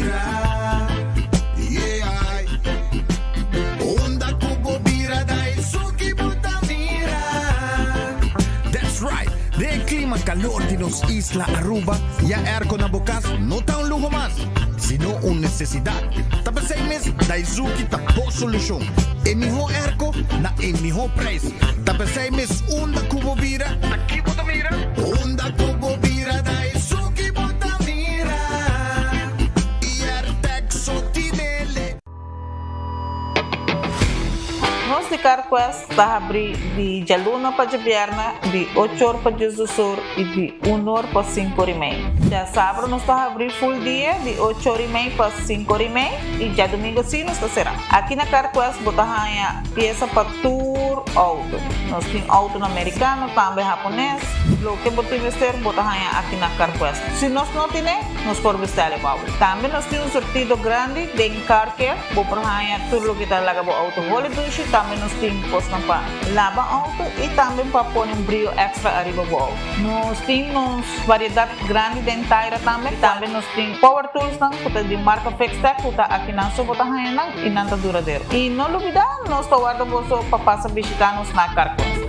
mira. Yeah. Onda kubo bira dai suki buta mira. That's right. De clima calor de los Isla Aruba. Ya aircon na bukas, no ta un lujo más, sino una necesidad. Tapos 6 meses, Daisuki tapo solusyon. E miho airco na e miho price. Tapos 6 meses, onda kubo bira. Aqui buta mira. Onda kubo bira Daisuki buta mira. Iertexo tinele. Nós de Carquest está abrir de Jaluna para Jabierna, de 8 horas para Jusur e de 1 hora para 5 horas e meia. Já sábado nós está abrir full dia, de 8 horas e meia para 5 horas e meia, e já domingo sim nós está será. Aqui na Carquest botamos peça para tour auto. Nós temos auto americano, também japonês. O que botamos vestir, botamos aqui na Carquest. Se nós não temos, nós podemos vestir o auto. Também nós temos um sortido grande de carquer, botamos tudo o que está lá com o auto. Também nós temos para lavar auto e também para pôr brilho extra arriba do auto. Nós temos variedade grande de inteira também. Também nós temos power tools de marca Fextec, que aqui na sua bota e não está duradouro. E não olvidar, nós estamos guardando para passar visitar-nos na Carquest.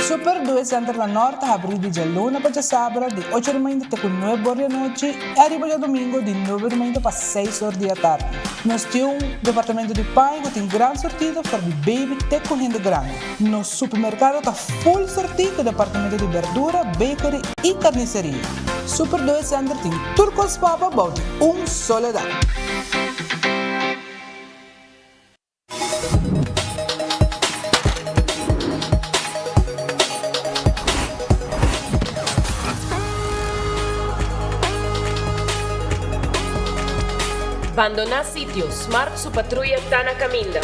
Super 2 Center La Norte abre de Jaluna para sábado de 8 da manhã até 9 horas da noite e arriba de domingo de 9 da manhã para 6 horas da tarde. Nós temos um departamento de pão que tem grande sortido para de baby até correndo grande. Nosso supermercado está full sortido com departamento de verdura, bakery e carniceria. Super 2 Center tem turcos papa about soledad. Abandonar sitio, Smart su patrulla está na caminda.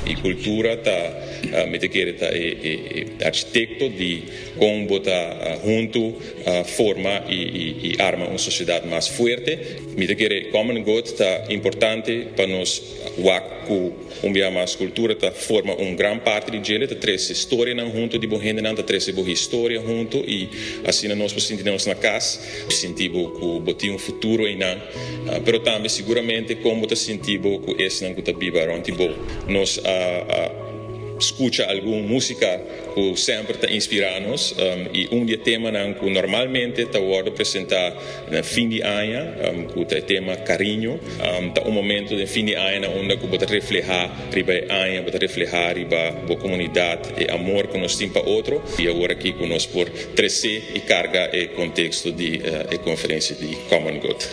E cultura tá me te quer tá arquiteto de como tá junto forma e arma uma sociedade mais forte. Me te quer common good tá importante para nós waku mais cultura tá forma gran parte de ele tá três história não junto de bohende não tá três boa história junto e assim nós sentimos na casa sentimos que botar futuro e não pero também seguramente como tá sentimos que esse não tá viva aronti bo nós escuta alguma música que sempre está inspirando-nos e dia tema que normalmente está apresentar no fim de ano que é o tema carinho está momento de fim de ano onde que pode refletir riba ano pode refletir riba a comunidade e amor que nós temos para outro e agora aqui que nós por crescer e carga o contexto de conferência de Common Good.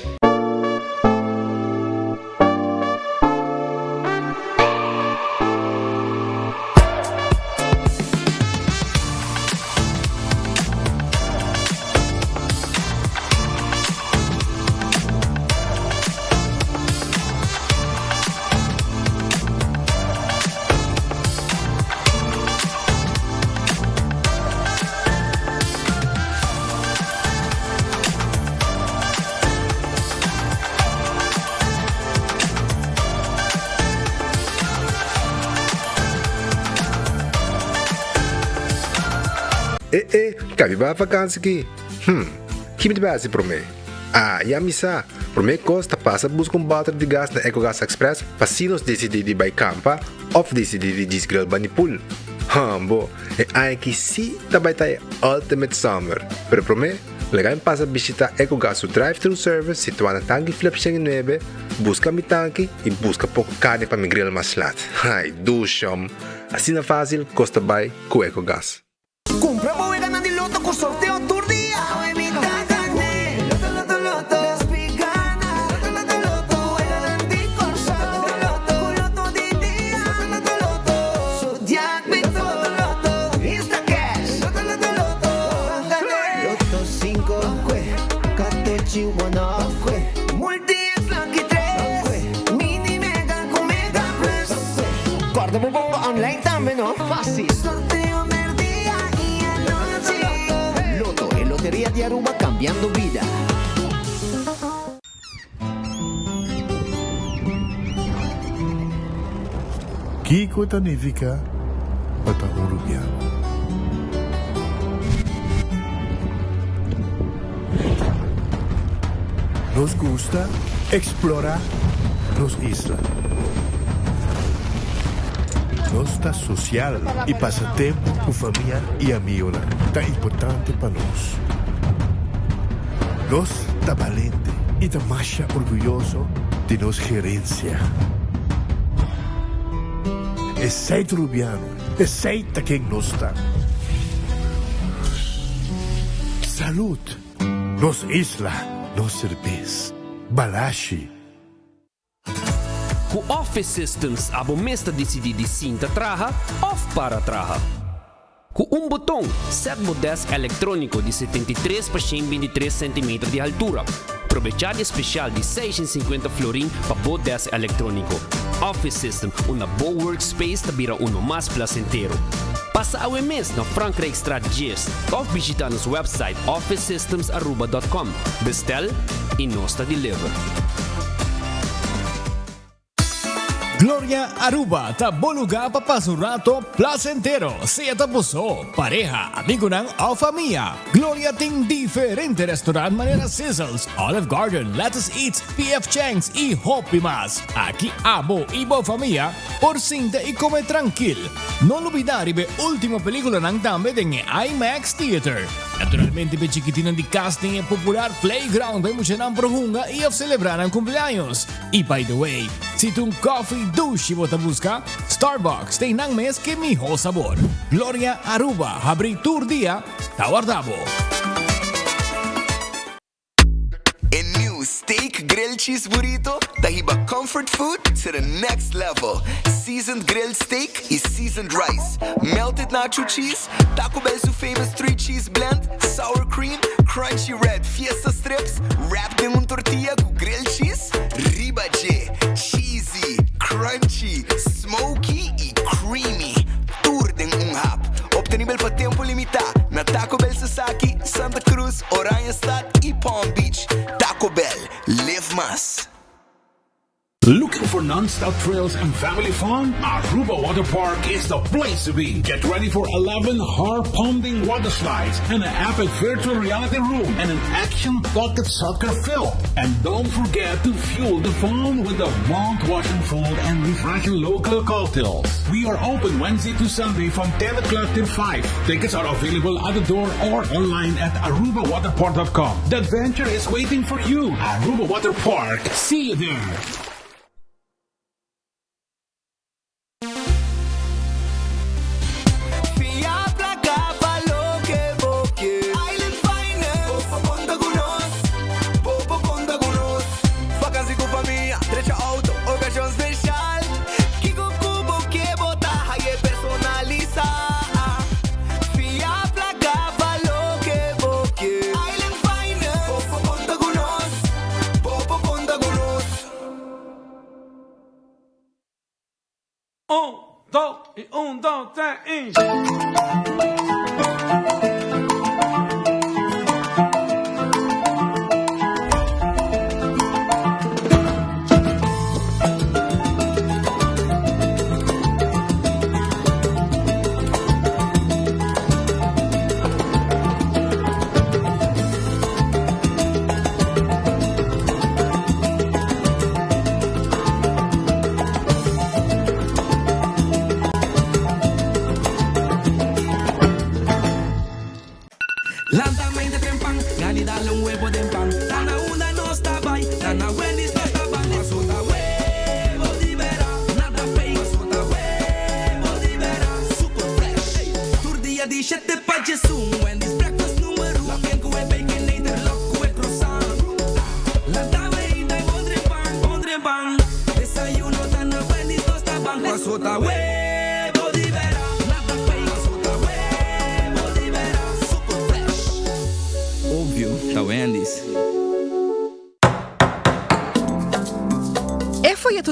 Cabe ba vacância aqui? Que me base para mim? Já me sa. Para mim costa passa buscar balde de gás na EcoGas Express para se nós decidir de ir campa ou decidir de desgrill banipul. Bo, é que sim também tá Ultimate Summer. Pero para mim, legal passa visitar EcoGas o drive-thru service situado na tanque Flip 9, busca mi tanque e busca pouco carne para me grill mais lat. Ai, dushom. Assim é fácil, costa bem com EcoGas. Compra y ganan el loto con sorteo tour día. Guarda, me pongo online también, ¿no? Fácil. Loto, en Lotería de Aruba cambiando vida. Kiko Tanifica Pata Urubiano. Nos gusta explorar nos islas. Nossa social e passatempo com família e amigos tá importante para nós. Nós tá valente e tá mais orgulhoso de nossa gerência. Aceita Rubiano, aceita quem nós tá. Salud, nos isla, nos cerveza, balashi. Com Office Systems, abo mesta decidi de cinta traja, off para traja. Com botão, set mo desk eletrônico de 73 por 123 cm de altura. Aprovechar especial de 650 florin para o desk eletrônico. Office System, uma boa workspace que vira mais placentero. Passa o mês na Frankrijkstraat Gis ou visita nosso website officesystems.com. Bestel e nós deliver. Gloria Aruba, ta bom lugar para passar um rato placentero. Seja tapuso, pareja, amigo ou família. Gloria tem diferentes restaurantes maneira Sizzles, Olive Garden, Lettuce Eats, PF Chang's e Hopi Mas. Aqui abo e boa família, por cinta e comer tranquilo. Não olvidar ver última película nang tambe em IMAX Theater. Naturalmente, be chiquitina de casting e popular playground para emocionar prohunga e celebrar ang cumpleaños. E by the way, se tu coffee douche bota busca, Starbucks tem nang mes que miho sabor. Gloria Aruba, abri tour dia, tawardabo. A new steak grill cheese burrito dahiba comfort food to the next level. Seasoned grilled steak is seasoned rice, melted nacho cheese, Taco Bell's famous 3-cheese blend, sour cream, crunchy red fiesta strips, wrapped in tortilla with grilled cheese, ribache, cheesy, crunchy, smoky e creamy. Tour din hap, obtenível para tempo limitado na Taco Bell Sasaki, Santa Cruz, Oranjestad e Palm Beach. Taco Bell, live más. Looking for non-stop thrills and family fun? Aruba Water Park is the place to be. Get ready for 11 heart-pounding water slides, and an epic virtual reality room, and an action pocket soccer field. And don't forget to fuel the fun with the mouth-watering food and refreshing local cocktails. We are open Wednesday to Sunday from 10 o'clock till 5. Tickets are available at the door or online at arubawaterpark.com. The adventure is waiting for you. Aruba Water Park. See you there. Un, dos, tres,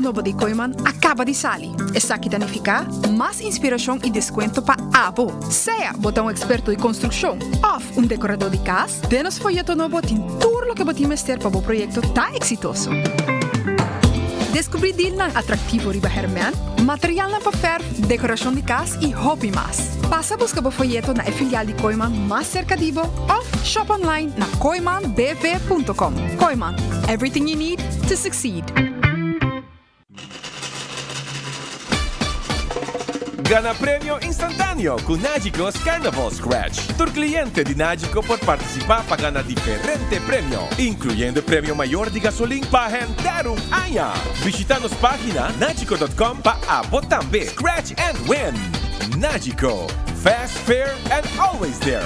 Novo de Koiman acaba de sair. Está aqui danificar mais inspiração e desconto para abo. Seja botão experto de construção ou decorador de casa, denos folheto novo tem tudo o que botimos ter para o projeto tá exitoso. Descobri din ng atraktibo riba hermen, material na paper, dekorasyon di kas e hobby mas. Pasa busca po folleto na filial di Koyman mas cercadibo o shop online na koymanbv.com. Koyman, everything you need to succeed. Gana premio instantáneo con Nágicos Carnival Scratch. Tu cliente de Nágico por participar para ganar diferente premio, incluyendo premio mayor de gasolina para rentar un año. Visita nuestra página nágico.com para votar también. Scratch and win. Nágico. Fast, fair, and always there.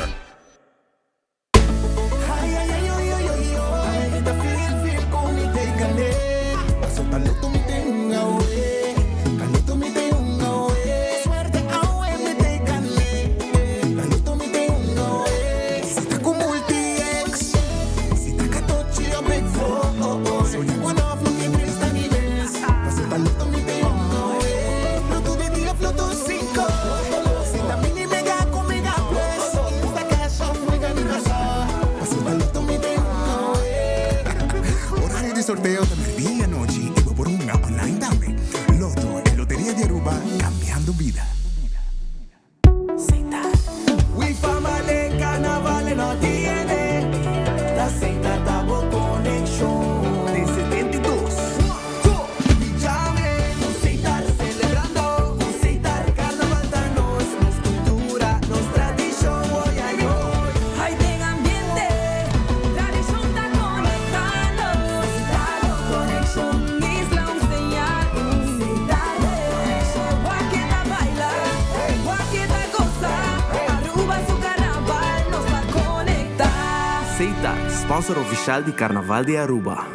Sorteo de medianoche y voy por una online dame. Loto, en Lotería de Aruba, cambiando vida. We family carnaval no tiene. La Seita Tabo Connection. De 72. Llame, Seita celebrando. Seita carnaval danos. Nos cultura, nos tradición. Hoy ay hoy. Hay buen ambiente. Tradición está conectando. Seita Connection. Isla Señal. Seita Connection. Guaqueta baila. Guaqueta goza. Aruba su carnaval nos va a conectar. Seita, sponsor oficial de Carnaval de Aruba.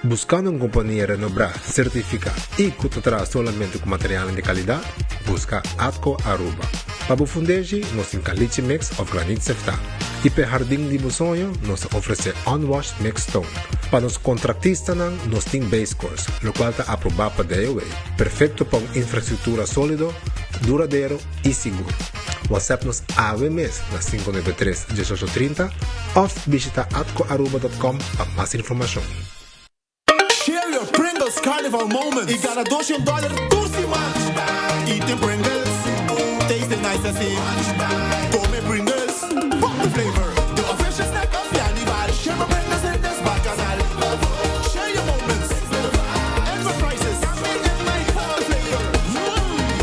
Buscando uma companhia renombrada, certificada e que tratará solamente com material de qualidade, busca Atco Aruba. Para o fundejo, nós temos caliche mix of granite sefta. E para jardim de sonho, nós oferecemos unwashed mix stone. Para os contratistas, nós temos base course, o qual está aprovado para DOA. Perfeito para uma infraestrutura sólida, duradouro e seguro. WhatsApp-nos AWMS na 593-1830 ou visita atcoaruba.com para mais informação. Share your Pringles Carnival moments. Y gana $200 Tursima. Eating Pringles. Tasting nice assim. Come Pringles. Pop the flavor. The official snack of the anniversary. Share my Pringles in this bacanal. Share your moments. And for prices. Pop the flavor.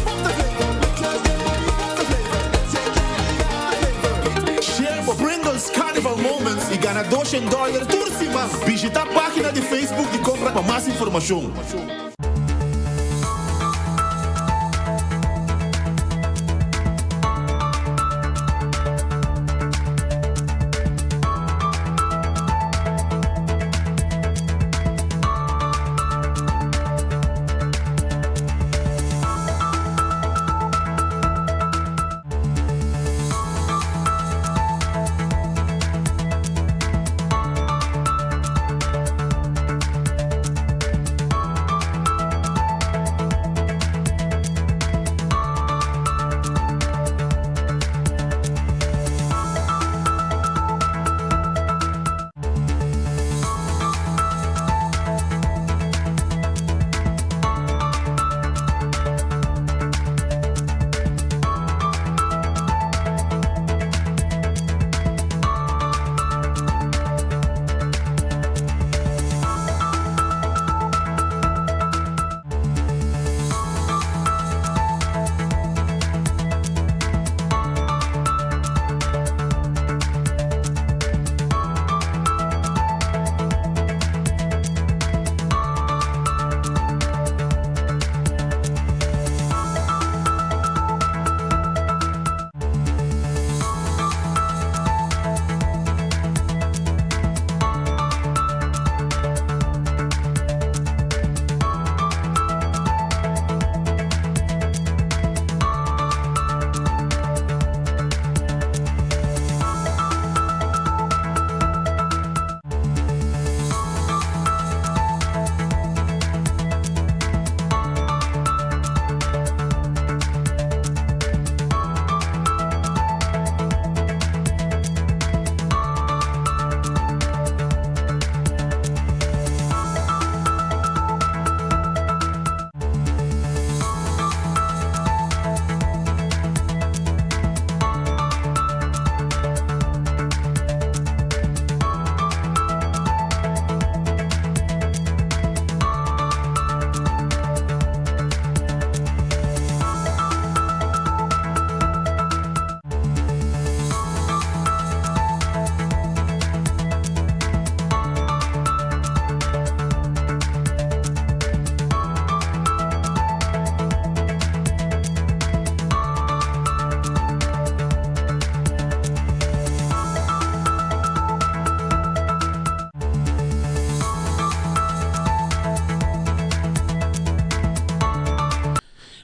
Pop the flavor. Share for Pringles Carnival moments. Y gana $200 Tursima. Visita a página de Facebook de compra para mais informação.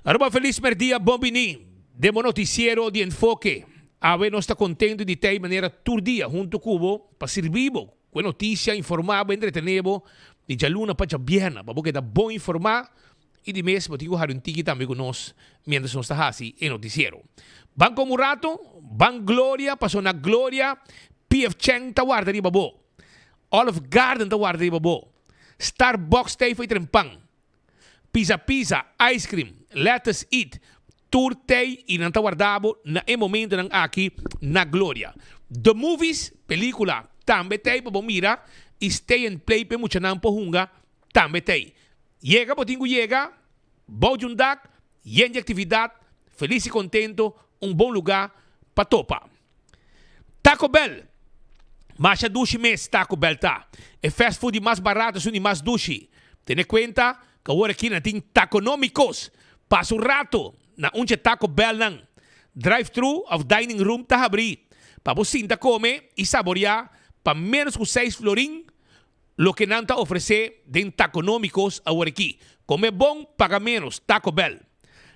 Aruba feliz merdia, bombini. Demo noticiero de enfoque. Ave não está contente de ter maneira todo dia junto com para servir com notícia, informar, entretener, de jaluna para jabiana, para que dá bom informar e de mês para tirar um tiki também com nós, mientras nós está assim em noticiero. Banco Murato, Banco Gloria, passou na Gloria, PF Cheng ta guarda di babo. Olive Garden ta guarda di babo. Starbucks ta foi trempang. Pizza ice cream, let's eat. Turtei e não guardavo na momento ng aqui na Gloria. The movies, película, também tem para mira, stay and play pe mucha nang pohunga, também tem. Llega potingo llega, bom jundak, yen de atividade, feliz e contento, bom lugar para topa. Taco Bell, mais dushi mês Taco Bell tá. É fast food mais barato, suni mais dushi. Tene conta que agora aqui não tem taconômicos. Passa rato na unche Taco Bell nang drive-thru of dining room ta abri. Para você come e saborear para menos que 6 florin lo que nanta oferecer de taconômicos agora aqui. Come bom, paga menos Taco Bell.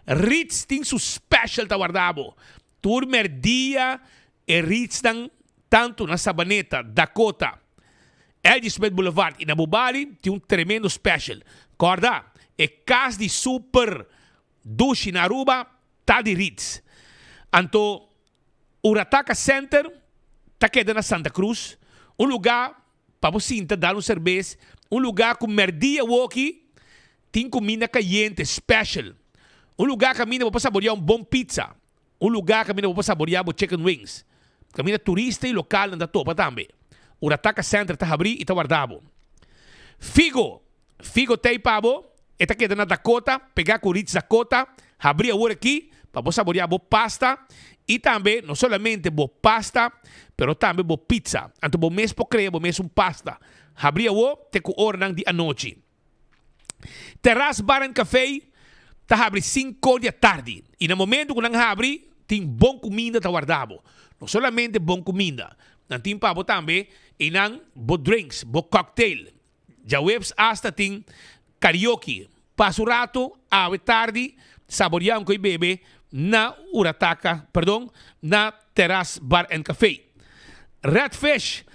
Ritz tem su special ta guardabo. Turmer dia e Ritz dan tanto na Sabaneta, Dakota, Elgisbeth Boulevard e na Bubali tem tremendo special. Corda, é casa de super dushi na Aruba, tá de Ritz. Anto, Urataca Center, tá queda na Santa Cruz, lugar para você dar cerveja, lugar com merdia woki, tem comida caliente, special. Lugar que a mina para saborear bom pizza. Lugar que a mina para saborear chicken wings. Camina turista e local na topa também. Urataca Center tá abri e tá guardado. Figo tem pabo, eta queda na Dakota, pegar com Ritz Dakota, abrir agora aqui, para saborear bo pasta, e também, não somente bo pasta, pero também bo pizza. Anto bo mes po creia, bo mes pasta. Abrir agora, te com hora de anoche. Terrace Bar and Café, tá abri 5 da tarde. E no momento que não abre, tem bom comida tá guardado. Não somente bom comida. Não tem pabo também, e não bo drinks, bo cocktail. Já webs hasta tem karaoke. Passo rato, ave tarde, saborear com bebê na Urataca, na Terrace Bar and Café. Redfish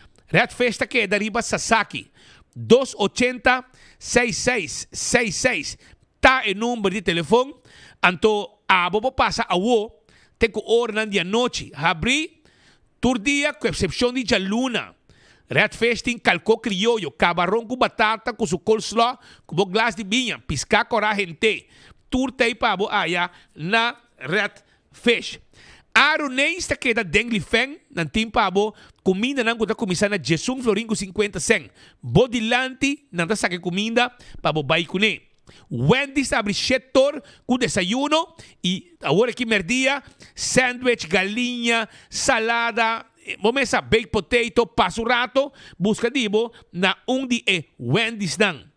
tá aqui, da riba Sasaki. 280-6666. Tá em número de telefone. Anto, abo passa a wo, tem que hora de noite. Abri, tur dia, com exceção de jaluna. Redfish tem calco criollo, camarão com batata, com su coleslaw, com um glass de vinha, piscar coragente. Tur tem pabo aya na Redfish. Arunês está aqui da Dengli Feng, não tem pabo, comida não está começando a Jesus Florin com 50 cent. Bodilante, não está sacando comida, pabo baicune. Wendy's abre setor com desayuno e agora aqui merdia, sandwich, galinha, salada, momesa baked potato, passo rato, busca dibo na de Wendy's dan.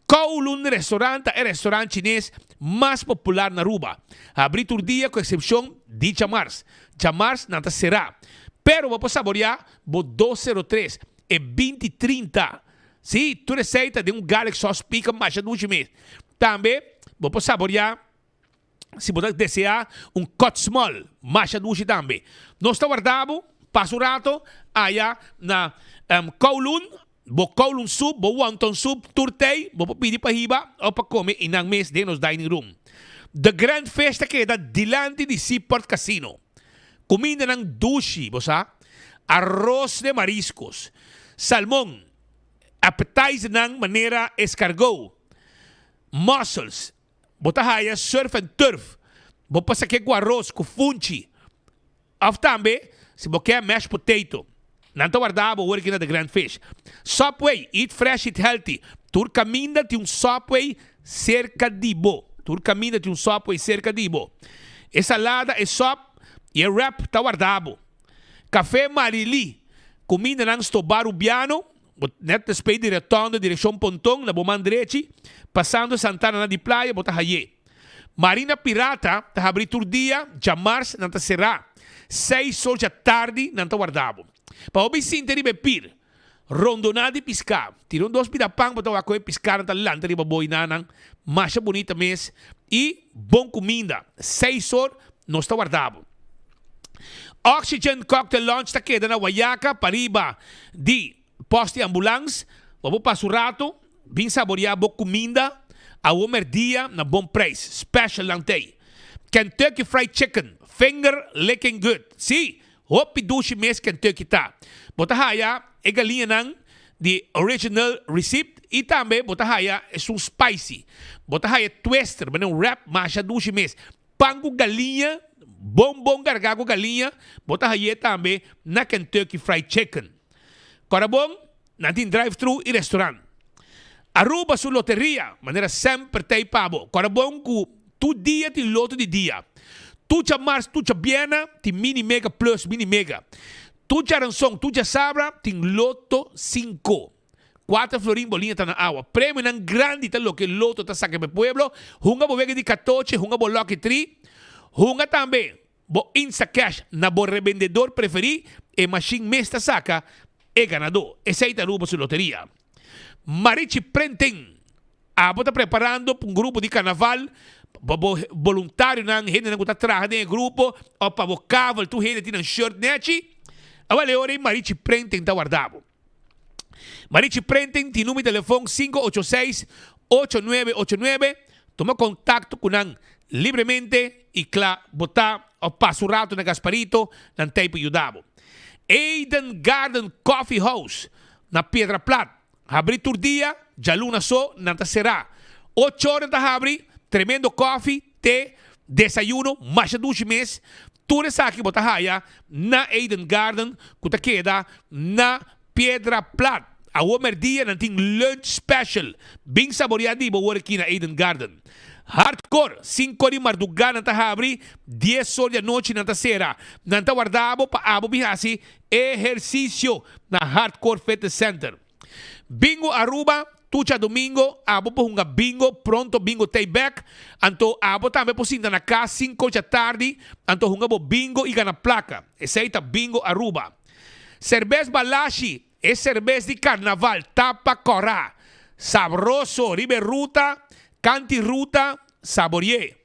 Kowloon Restaurante é restaurante chinês mais popular na Aruba. Abri todo dia com exceção de Chamars. Chamars não será. Pero vou saborear bo 203 e 2030. Sim, tu receita de garlic sauce pica mais de 2 meses. Também vou saborear, se você desejar, cut small mais de 2 também. Nós está guardado, passo rato, aí na Kowloon, bo Kowloon soup, bo wonton soup, turtei, bo pedir para riba, ou para comer em um mês de nos dining room. The Grand Festa que é da dilante de Seaport Casino. Comida ng dushi, bosa, arroz de mariscos, salmão, appetizer ng manera escargot, mussels, botahaya, surf and turf, bopa sa com arroz, com funchi, of tambe, se você quer mashed potato, não guardava o na The Grand Fish. Subway, eat fresh, eat healthy. Tur caminha tem Subway cerca de bo. Tur caminha tem Subway cerca de bo. E salada e sop e wrap tá guardado. Café Marili, comida ng Stobar Ubiano, net despedir direção direção Pontong na Bomandreci, passando Santana na de Playa, botahaye. Marina Pirata, tá abrir tur dia, Jamars não tá será. 6 horas da tarde, não tá guardado. Para o bicinto de bepir, rondonada e piscar. Tirou 2 pirapang para o piscar na talanta de baboy nanang. Masha bonita mes, e bom comida. 6 horas nós está guardado. Oxygen Cocktail Lounge está queda na Guayaca, pariba de poste ambulância. Vamos passar o rato, bem saborear boa comida, a homer dia na bom preço. Special lantei. Kentucky Fried Chicken, finger licking good. Sim, hopi dushi mes Kentucky tá. Bota haya é galinha nang de original receipt e também bota haya é um spicy. Bota haya twister, mas um wrap, mas a dushi mes. Pango galinha, bom gargago galinha, bota haya também na Kentucky Fried Chicken. Corabon, natin drive-thru e restaurante. Aruba su loteria, maneira sempre tem pabo. Corabon ku tu dia ti loto de dia. Tu já mars, tu já biena, ti mini mega plus mini mega. Tu já ranção, tu já sabra, ti loto 5. 4 florin bolinha tá na água. Prêmio nan grande tá lo que loto tá saque meu pueblo. Hunga bo vega de 14, hunga bo lucky 3. Hunga também bo insta cash na bo revendedor preferi e machine mesta saca e ganador. Essa aí tá Aruba su loteria. Marichi Prenten. Abo tá preparando para um grupo de carnaval. Voluntário nang gente nang tá trabalhando em grupo. O para vocavel tu gente tem um shirt nechi. Agora hora Marichi Prenten tá guardado. Marichi Prenten tem número de telefone 586-8989. Toma contato com nang livremente e claro botar o passo rato na Gasparito nang tempo ajudado. Eden Garden Coffee House na Pedra Plata. Abri tur dia, já luna só, nanta será. 8 horas da abri, tremendo coffee, té, desayuno, mais de mês. Tudo isso aqui bota raia na Eden Garden, que queda na Pedra Plata. A homer dia não tem lunch special. Bem saboreado e boa aqui na Eden Garden. Hardcore, 5 horas de madrugada nanta abri, 10 horas da noite nanta será. Nanta guardado para abo bihasi exercício na Hardcore Fitness Center. Bingo Aruba, tucha domingo, abo po hunga bingo, pronto bingo take back. Anto abo também po sinta na casa 5 da tarde, anto hunga bo bingo e gana placa. Esse aí tá bingo Aruba. Cerveza Balashi, é cerveza de carnaval, tapa corá. Sabroso, ribe ruta, canti ruta, saborie.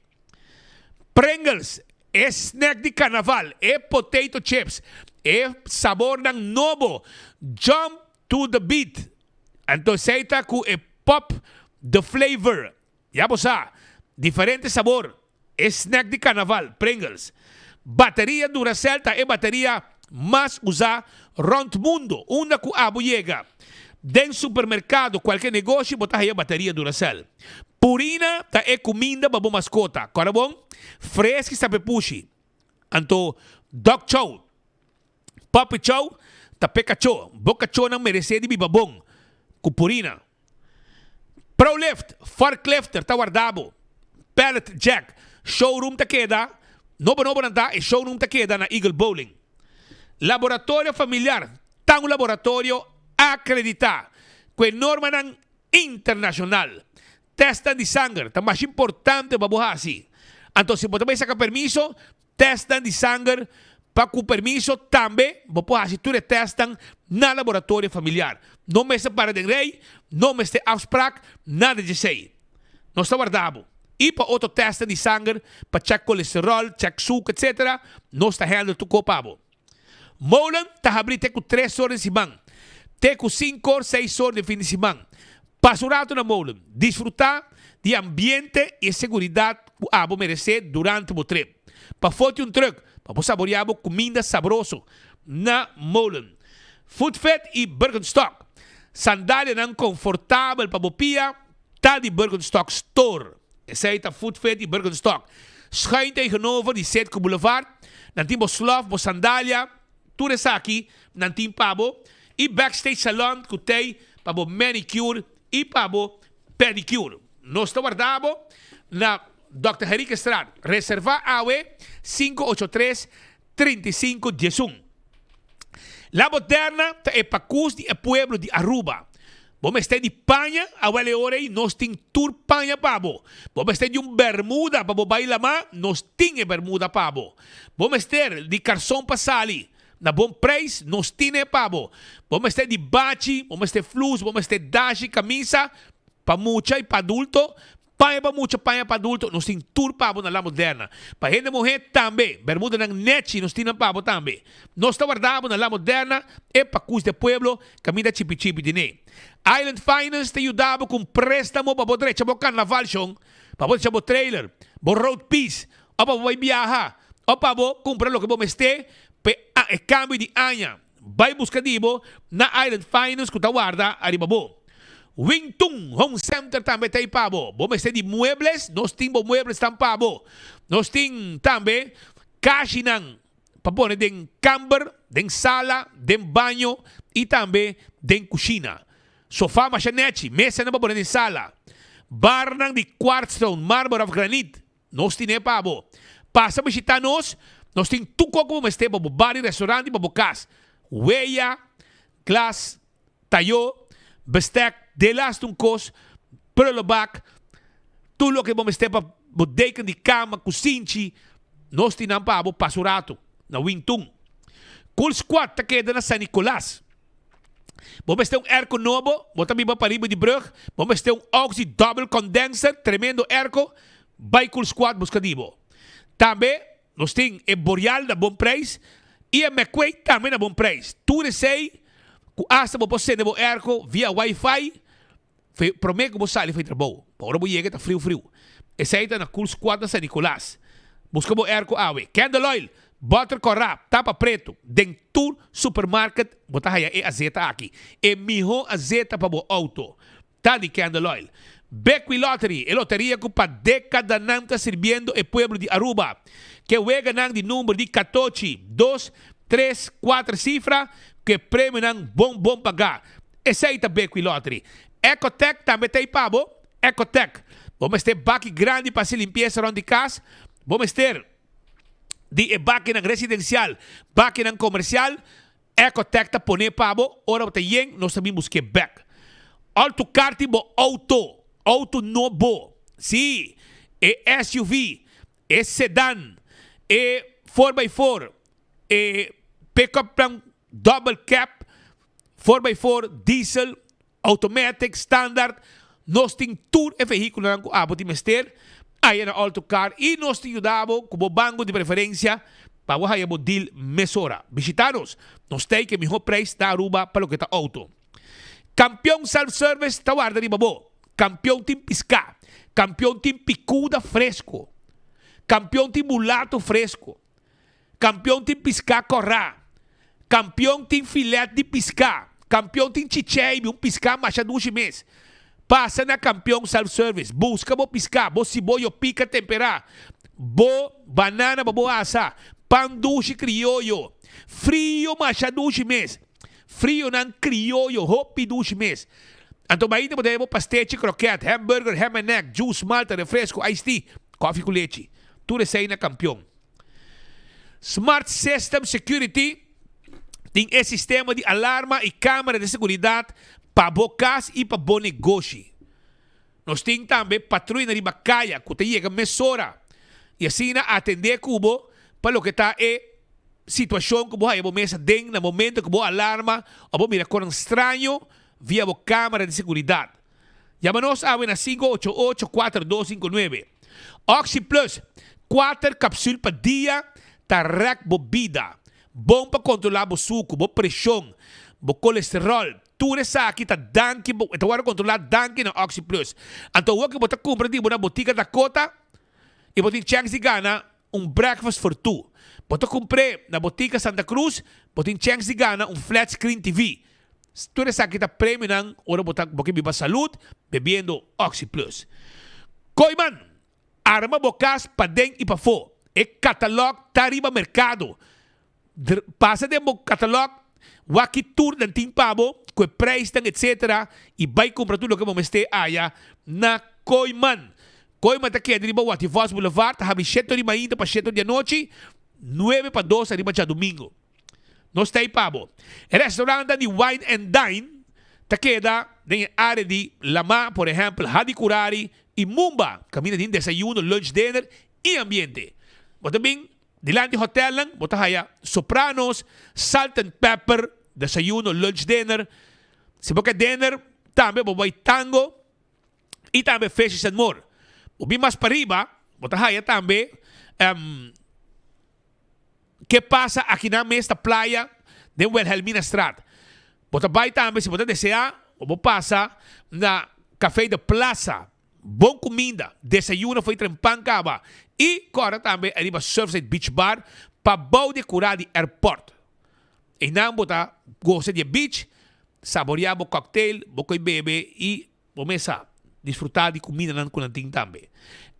Pringles, é snack de carnaval, é potato chips, é sabor ng novo. Jump to the beat. Entonces aí está com o pop the flavor. Já você diferente sabor. Snack de carnaval, Pringles. Bateria Duracell é bateria mais usada round mundo. Uma que abo chega. Den supermercado, qualquer negócio, botar aí a bateria Duracell. Purina é comida para mascota. Agora bom? Fresca está pepushi. Então, Dog Chow. Puppy Chow, peca chow. Boca chow não merece de bibabong. Purina. ProLift, forklifter, tá guardado. Pallet jack, showroom tá queda. Novo nanta, e showroom tá queda na Eagle Bowling. Laboratório familiar, tá um laboratório acreditado. Com norma internacional. Testa de sangue, tá mais importante para você assim. Então, se você também saca permiso, testa de sangue, para com permiso também, você assim, tudo testam na laboratório familiar. Não me separa de rei, não me este afspraak, nada de sei. Não está guardado. E para outro teste de sangue, para check colesterol, check suco, etc., não está handle tu copabo. Molen, está abrindo com 3 horas de semana. Tem com 5 horas, 6 horas de fim de semana. Passurato na Molen. Desfrutar de ambiente e segurança que abo merece durante o trip. Para foto um truck, para saborear comida sabroso na Molen. Food Fit e Birkenstock. Sandália não confortável para bopia, tá de Birkenstock Store. Esse aí tá Food Fit e Birkenstock. Schijn tegenover die Zetko Boulevard. Nantim bo slof, bo sandália. Tudo isso aqui, nantim pabo. E Backstage Salon, que tem para bo manicure e para bo pedicure. Nós estamos guardado na Dr. Henrique Estrada. Reserva AWE 583-3511. La Moderna é para custo do pueblo de Aruba. Vamos estar de panha, a vale hora e nós temos tour panha pabo. Vamos estar de bermuda para bailar lá, nós temos bermuda pabo. Vamos estar de calção para sali, na bom preço, nós temos pabo. Vamos estar de bachi, vamos estar flus, vamos estar dashi, camisa, para mucha e para adulto, Panha para mucho, panha para adulto, nos tem tour pabo na la moderna. Para gente mulher também, bermuda ng nechi, nos tem pabo também. Nós está guardado na la moderna, e para cus de pueblo, camina chipi-chipi dine. Island Finance te ajudava com préstamo para poder echar carnaval, para poder echar trailer, para road piece, ou para poder viajar, ou para comprar lo que você este, e cambio de anha. Vai buscar dibo na Island Finance que está guarda arriba bo. Wingtung Home Center também tem pabo. Bom este de muebles, nós temos muebles tam pabo. Nós temos também caixinang para pôr den camber, den sala, den banho e também den cozinha. Sofá machanete, mesa na para pôr den sala. Barnang de quartzstone, mármore of granite. Nós temos pabo. Passa a visitar nós temos tudo como este para bar e restaurante para casa. Weia, glas, tayo, bestek, delas tungkos, prullenbak, tudo que vamos ter para bodega de cama, cozinha, nós temos para pasurato, na Wingtung. Cool Squad, tá queda na San Nicolás. Vamos ter airco novo, vamos também para riba de brug, vamos ter oxy double condenser, tremendo airco, vai Cool Squad buscadivo. Também, nós temos Boreal da bom preço, e a McQuay também a bom preço. Tudo sei, hasta você sende o airco via Wi-Fi, prometo que você sai de trabalho. Para você chegar, está frio. Esse aí está na Cool Squad da San Nicolás. Busca o airco awe. Candle Oil, butter corrap, tapa preto, dentur supermarket, botar aí a azeta aqui. E melhor azeta para o auto. Tá de Candle Oil. Bequi Lottery, a loteria que para década não está servindo o pueblo de Aruba. Que juega não de número de 14, 2, 3, 4 cifras, que prêmio não bom pagar. Esse aí está Bequi Lottery. Ecotec também tem pabo. Ecotec. Vamos ter baque grande para se limpeza around de casa. Vamos ter de baque residencial, baque comercial. Ecotec está poner pabo. Ora te yen, nós também busquemos back. Alto cartibo auto. Auto novo, sim, é SUV, é sedã, é 4x4, é pickup double cap, 4x4, diesel, automatic, standard. Nós temos todo o veículo que abo de mester, aí na Auto Car, e nós temos ajudado como banco de preferência para o haia deal mesora. Visitanos, nós temos que melhor preço da Aruba para o que está auto. Campeão self-service, está guarda de babo. Campeão tem piscar, campeão tem picuda fresco, campeão tem mulato fresco, campeão tem piscar corrá, campeão tem filete de piscar, campeão tem chichei, piscar machaduche mês. Passa na campeão self-service, busca bo piscar, bo cibollo pica temperar, bo banana bo asa, pan duche criollo, frio machaduche mês, frio nan criollo, hopi duche mês. Então, ainda podemos pastete, croquete, hamburger, ham and egg, juice, malta, refresco, iced tea, coffee com leite. Tudo isso aí na campeão. Smart System Security tem esse sistema de alarma e câmera de segurança para bocas e para bom negócio. Nós temos também patrulha de bacaia, que chega mesora. E assim, atender cubo para o que está é situação que você mesa dentro, no momento que você alarma, ou você mira com um estranho, via a câmera de segurança. Chama-nos na 588-4259. Oxy Plus, 4 cápsulas por dia, tá rec bebida. Bom para controlar o suco, a pressão, o colesterol. Tudo isso aqui tá danke, então agora controlar danke na Oxy Plus. Então, o que você compra na botica da Cota, e você tem chance de ganhar breakfast for two. Você compra na botica Santa Cruz, você tem chance de ganhar flat screen TV. Tudo isso aqui está prêmio ng ora botar porque viva saúde bebendo Oxy Plus. Coiman, arma bocas para dentro e para fora. É catálogo tariba mercado. Passa de catálogo, waki tour ng ting pabo, com preço etc. E vai comprar tudo o que vamos ter aí na Coiman. Coiman está aqui a deriva Wativos Boulevard, está a 7 de manhã para 7 de noite, 9 para 12 arriba já domingo. Nós temos pabo. O restaurante de Wine and Dine está queda na área de Lama, por exemplo, Hadi Kurari e Mumba. Camina de desayuno, lunch, dinner e ambiente. Mas também, dilante do hotel, bota haya Sopranos, Salt and Pepper, desayuno, lunch, dinner. Se você dinner, também vai tango e também Fishes and More. Ubi mais para riba, bota haya também. Que passa aqui na mesta praia de Wilhelmina Straat. Bota vai também, se você desejar, ou passa na Café da Plaza. Bom comida, desayuno foi trempancaba. E agora também arriba Surfside Beach Bar para bom decorar de airport. E não bota gosta de beach, saborear o cocktail, bocoi bebe e começar disfrutar de comida não com também.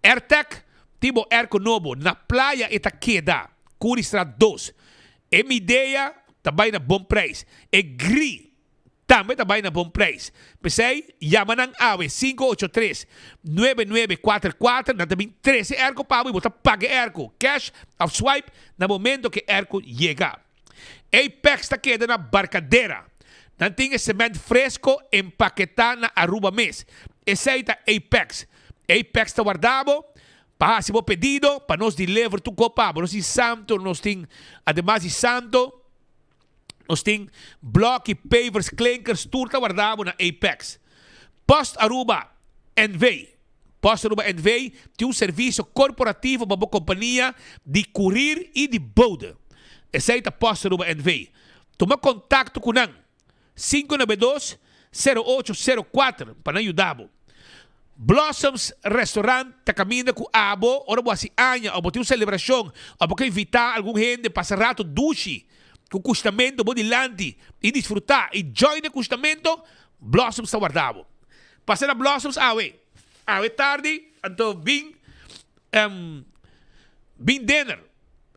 AirTech, tipo airco novo na praia eta queda, Curi Strat 2. E minha ideia também na bom preço. E GRI também na bom preço. Pensei, yamanang awe 583-9944 na também 13 airco pabo e bota pague airco. Cash ou swipe na momento que airco chega. Apex ta queda na barcadeira. Não tem cimento fresco empaquetado na Aruba mês. Aceita Apex. Apex está guardado. Para se pedido, para nos deliver tu copa. Nós temos santo, nós temos, además de santo, nós temos bloco e pavers, clinkers, tudo está guardado na Apex. Post Aruba NV. Post Aruba NV tem serviço corporativo para a companhia de courier e de bode. Aceita Post Aruba NV. Toma contato com nós. 592-0804 para ajudar. Blossoms Restaurant ta caminha com abo, ora boa si anha, ou botar uma celebração, ou porque invitar algum gente passar rato dushi, com custamento bodilante e desfrutar e join o custamento, Blossoms está guardado. Passar a Blossoms awe tarde, então bem dinner.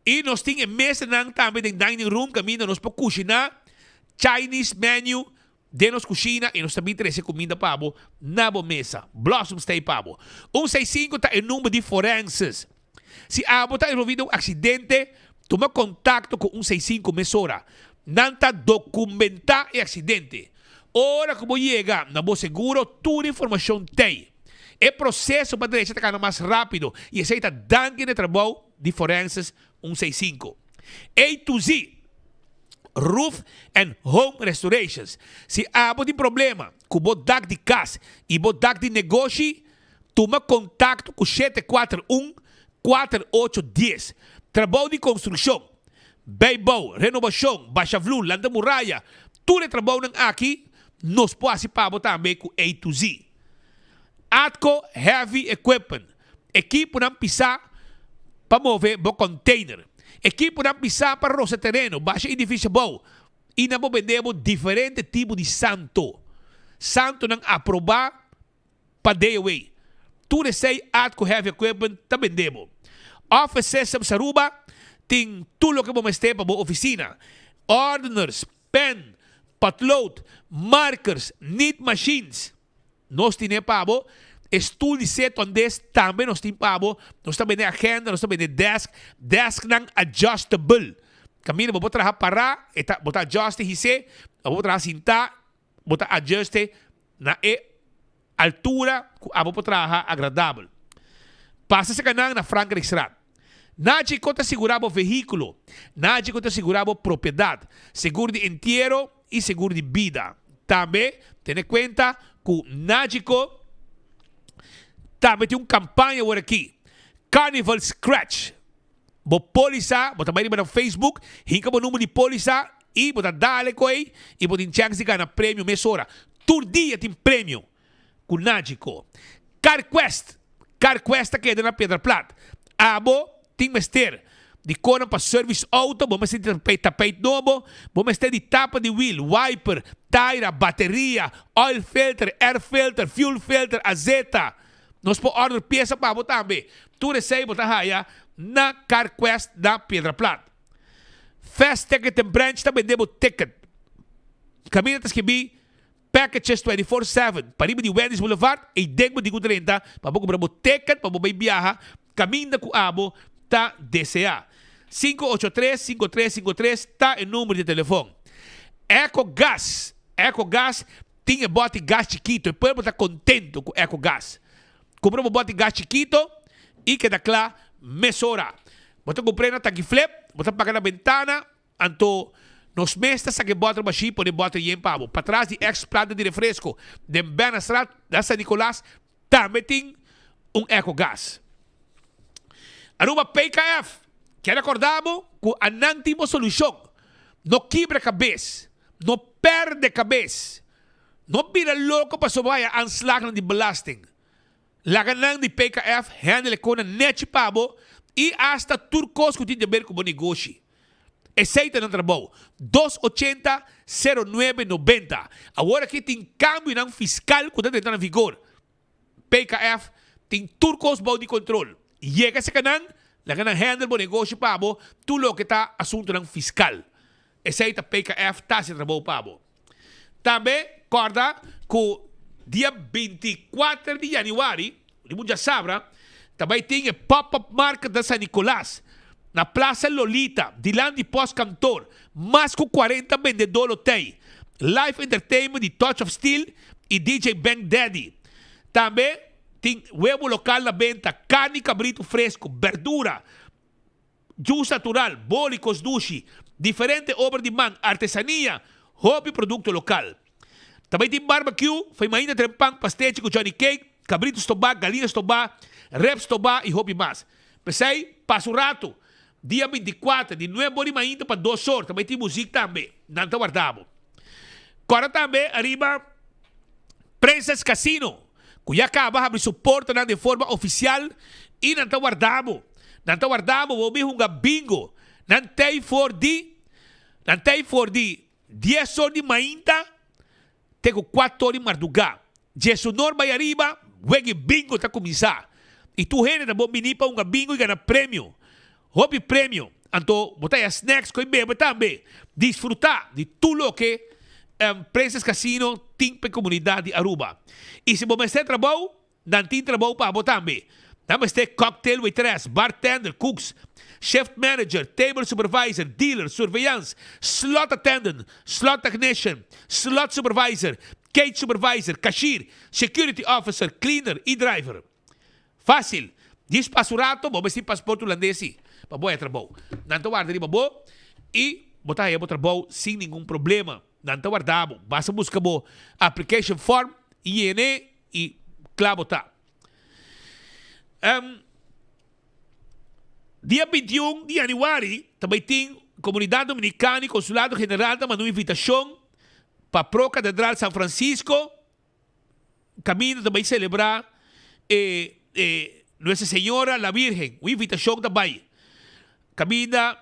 E nós temos mesa também em dining room, caminho nós para cozinhar Chinese menu de nos cozinha e nós também temos comida pabo na mesa. Blossoms tem pabo. 165 está em número de forenses. Se abo está envolvido um acidente, toma contato com 165 mesora. Não está documentar o acidente. Ora como chega na bo seguro, toda a informação tem. O processo para direita está mais rápido e aceita danke de trabalho de forenses 165. A to Z. Roof and Home Restorations. Se há tem problema com o bodak de casa e o bodak de negócio, toma contato com 741-4810. Trabalho de construção, beibo, renovação, baixa flu, landa muralha, tudo é trabalho aqui, nós podemos também com A to Z. Atco Heavy Equipment. Equipo não pisar para mover o container. Equipo não pisar para roça terreno, baixa edifício bom. E não vendemos diferentes tipos de santo. Santo não aprovar para day away. Tudo sei Atco Heavy Equipment também vendemos. Office System Saruba tem tudo que vamos ter para a oficina. Ordners, pen, potload, markers, knit machines. Nós temos pabo. Estudo set on this também nós temos pabo. Nós também temos agenda, nós também temos desk não adjustable. Caminho, vou botar para, botar ajuste hise, vou botar cinta, botar ajuste na altura, vou botar agradável. Passa se canang na Franklin Strat. Nada conta segurar o veículo, nada conta segurar a propriedade, seguro de inteiro e seguro de vida. Também tenha conta que Nágico também tem uma campanha por aqui. Carnival Scratch. Bo polisa, bo também no Facebook, hinca o número de polisa e bo dale coi e bo tem chance de ganhar prêmio mesora. Todo dia tem prêmio com Nágico. CarQuest aqui na Pedra Plata. Abo tem mester de cona para service auto, vamos ter tapete novo, vamos ter de tapa de wheel, wiper, tire, bateria, oil filter, air filter, fuel filter, azeta. Nós podemos ordenar peça para botar também. Tudo isso aí botar raia na CarQuest da Pedra Plata. Fast Ticket and Branch também debo ticket. Caminho que vi packages 24/7. Para ir de Wendy's Boulevard e dentro de 30 para comprar o ticket para ir viajar. Caminho com abo tá DCA. 583-5353 tá o número de telefone. EcoGás tinha bote gás chiquito. E depois estar contente com EcoGás. Comprou um bote gás chiquito e que dá claro, mesora. Botou comprei na tag flip, botou pagar na ventana, então nos meses que bota uma chip, pode botar em pavo. Para trás de ex-planta de refresco, de Benastrat, da San Nicolás, também tem EcoGas. Aruba PKF, que recordamos que a nantima solução. Não quebra cabeça, não perde cabeça, não vira louco para sobrar a aanslagen de belasting. Laganang de PKF handle com a net pabo e hasta turcos que tem a ver com o negócio. Aceita no trabalho. 280-0990. Agora que tem câmbio não fiscal que está em vigor. PKF tem turcos bom de controle. Chega esse canal, laganang handle o negócio pabo, tudo que está assunto não fiscal. Aceita PKF tá se trabalho pabo. Também, corda que dia 24 de januário, já sabe, também tem a pop-up market da San Nicolás, na Plaza Lolita, de lá de pós-cantor, mais que 40 vendedores tem. Live entertainment de Touch of Steel e DJ Bang Daddy. Também tem huevo local na venda, carne cabrito fresco, verdura, juice natural, bólicos, dushi, diferente obra de man, artesania, hobby produto local. Também tem barbecue, foi ainda trempang, pastete com Johnny Cake, cabritos tobá, galinhas tobá, reps tobá e hobby mais. Pensei, passa o rato, dia 24, de 9 horas ainda para 2 horas. Também tem música também, não está guardado. Agora também, arriba, Princess Casino, que já acaba de abrir suporte de forma oficial e não está guardado. Não está guardado, vou ver um bingo. Não tem for de 10 horas de manhã, tenho 4 horas de madrugada. Jesus norma aí arriba, o bingo está começar. E tu rende da bom menino para um bingo e ganhar prêmio. Hobby prêmio. Então, botar snacks com bebê também. Desfrutar de tudo que Princess Casino tem para a comunidade de Aruba. E se você tem trabalho, não tem trabalho para botar também. Nós temos cocktail waitress, bartender, cooks, chef manager, table supervisor, dealer, surveillance, slot attendant, slot technician, slot supervisor, cage supervisor, cashier, security officer, cleaner e driver. Fácil. Diz passurato, vamos ter passaporte holandês. Para boa trabalho. Não está guardado de babo e botar aí o trabalho sem nenhum problema. Não está guardado. Basta buscar o application form, INE e claro tá. Dia 21 de januário, também tem Comunidade Dominicana e Consulado General da uma invitação para a Pro-Catedral São Francisco. Caminho também celebrar Nossa Senhora la Virgen, uma invitação também. Caminha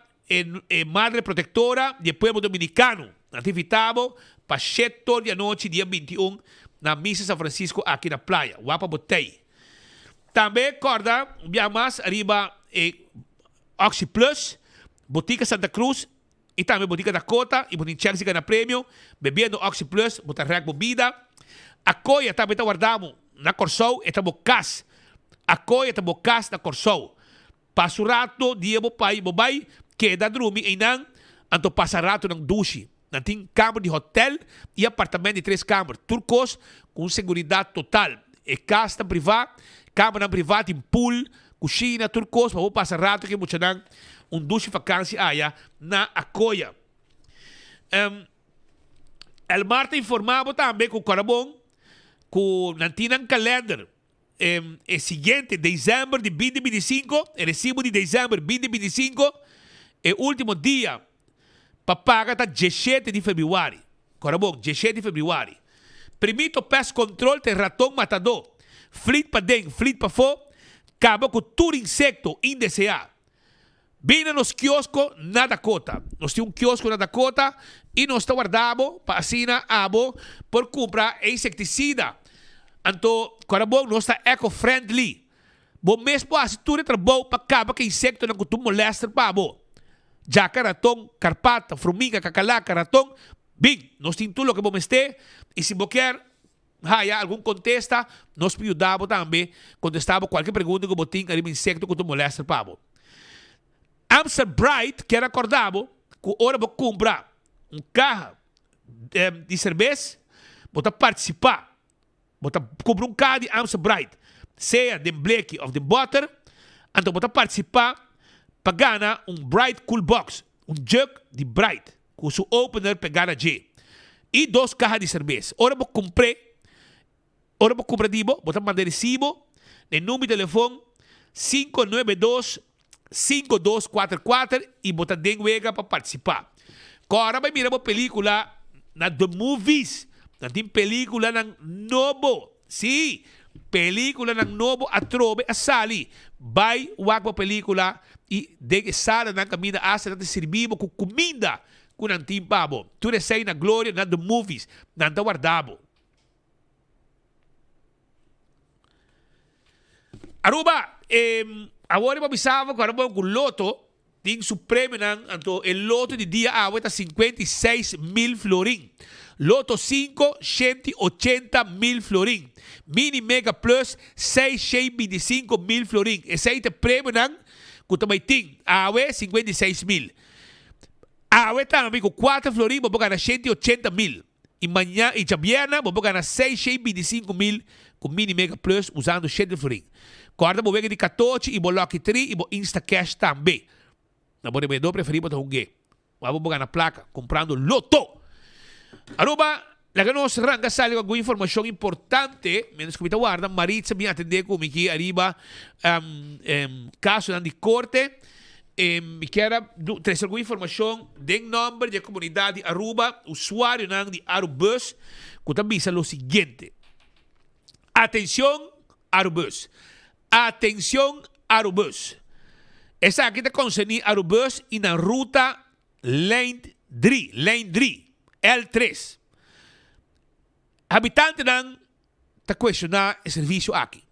Madre Protetora do Povo Dominicano. Nós invitamos para 7 horas da noite, dia 21, na Missa São Francisco, aqui na praia. Wapa Botei. Também, corda, um dia mais, arriba Oxy Plus, Botica Santa Cruz, e também Botica Dakota, e Botica Chelsea ganha prêmio, bebendo Oxy Plus, botar rec bebida. A coia também está guardado na Corsol, e estamos cas. A coia estamos cas na Corsol. Passa o rato, dia bobai, queda dormir e não, então passa rato ng duche. Não tem câmara de hotel e apartamento de 3 câmaras, turcos com segurança total. E casa privada, câmara privada, tem pool, cozinha, turcos, para passar rato que muitos não duche vacância aí na Acoia. El Marta informava também com o Carabón, que não tinha calendar. É seguinte, dezembro de 2025, recibo de dezembro de 2025, é o último dia para pagar até 17 de fevereiro. Corabon, 17 de fevereiro. Primeiro pest control tem ratão matador. Flit para dentro, flit para fora, acaba com todo insecto indesejado. Vem nos quioscos na Dakota. Nós temos quiosco na Dakota e nós está guardado para assinar abo por comprar insecticida. Então, Corabon, nós está eco-friendly. Bom mesmo a tudo trabalho para acabar com insecto não costuma molestar para abo. Jaca, ratão, carpata, formiga, cacalaca, ratão. Bem, nós temos tudo o que vamos ter. E se você quer algum contesta, nós ajudamos também. Contestamos qualquer pergunta que você tem sobre insecto que costuma molestar para abo. Amstel Bright, que recordamos, que hora você comprar carro de cerveja, você participar. Você compra carro de Amstel Bright, seja de Blake ou de Butter, então você participar para ganhar Bright Cool Box, jug de Bright, com seu opener pegada G. E 2 carros de cerveja. Ora você comprar, você manda recibo, El número de teléfono 592-5244 e botar dengue para participar. Agora vai mirar uma película na The Movies. Na tem película ng Nobo. Sim, película ng Nobo a trobe a sali. Vai wag uma película e de sala ng kamina asa natin servibo com comida com ang timpabo. Tu resay na Gloria na The Movies. Nanta guardabo. Aruba, agora eu avisava que agora com o loto, tem o prêmio então o loto de dia está 56,000 florin. Loto 5, 180,000 florin. Mini Mega Plus, 625,000 florin. Esse aí é o prêmio que também tem. 56,000. Também com 4 florin, vou ganhar 180,000. E amanhã, e Jabiana, vou ganhar 625,000 com Mini Mega Plus usando 7 florin. Corda vou ver de 14 e vou Lucky 3 e vou Insta Cash também. Na boa vendedor preferido para o gay. Vou ganhar na placa comprando loto. Aruba, lá nós arranca sale com alguma informação importante, menos que me guarda, Maritza me atender com aqui arriba caso de corte. Me quero trazer alguma informação de número de comunidade Aruba, usuário de Arubus, que também diz o seguinte. Atenção, Arubus. Atenção, Arubus. Essa aqui está concernida Arubus e na ruta Lane 3, L3. Habitante não está questionando o serviço aqui.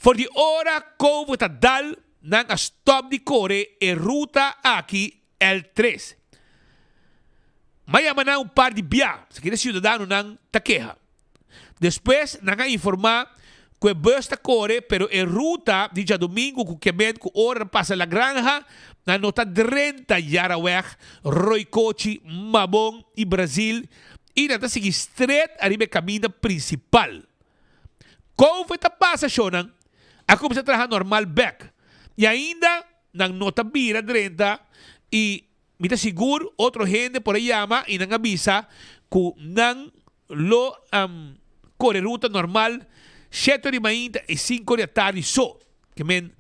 Por de hora, como está dal nang a stop de core e ruta aqui L3. Mayama na par de bia, se quer cidadano nang taqueja. Depois, nang a informar que o bus está corre, pero a ruta de dia domingo, que a hora passa la granja, na nota 30 Yaraweg, Roicochi, Mabon e Brasil, e na seguir straight arriba caminho principal. Como foi a passa, Shonan? A começar a trabalhar normal back. E ainda, na nota vira 30, e me está seguro, outro gente por aí chama, e não avisa, que não lo corre ruta normal, 7 de manhã e 5 da tarde só. Que men,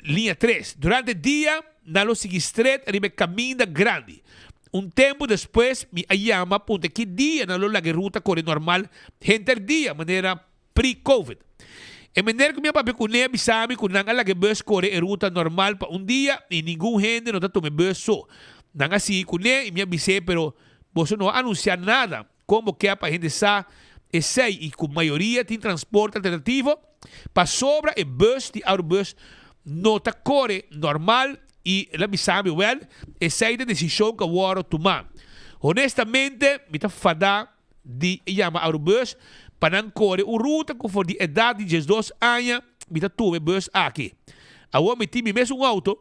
linha 3. Durante o dia, não lo sigue straight, arriba caminho grande. Tempo depois, me chama, ponto que dia, não lo la ruta corre normal, gente dia, maneira pre-Covid. E maneira que minha papi kune bisami kung nang alage bus corre e ruta normal pa dia e ninguém gente não tá tomando bus só. Nang assim kune e minha bise pero você não anunciar nada como que é para gente sa e sei e com maioria tem transporte alternativo para sobra e bus de autobus não tá corre normal e la bisami well e sei da decisão que o tomar. Honestamente me tá fada de chama autobus para não correr a ruta que for de idade de 12 anos, me tá tuve bus aqui. Agora me tive mesmo auto,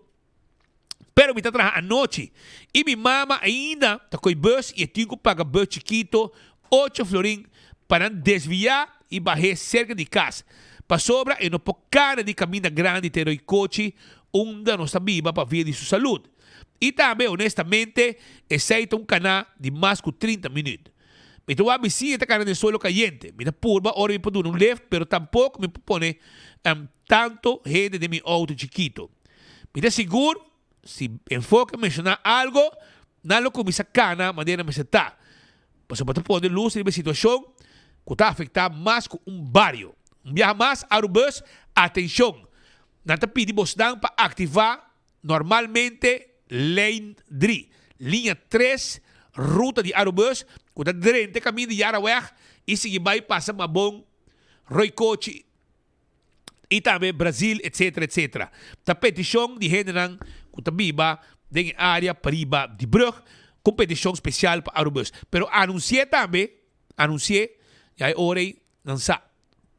pero me tá trabalhando à noite. E minha mama ainda tá com bus e tenho que pagar bus chiquito, 8 florin, para desviar e barrer cerca de casa. Para sobra, e não pode cara de caminho grande ter o coche, onde não está viva para ver de sua saúde. E também, honestamente, aceita canal de mais que 30 minutos. Então, a bicicleta cara de solo caliente. Minha purba, ora me pode dar left, pero tampoco me pone tanto gente de mi auto chiquito. Me seguro, se enfoca a mencionar algo, nada que me sacana, maneira me está. Pues para poder luz de situação que está afectada mais que barrio. Viaja mais Arubus, atenção. Nata pedi bosdan para ativar normalmente Lane 3, linha 3, ruta de Arubus, que está direito caminho de Yaraweg e se vai passar Mabon, Roicochi e também Brasil, etc, etc. Ta petição de gente que está viva na área pariba de Brug, competição especial para Arubus. Pero anunciei também, e aí hora não sabe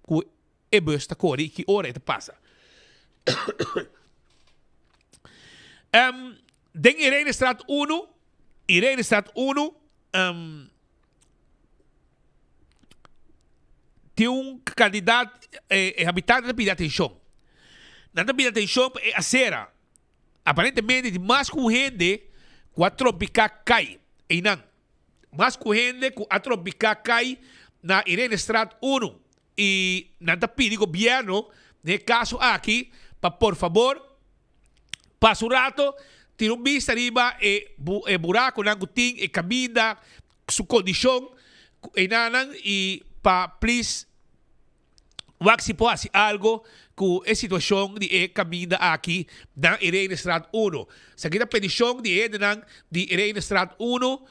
que o bus está correndo e que hora está passa. Den Irenestraat 1, tem candidato, habitante de pedir atenção. Não pedir atenção é a cera. Aparentemente, mais com gente que a tropical cai. E não. Mais com gente que a tropical cai na Irenestraat 1. y nada pide gobierno, en el caso aquí, por favor, pasa un rato, tira un vista arriba, buraco, nangutín, camina, su condición, y please, si puede hacer algo con la situación de camina aquí na Irene Straat 1. Sa kita petition de Irene Straat 1,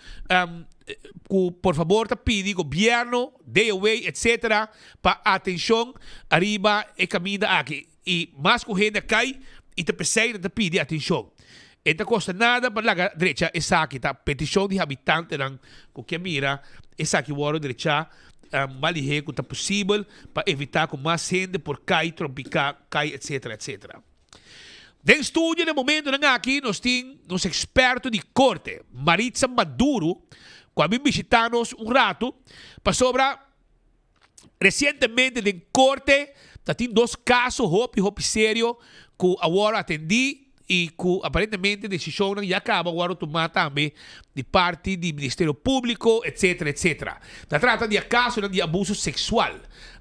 por favor, te pide gobierno, DOE, etc. para atención arriba camina aquí. Y más que gente cae y te precisa te pide atención. E não custa nada para a direita, essa aqui, tá? Petição de habitante, com que mira, essa aqui, o hora direita, malhe que está possível para evitar que mais gente por cair, tropicar, cair, etc, etc. Dentro do estúdio, no momento, aqui, nós temos expertos de corte, Maritza Maduro, que vem visitar-nos rato, para sobre, recentemente, em corte, tem 2 casos, hope sério, que agora atendi, e que aparentemente a decisão já acaba agora tomar também de parte do Ministério Público, etc, etc. Se trata de caso de abuso sexual.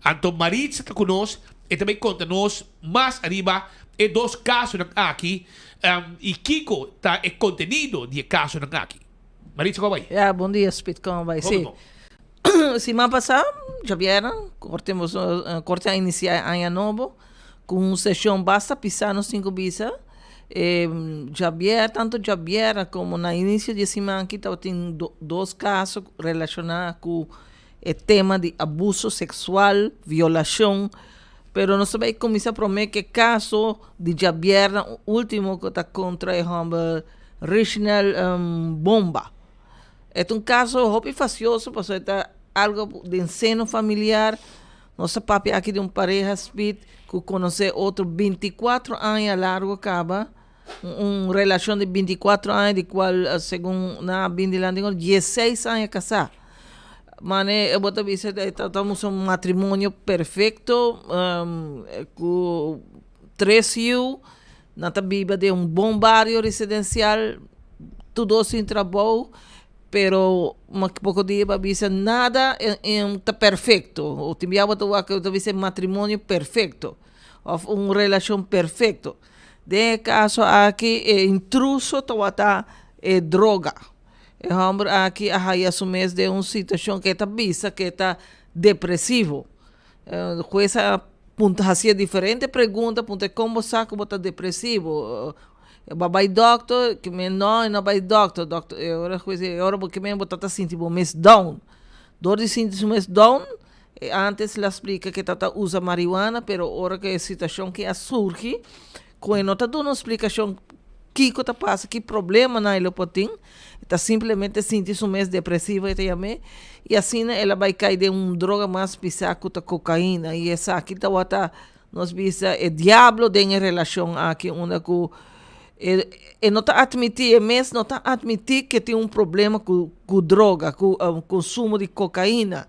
Então, Maritza está conosco e também conta-nos mais arriba e 2 casos aqui e Kiko está o contenido de caso aqui. Maritza, como vai? Bom dia, Spit, como vai? Sim. Semana passada, já vieram, corte a iniciar ano novo, com sessão basta pisar nos 5 bisa. Tanto Javier como no início de semana aqui tem 2 casos relacionados com o tema de abuso sexual, violação, pero não sabemos como se promete que caso de Javier, o último que está contra o Reginald Bomba. É caso muito facioso, porque é algo de ensino familiar. Nossa papi aqui de pareja Speed que conhece outro 24 anos largo acaba. Uma relação de 24 anos, de qual, segundo na Bindilandingo, 16 anos casar. Mas eu vou dizer que estamos um matrimônio perfeito, com 3 filhos, na viva de bom bairro residencial, tudo sem trabalho, pero pouco dia para dizer nada está perfeito. O time vai dizer matrimônio perfeito, uma relação perfeita. De caso aqui, intruso está droga. O homem aqui assume de uma situação que está vista, que está depressivo. Essa fazia diferente pergunta, como sabe que está depressivo? Vai doctor, que não vai doctor, agora porque me está sentindo mais down. Dor de sentir mais down, antes ela explica que está usa marihuana, pero agora que a situação que surge, quando não está dando uma explicação que está passando, que problema na ele tem, está simplesmente sentindo mais depressiva e assim ela vai cair de uma droga mais pesada que a cocaína e essa aqui está nós vimos o diabo em relação aqui onde e não está admitir, mesmo não está admitir que tem um problema com droga, com consumo de cocaína.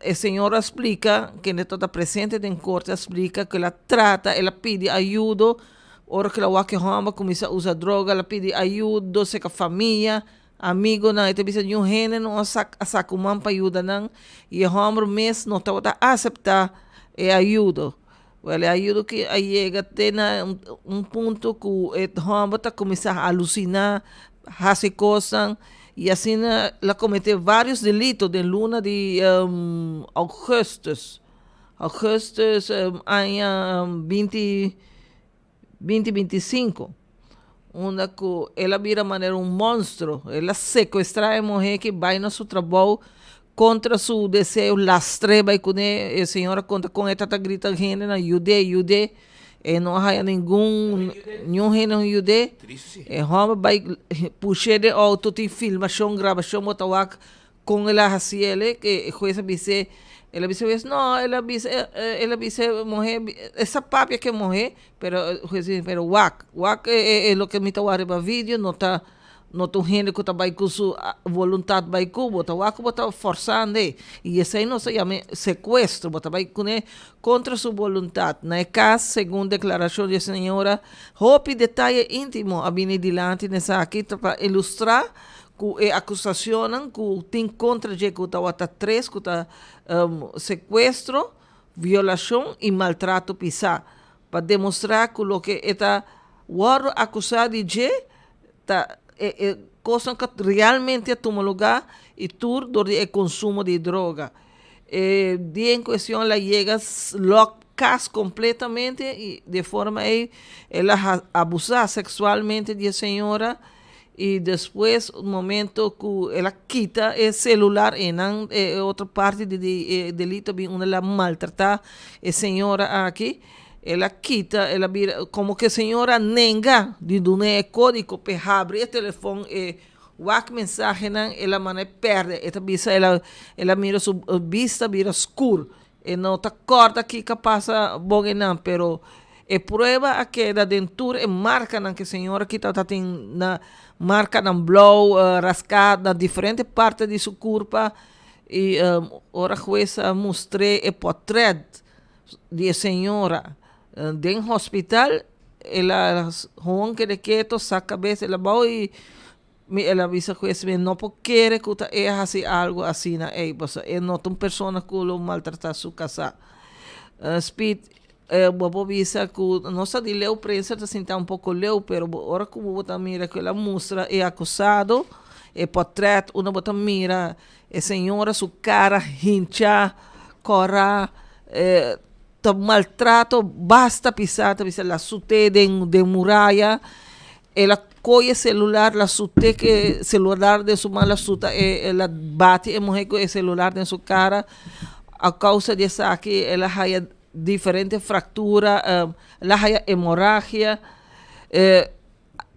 A senhora explica, que está presente em corte, explica que ela trata, ela pede ajuda, hora que ela começa a usar droga, ela pede ajuda, se com a família, amigo, não, então precisa de gênero, não saca uma para ajudar, não, e o homem mesmo não está a aceitar a ajuda. A ajuda que chega até ponto que o homem está começando a alucinar, fazer coisas, e assim ela cometeu vários delitos de luna de Augustus, ano 2025, onde ela vira maneira monstro, ela sequestra a mulher que vai no seu trabalho contra seu desejo, lastre, vai com a senhora conta com ela, está gritando, ajude, e não há nenhum gênero judeu. E homem vai puxar de auto, tem filmação, gravação, motowac, com ela assim, que coisa disse, ela disse, não, ela disse, morrer, essa papia que morrer, pero wak é o que me está para vídeo, não está gênero que está com sua vontade, vai com, está forçando, e isso aí não se chama sequestro, vai contra sua vontade. Na caso, segundo a declaração da senhora, houve detalhe íntimo a vir adiante nessa aqui para ilustrar que acusacionam que tem contra de que está três, que está sequestro, violação e maltrato pisar, para demonstrar que o que está acusado de tá coisa que realmente toma lugar e tudo é consumo de droga. De em questão ela chega locas completamente e de forma aí ela abusar sexualmente de senhora e depois no momento que ela quita o celular e não outra parte de delito bem onde ela maltrata a senhora aqui, ela quita, ela vira como que a senhora nega de donar código para abrir o telefone e o mensagem não, ela mane perde, esta vista ela mira sua vista vira escuro e não está corta aqui que passa bom não, pero é prova que da dentura é marca não que a senhora que está tem na marca na blow rascada na diferente parte de sua corpo e ora jueza mostrei o portrait de senhora dentro do hospital ela Juan que de quieto saca a cabeça ela vai e ela avisa que esse não quer que é assim algo assim na pues é não uma pessoa que lo maltrata sua casa speed bobo visa que não sabe leu prensa está sentar pouco leu pero ora como bota mira que ela mostra é acusado é portrait uma bota mira é senhora sua cara hincha cora maltrato basta pisar la sute de muralla ela coge celular la sute que celular de su mala suta ela bate a mulher com o celular de sua cara a causa de essa aqui ela haya diferente fractura ela haya hemorragia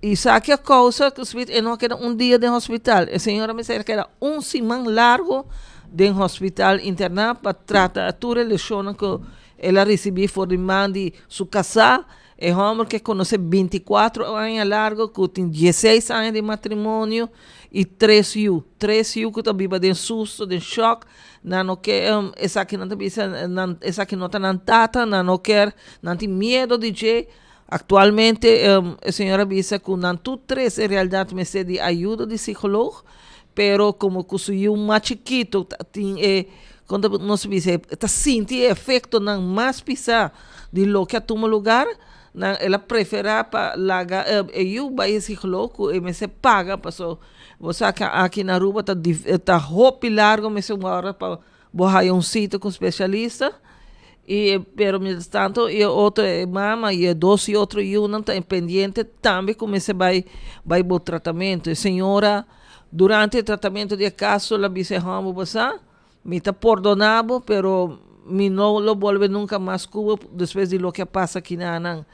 e sabe a causa que não queda dia de hospital a senhora me disse que era semana largo de hospital internado para tratar a tua lesão que ela recebeu por demanda de sua casa. É um homem que conhece 24 anos largo, que tem 16 anos de matrimônio e 3 anos. 3 anos que está viva de susto, de choque. Não quer, essa aqui não está na tata, não quer, não tem medo de jeito. Atualmente, a senhora disse que não tudo três, em realidade, me de ajuda de psicólogo, pero como que o mais chiquito tem quando nós dice está sentindo efeito não mais pisar de lo que toma lugar não ela prefere para largar eu vai esse louco e me se paga passou você aqui na Aruba tá roupa largo me se mora para borrar sítio com especialista e pero mientras tanto e outro mama e 12 outro eu não tá pendiente também como se vai o tratamento senhora durante o tratamento de caso ela disse vamos passar me está perdonado, pero me não lo vuelve nunca mais Cuba depois de lo que passa aqui na Anang.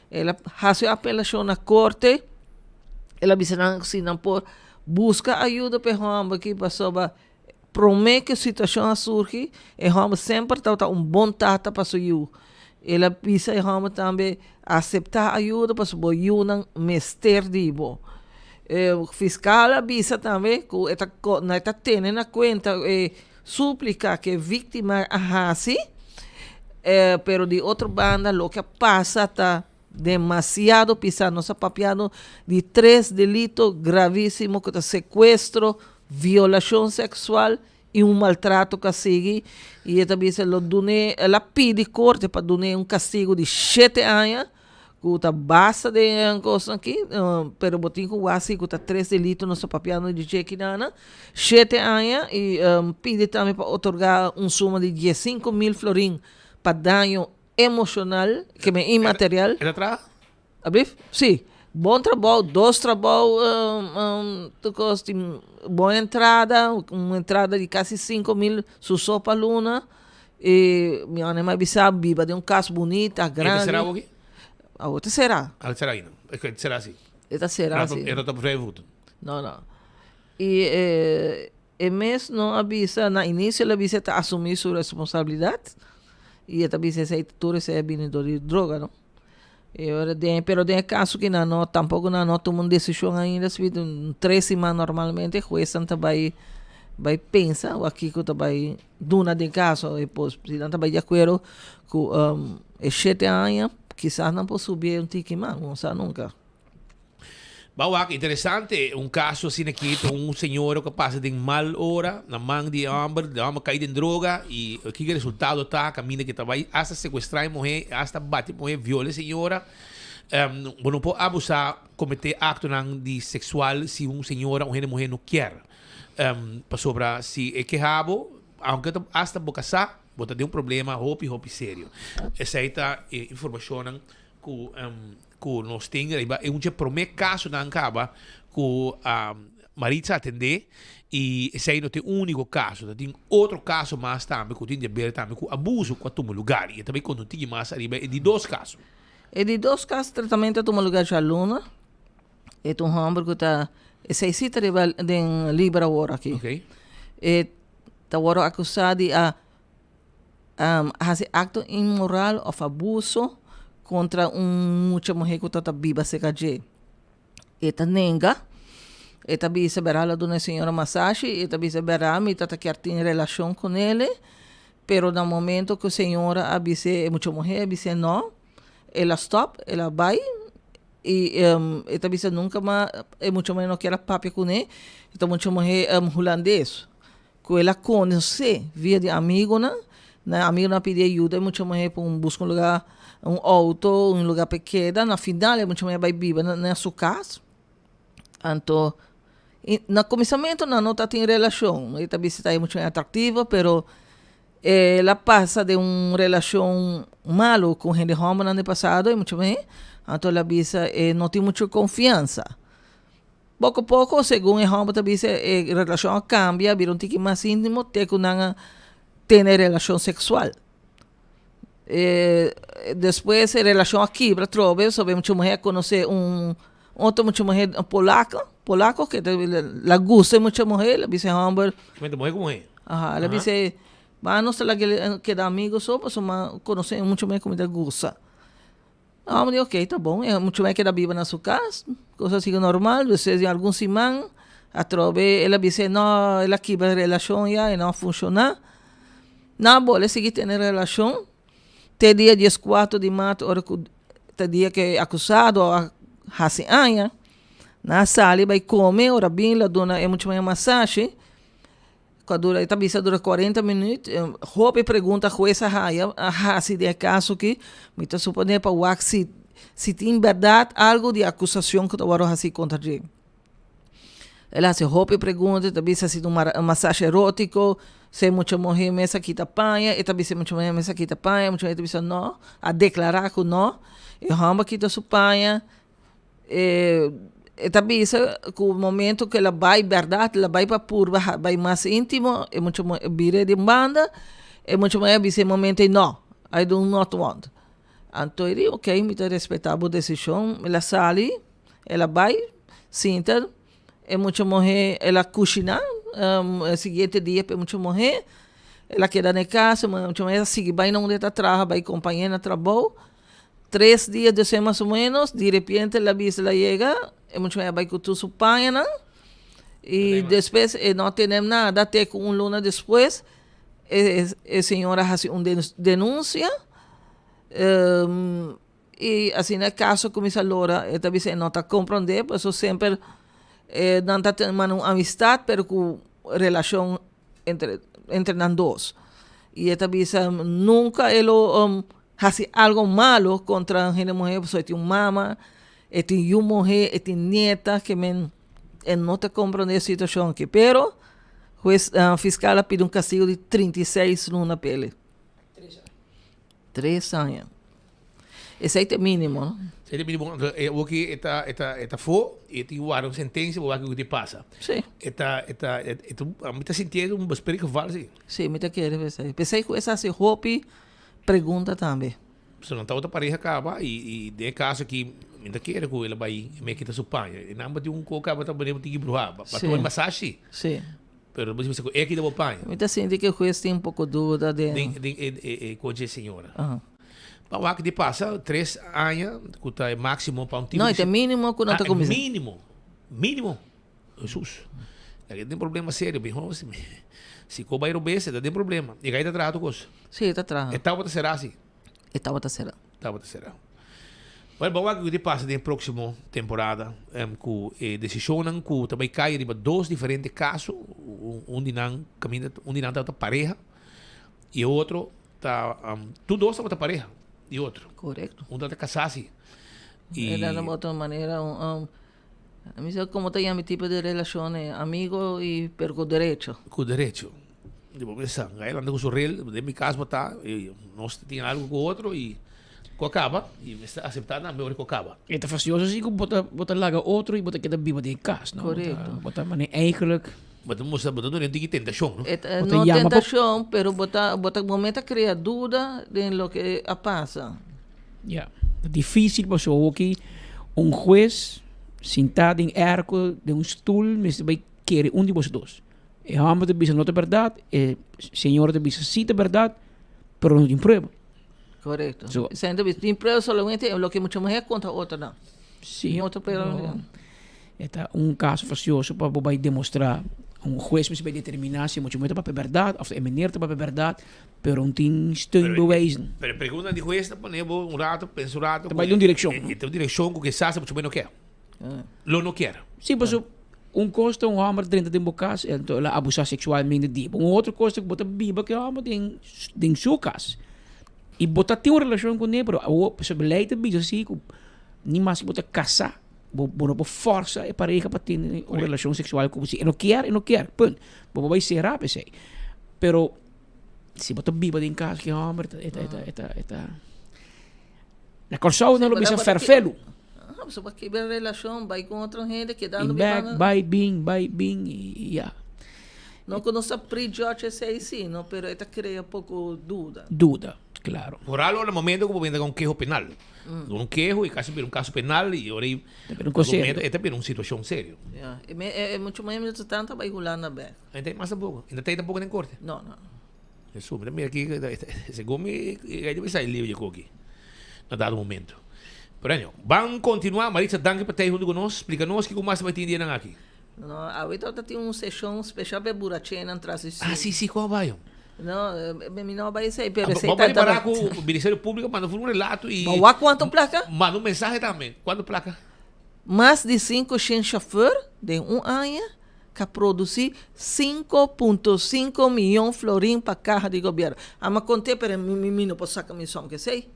Ela faz a apelação na corte, ela disse se não por busca ajuda para o que passou, promete que a situação surge, e o sempre está bom tata para o ela disse que também aceitar ajuda para o eu não mester dibo. O fiscal avisa também que está tendo na conta súplica que víctima hace, pero de outra banda lo que passa está demasiado pisado, nos papiado de 3 delitos gravísimos que sequestro, violação sexual e maltrato que sigue e também ela pede corte para dar castigo de 7 anos que basta de coisa aqui, pero botin com assim que 3 delitos no papiano de Jequinana, 7 anos e pede também para otorgar suma de 15,000 florins para dano emocional, que é imaterial. Ela traz? Abif? Sim. Bom trabalho, 2 trabalhos, boa entrada, uma entrada de quase 5,000 só para Luna, e minha mãe me sabe, viva de caso bonito, grande. Será o quê? A outra será. A será ainda. Será assim. Esta será assim. Ela está por aí voto. Não. E mesmo não avisa, na início ela avisa assumir sua responsabilidade. E ela avisa que tudo é vendedor de droga, não? Pero tem caso que não, tampouco não toma uma decisão ainda, 3 semanas normalmente, o juiz vai pensar, o aqui que vai dar de caso, e depois, se não vai de acordo com 7 anos, quizás não possa subir tique mais, não sabe nunca. Bawak, interessante, um caso assim aqui, um senhor que passa de mal hora, na mão de hambre, cai em droga, e o que o resultado tá, caminha que vai hasta sequestrar a mulher, hasta bater a mulher, viola a senhora. Não pode abusar, cometer acto de sexual se um senhor ou uma mulher não quer. Para sobra, se é querrabo, aunque hasta boca casar, bota de um problema, roupa sério. Essa aí tá informação que nós temos, é um primeiro caso na acaba que a Maritza atender, e esse aí não tem um único caso, tem outro caso mais também, que tem de ver também com abuso com o lugar, e também quando tem mais arriba, é de 2 casos. É de 2 casos, tratamento de um lugar de aluna, é um homem que está, esse aí está de livre agora aqui. Ok. Está agora acusado de fazer acto imoral ou abuso contra muita mulher que está viva secaje. Eta nenga, eta bisa berala de uma senhora massagem, eta bisa berala, eta quer ter relação com ele, pero no momento que a senhora avise, muita mulher avise não, ela stop, ela vai, e eta bisa nunca mais, muita mulher não quer papo com ele, então muita mulher holandês, que ela conhece via de amigo, na amigo não pedir ajuda, e muita mulher busca lugar, auto, lugar pequeno, na final, muita mulher vai viver na sua casa. Então, no começamento não está em relação, ela está muito atrativa, pero ela passa de uma relação malo com gente homem no ano passado, e muito bem, então ela bisa não tem muita confiança. Pouco a pouco, segundo o homem, a relação cambia, vira um tique mais íntimo, até que não tem relação sexual. Depois, a relação aqui, para trobe, sobre muita mulher conhecer outra muita mulher polaco que la gusta muita mulher, ela diz homem. Muita mulher como é? Ela diz, vamos lá que dá amigos só, para conhecer muita mulher como ela gosta. A homem diz, ok, tá bom, é muita mulher que ela vive na sua casa, coisa assim normal, vocês em algum semana, a trobe, ela diz, não, ela quebra a relação já, e não funciona. Não, ela segue tendo relação, até dia 14 de março, até dia que é acusado, hasi anya na sala vai comer ora bem la dona é muito mais massagem quando dura tabisa dura 40 minutos roupa pergunta a jueza haya hasi de caso que me está supondo para o se tem verdade algo de acusação que agora hasi contra ele ela se roupa pergunta tabisa se uma massagem erótico se muita mulher mesa que tapanha e tabisa muita mulher mesa que tapanha muita tabisa não a declarar que não e ramba que ta supanha também que o momento que ela vai verdade ela vai para purba vai mais íntimo é muito vira de banda é muito mais esse momento não I do not want então ele ok me respeitar a decisão ela sai ela vai senta é muito morrer ela cozinha seguinte dia é muito morrer ela queda na casa muito mais sigue vai não está atrás vai acompanhar na trabalho 3 dias de ser mais ou menos, de repente a visa chega, é muito mais vai com tu supanha, não? E depois não temos nada, até que luna depois, a senhora faz uma denúncia, e assim, no caso, como a Laura, ela visa não está compreendendo, por isso sempre não está tendo uma amistade, mas com relação entre nós dois. E ela visa nunca, hace algo malo contra gente mulher, porque tem uma mama, tem uma mulher, tem nieta que não te compreende a situação aqui. Pero, o fiscal pediu castigo de 36 anos na pele. 3 anos. Esse aí é mínimo, não? Esse é mínimo. O que está fora, e tem uma sentença, o que passa. Sim. A mim está sentindo um espírito falso. Sim, me está querendo pensar. Pensei que essa se roupa pergunta também. Se não está outra pareja acaba e de caso que ainda quer que ela vai me quitar sua panha e não tem coca para também tem que bruxar para tomar massagem. Sim. Pero você é que dá panha. Me está sentindo que o juiz tem um pouco dúvida de com a senhora. Para o que passa 3 anos que é máximo para tipo. Não, é mínimo que não está começando. Mínimo. Jesus. Aí tem problema sério, bem, se o bairro bese, tem problema. E aí está atrás do coisa. Sim, está atrás. Etapa será assim. Etapa será. Mas vamos ver o que passa na próxima temporada. Com decisão que também cai em dois diferentes casos. De não está pareja e o outro está... Tudo dois estão pareja e outro. Correto. Está casado-se. Era de outra maneira, a mí como tem mi tipo de relación, amigo y pero con derecho. Com direito. Devo pensar, aí anda com o sorrel, de mi caso tá, nós tem algo com o outro e acaba e está aceitar na melhor que acaba. Het is facioso assim que bota laga outro e bota que da biba de cas, não? Correto. Bota mané eigenlijk. Mas não tem tentação, não? No tentación, pero bota momento crea duda de lo que pasa. Ja, difícil para so que juez sentado em arco de stoel, mas vai querer de vos dois. E hamba de bisa nota verdade, e senhor de bisa cita verdade, pero não tem prova. Correcto. Sendo tem prova solamente lo que mucha mujer contra outra não. Sim. Outra prova. Está caso facioso para vai demonstrar juez vai determinar se mucha mujer para verdade, of de meneer para verdade, pero não tem steun bewijzen. Pero pergunta de juez, ponemos rato, pensa rato. Vai de direção. Então direção que sabe mucho menos quer. Lo não quer. Sim, mas custa hammer 30 de bocas e ela abusar sexualmente de. Outro custa que bota biba que hammer tem sucas. E bota tem uma relação com ele, pero o possibilidade de assim que nem mais bota casar. Bono por força e pareja para ter uma relação sexual com você. E não quer, ponto. Bobo vai ser rápido, sei. Pero se bota biba em casa que hammer eta na corsau não lo bisa ferfelo. Você vai quebrar a relação, vai com outra gente que dando vai bem e já. Não que nossa prejudge é assim, não, pero esta cria pouco dúvida. Dúvida, claro. Por algo no momento como viene con quejo penal. Un quejo y casi un caso penal y ahora esta es una situación seria. É muito mais tanto vai rolar na back. Ainda mais pouco. Ainda tem tampoco en corte. Não. Isso, mira aqui, segundo me vai sair livre aqui. No dado momento. Pero vamos continuar. Maritza, danke por estar junto conosco. Explica-nos o que mais vai ter aqui. Não, agora tem uma sessão especial para Burachena atrás de sim, qual vai? Não, não vai ser, pero vamos preparar com o Ministério Público, manda um relato e... Vamos quanto placa? Manda mensagem também. Quanto placa? Mais de 500 chauffeurs de ano que produzir 5,5 milhões de florins para a carro de governo. Ama contei, pero não posso sacar minha som, que sei?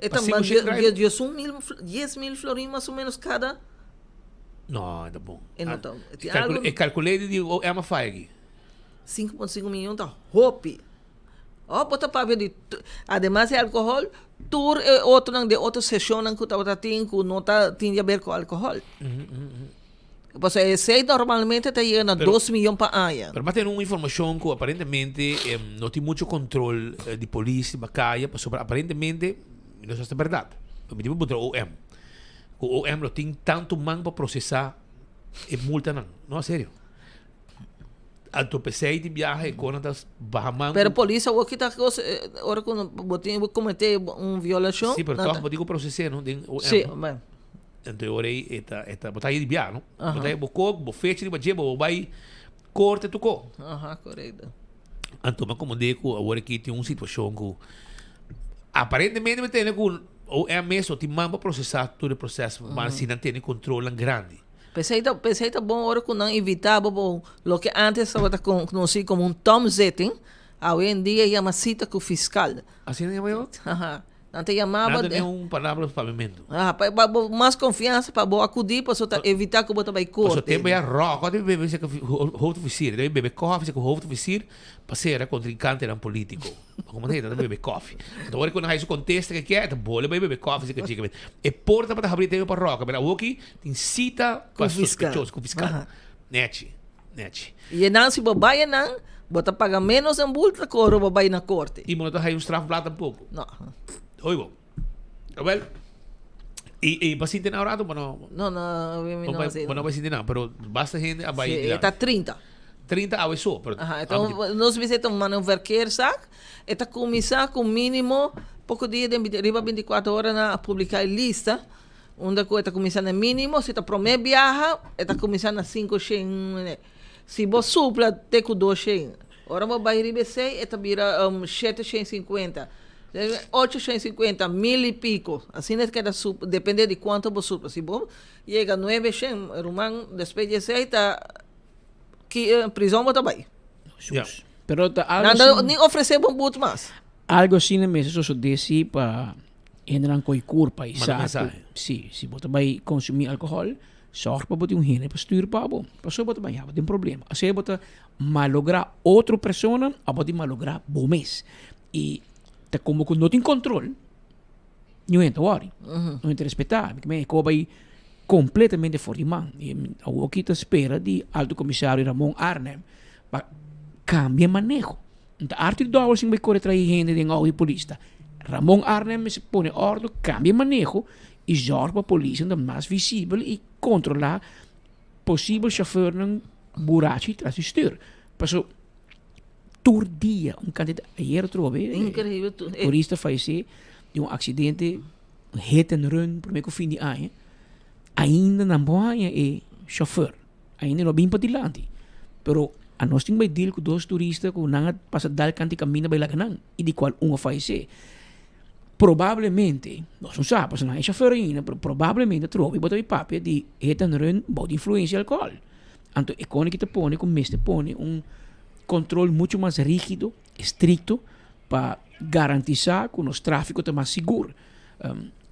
Então, 10 mil florins mais ou menos cada... Não, tá bom. Então, calculei de uma faia 5,5 milhões de roupa. Bota para ver. Además de álcool, tour de outra sessão que está tendo, não tem a ver com álcool. Pues sei normalmente está chegando a 2 milhões para ano. Pero tem uma informação que aparentemente não tem muito controle de polícia, de caia, sobre aparentemente não é verdade. Eu me digo para o OM. O OM não tem tanto man para processar e multa não, é sério. Alto PC de viagem quando das Bahamas. Pero polícia o que tá hora quando botinho cometer uma violação. Sim, pero todos botinho processar, não? Sim, bem. Então ora eta botar aí de viagem, não? Botar bo fecha de baje, bo vai corte tu co. Correto. Então mas como digo, agora aqui tem uma situação que aparentemente me tem com o mesmo tem man para processar todo o processo, mas se não tem controle grande. Pensei tá bom hora que não evitava bom lo que antes estava conhecido como Tom Zetting, hoje em dia chama cita com o fiscal. Assim não é? Antes chamava nada nenhum palavra para pavimento. Para mais confiança para boa acudir para evitar que você vai corte. Você tem bem a roca, quando bebe você com o hoofdofficier, deve beber coffee com o hoofdofficier, para ser contrincante era político. Como tem, deve beber coffee. Então agora quando isso contesta que é, bola vai beber coffee com chica. E porta para abrir tempo para roca, mas aqui tem cita com o fiscal. Net. E não se bobaia não, bota paga menos em multa que o bobaia na corte. E não hay um straf plata um pouco. Não. Oigo. Well, e paciente na hora não vai sentir nada, pero basta gente a vai está 30 a só, pero então nós visitamos um verkeer sac, está começar com mínimo pouco dia de 24 horas na publicar lista, onde está começando mínimo, se está prometo viaja, está começando a 500, se você supla, tem com 200. Ora vai receber, está vira 750. Deve 850, 1000 y pico. Así es que depende de cuánto vos supras. Si vos llega 900, rumán, después de 6, prisão vos também. Pero algo Nada, assim, nem oferecer bom boot mais. algo assim na mesa só desse para entrar com curva e Manda saco. mensagem. Sim, se você vai consumir álcool, sorte para botar rene para esturar para bom. Para só botar banhar, tem problema. Assim você malograr outra pessoa, a botar malograr bom mês. E tá como que não tem controle. Não entra worry. Não entra respeitar, porque me vai completamente fora de mão. E o que está espera de alto comissário Ramon Arnem para cambia manejo. Então, Arthur Dowell vai correr atrás gente de de polícia. Ramon Arnem se põe ordem, cambia manejo e zorga para a polícia ainda mais visível e controlar possível chauffeur ng burachi tras stuur. Paso tur dia candidato ayer trove Incrível. turista falece de acidente hit and run por meio fim de ano. Ainda na boia é chauffeur. Ainda não bem patilante. Pero a nós tem deal com dois turistas que não passa dal canti caminho by laganan e de qual falece. Probabilmente, nós não sabemos, não é chauffeur ainda, pero probabilmente trove botar papel de hit and run body influência alcohol. Então, é quando que te põe, como este põe controle muito mais rígido, estricto, para garantizar que o nosso tráfico está mais seguro.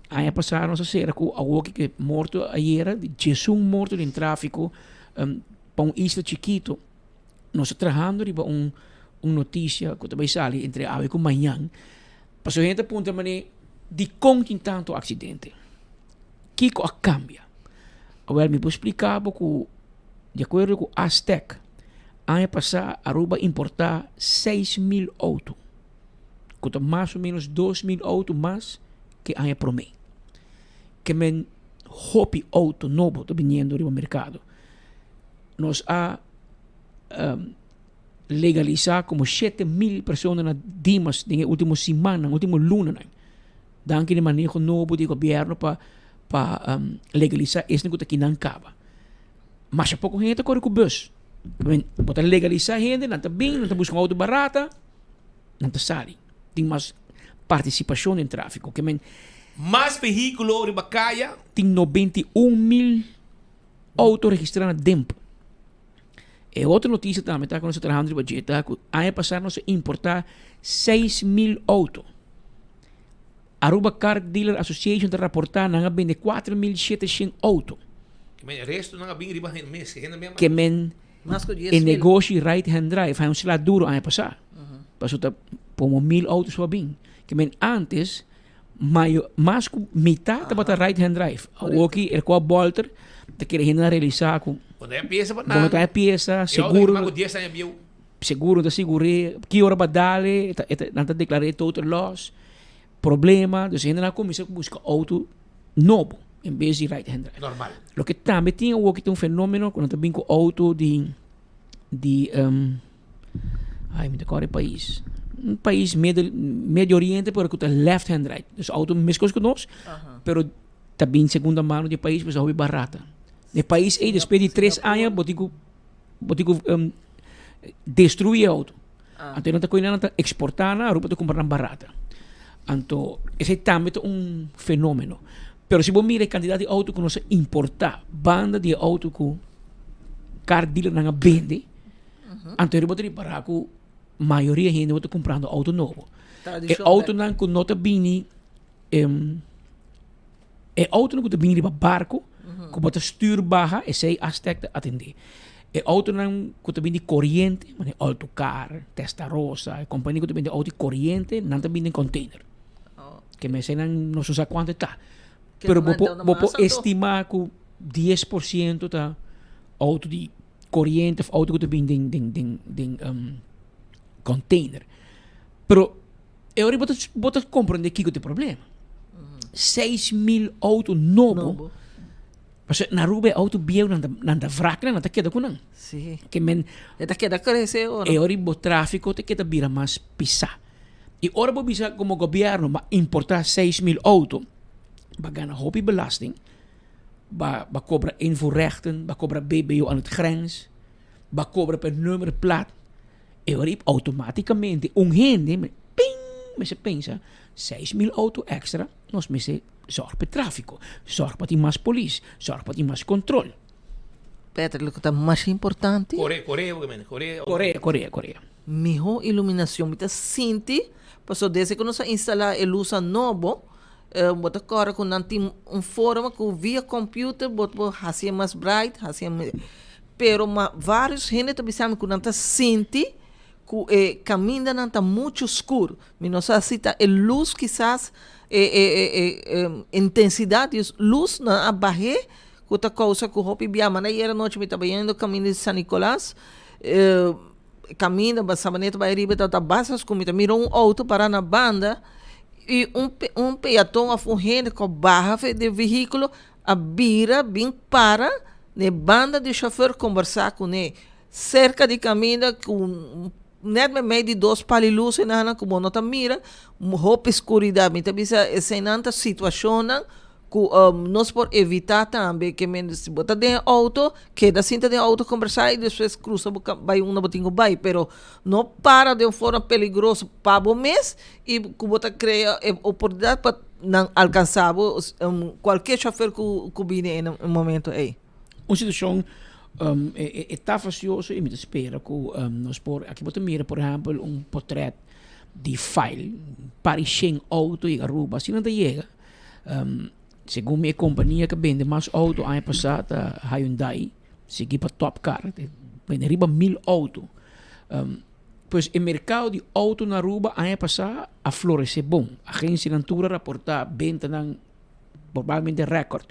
Aí passaram nossa cera com algo que morto ayer, de Jesus morto em tráfico, para isla chiquito. Nós trabalhando riba notícia que também sale entre hoje e amanhã. Para a gente aponta de como tanto acidente. Que cambia? Agora me vou explicar que de acordo com a Aztec, ano passado, Aruba importar 6.000 autos. Custa mais ou menos 2.000 autos mais que ano promedio. Que men hopi auto novo está vindo no mercado. Nós a legalizar como 7.000 pessoas na Dimas na última semana, na última luna. Dan que manejo novo do governo para legalizar esse negócio que não acaba. Mas há pouco gente corre com o bus. Botar legalizar gente, não está bem, não está buscando auto barata, não está sali. Tem mais participação em tráfico. Que mais veículo de Bacaya. Tem 91.000 autos registrados na DEMP. E outra notícia também está com nós trabalhando de budget. Ano passado nós importar 6.000 autos. Aruba Car Dealer Association está reportando que vende 4.700 autos. O resto não é bem riba no mês. Que em negócio right hand drive foi sila duro ano passado. Passou tá como 1.000 autos só bem. Que antes mais que metade estava right hand drive. O que é com a Bolter te querendo realizar com quando é peça para quando é peça seguro da segure que hora para dale não te declarei total loss problema dus ainda na comissão busca auto novo em vez de right hand drive normal. Lo que também tinha o que tem fenômeno quando também com auto de ai me decora país país Médio Oriente porque tem left hand drive dus auto mesmo que nós pero também segunda mão de país mas é barata. De país aí depois de 3 anos botigo destruir auto. Então não está coisa exportar na Europa para comprar barata. Então esse também é fenômeno. Pero se você mira a quantidade de auto que nós importar, banda de auto que car dealer não vende, então ele pode reparar que a maioria da gente está comprando auto novo. E auto não que não está vindo auto não está vindo para barco, que bota stuur barra e sei Aztec atender. E auto não que também de corriente, mas autocar, Testarossa, a companhia que também de auto corriente, não também de container. Que me sei não sei quanto está. Pero vou estimar que 10% tá auto de corriente, auto que também de container. Pero eu bota compreender que tem problema. 6.000 autos novo. Mas na Aruba auto bieu nanda vraca nanda queda com não. Sim. Que men está queda cresceu. E ora o tráfico te queda vira mais pisar. E ora bo bisa como governo ma importar 6.000 autos. Ba ganha hobby belasting. Ba cobra invoerrechten, ba cobra BBO aan het grens. Ba cobra per nummer plat. E ora automaticamente gente ping mas se pensa, 6.000 auto extra, nós me se zorg para tráfico, zorg para ter mais polícia, zorg para ter mais controle. Peter, o que é mais importante? Coreia. Melhor iluminação, muita sinti, passou desde que nós instalar a luz novo, bota agora com forma que via computer, bota fazer mais bright, pero vários gente também sabem que não está sinti, que caminha não está muito escuro, mas nós cita a luz quizás intensidade de luz na barre, que outra coisa que o hopi biama na era noite me estava indo caminho de São Nicolás, caminha, sabaneta vai riba, tá basas comida, mirou auto para na banda e peatão a gente com barra de veículo a vira bem para ne banda de chofer conversar com ele cerca de caminho com net meio de 2 palilus e nada como não tá mira roupa escuridade então bisa essa situação que nós por evitar também que se botar dentro auto que da cinta de auto conversar e depois cruza vai botinho vai pero não para de uma forma perigosa para o mês e que botar cria oportunidade para não alcançar qualquer chofer que viene no momento aí. Uma situação está facioso e me espera que nós por aqui botar mira por exemplo portrait de file para 100 auto e Aruba se não chega segundo minha companhia que vende mais auto ano passado a Hyundai segui para Top Car vende riba 1.000 auto pois o mercado de auto na Aruba ano passado a florescer bom a agência Natura reportar venda provavelmente recorde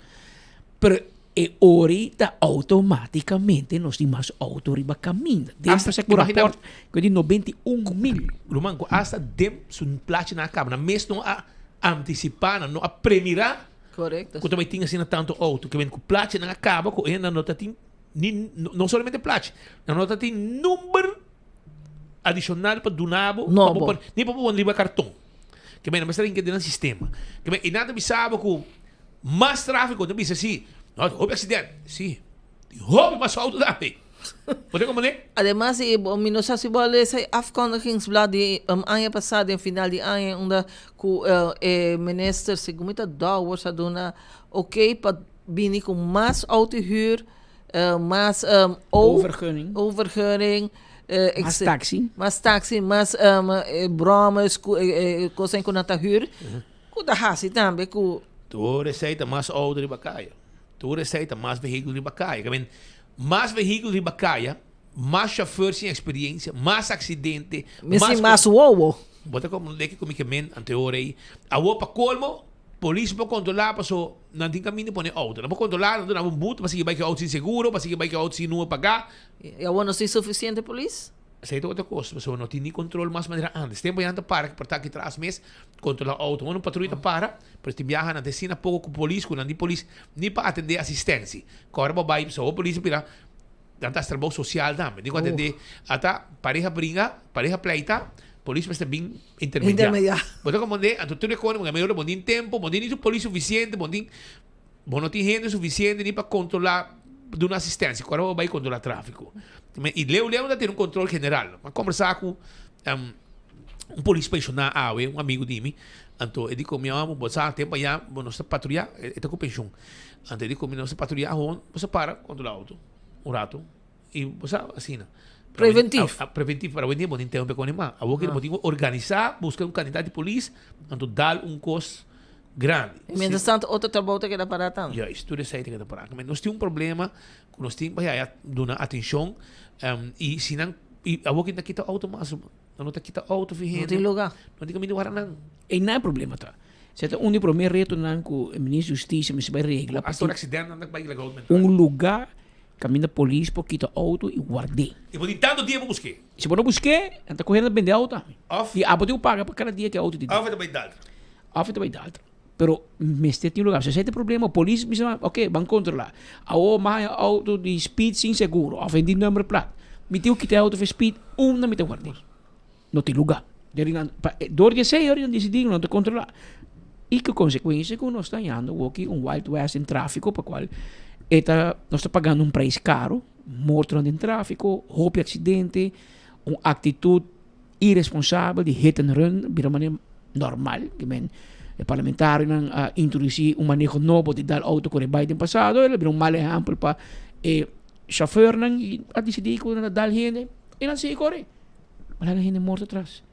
pero e ahorita automaticamente nós temos mais auto riba caminho desde que rapport que de 91.000 Romanco hasta dem sun plaatje na cama na mês não a antecipar não a premirar correto que também tinha assim tanto auto que vem com plaatje na cama com ainda não tem não somente plaatje não tem número adicional para donabo nem para pôr riba cartão que vem mas tem que ter um sistema que vem e nada me sabe com mais tráfego não bisa assim não houve acidente sim houve mais auto também pode como né además não sei se vale esse afkondigingsblad de ano passado em final de ano onde o minister segundo Douwers a dona ok para vir com mais autohuur mais overgunning mais taxi mais bromas coisas que não está huur que da hasi também que tu receita mais auto de bacaia tu receita mais veículo de bacaia que mais veículos de bacaia, mais chauffeurs sem experiência, mais acidente, mais uovo. Bota como leque como que men anterior aí. A para colmo, polícia para controlar, passou não tem caminho para auto. Não para controlar, não dá boot, para seguir bike auto sem seguro, para seguir bike auto sem não pagar. E a não sei suficiente polícia? Aceita outra coisa, pessoal não tem nem controle mais maneira antes. Tempo ainda para que estar aqui atrás mês controlar auto, uma patrulha para te viajar na descina pouco com polícia, com não polícia, nem para atender assistência. Agora vai pessoal, a polícia para tantas trabalho social também, nem para atender até pareja brinca, pareja pleita, polícia vai estar bem intermediário. Bota como de, anto tudo econômico, é melhor bom tempo, bom nem polícia suficiente, bom não tem gente suficiente nem para controlar de uma assistência, agora vai controlar tráfico. E Leo ainda tem controle general. Mas conversar com polícia pensionado, um amigo de mim, então ele disse: "Meu amo, você tempo já, nós patrulhar, está com pensão. Então ele disse: "Nós patrulhar, você para controlar auto, rato e você assina." Preventivo. Preventivo para vender, bom tempo com animal. A boca ele organizar, buscar candidato de polícia, então dar custo grande. E mientras tanto, outro trabalho que dá para tanto. Já, isso tudo é certo que dá para. Mas nós temos problema, nós temos que dar atenção, e se não, a boca ainda quita auto mais, não está quita auto, não tem lugar. Não tem caminho para não. E não é problema, tá? Certo? O primeiro reto não que o ministro da Justiça me vai regrar. Hasta o acidente não vai legal. Lugar, caminho da polícia, para quitar auto e guardar. E por tanto dia busquei. Se você não busquei, está correndo a vender auto. E a bote paga para cada dia que é auto de dia. Off vai dar. Pero este tem lugar. Se tem problema, a polícia me chama, ok, vão controlar. A mais auto de speed sem seguro, a vender número placa. Me tem que ter auto de speed, não me tem guardar. Não tem lugar. Door de 6 horas, decidir não te controlar. E que consequência que nós estamos andando aqui Wild West em tráfico, para qual nós estamos pagando preço caro, morto em tráfico, roupa acidente, atitude irresponsável de hit and run, normal. Que men, el parlamentario nang introduci un manejo novo de dal auto con el baile pasado, ele un mal ejemplo pa chauffeur nang a decidir ko na dal gente e não sei corre. Wala na gente morto atrás.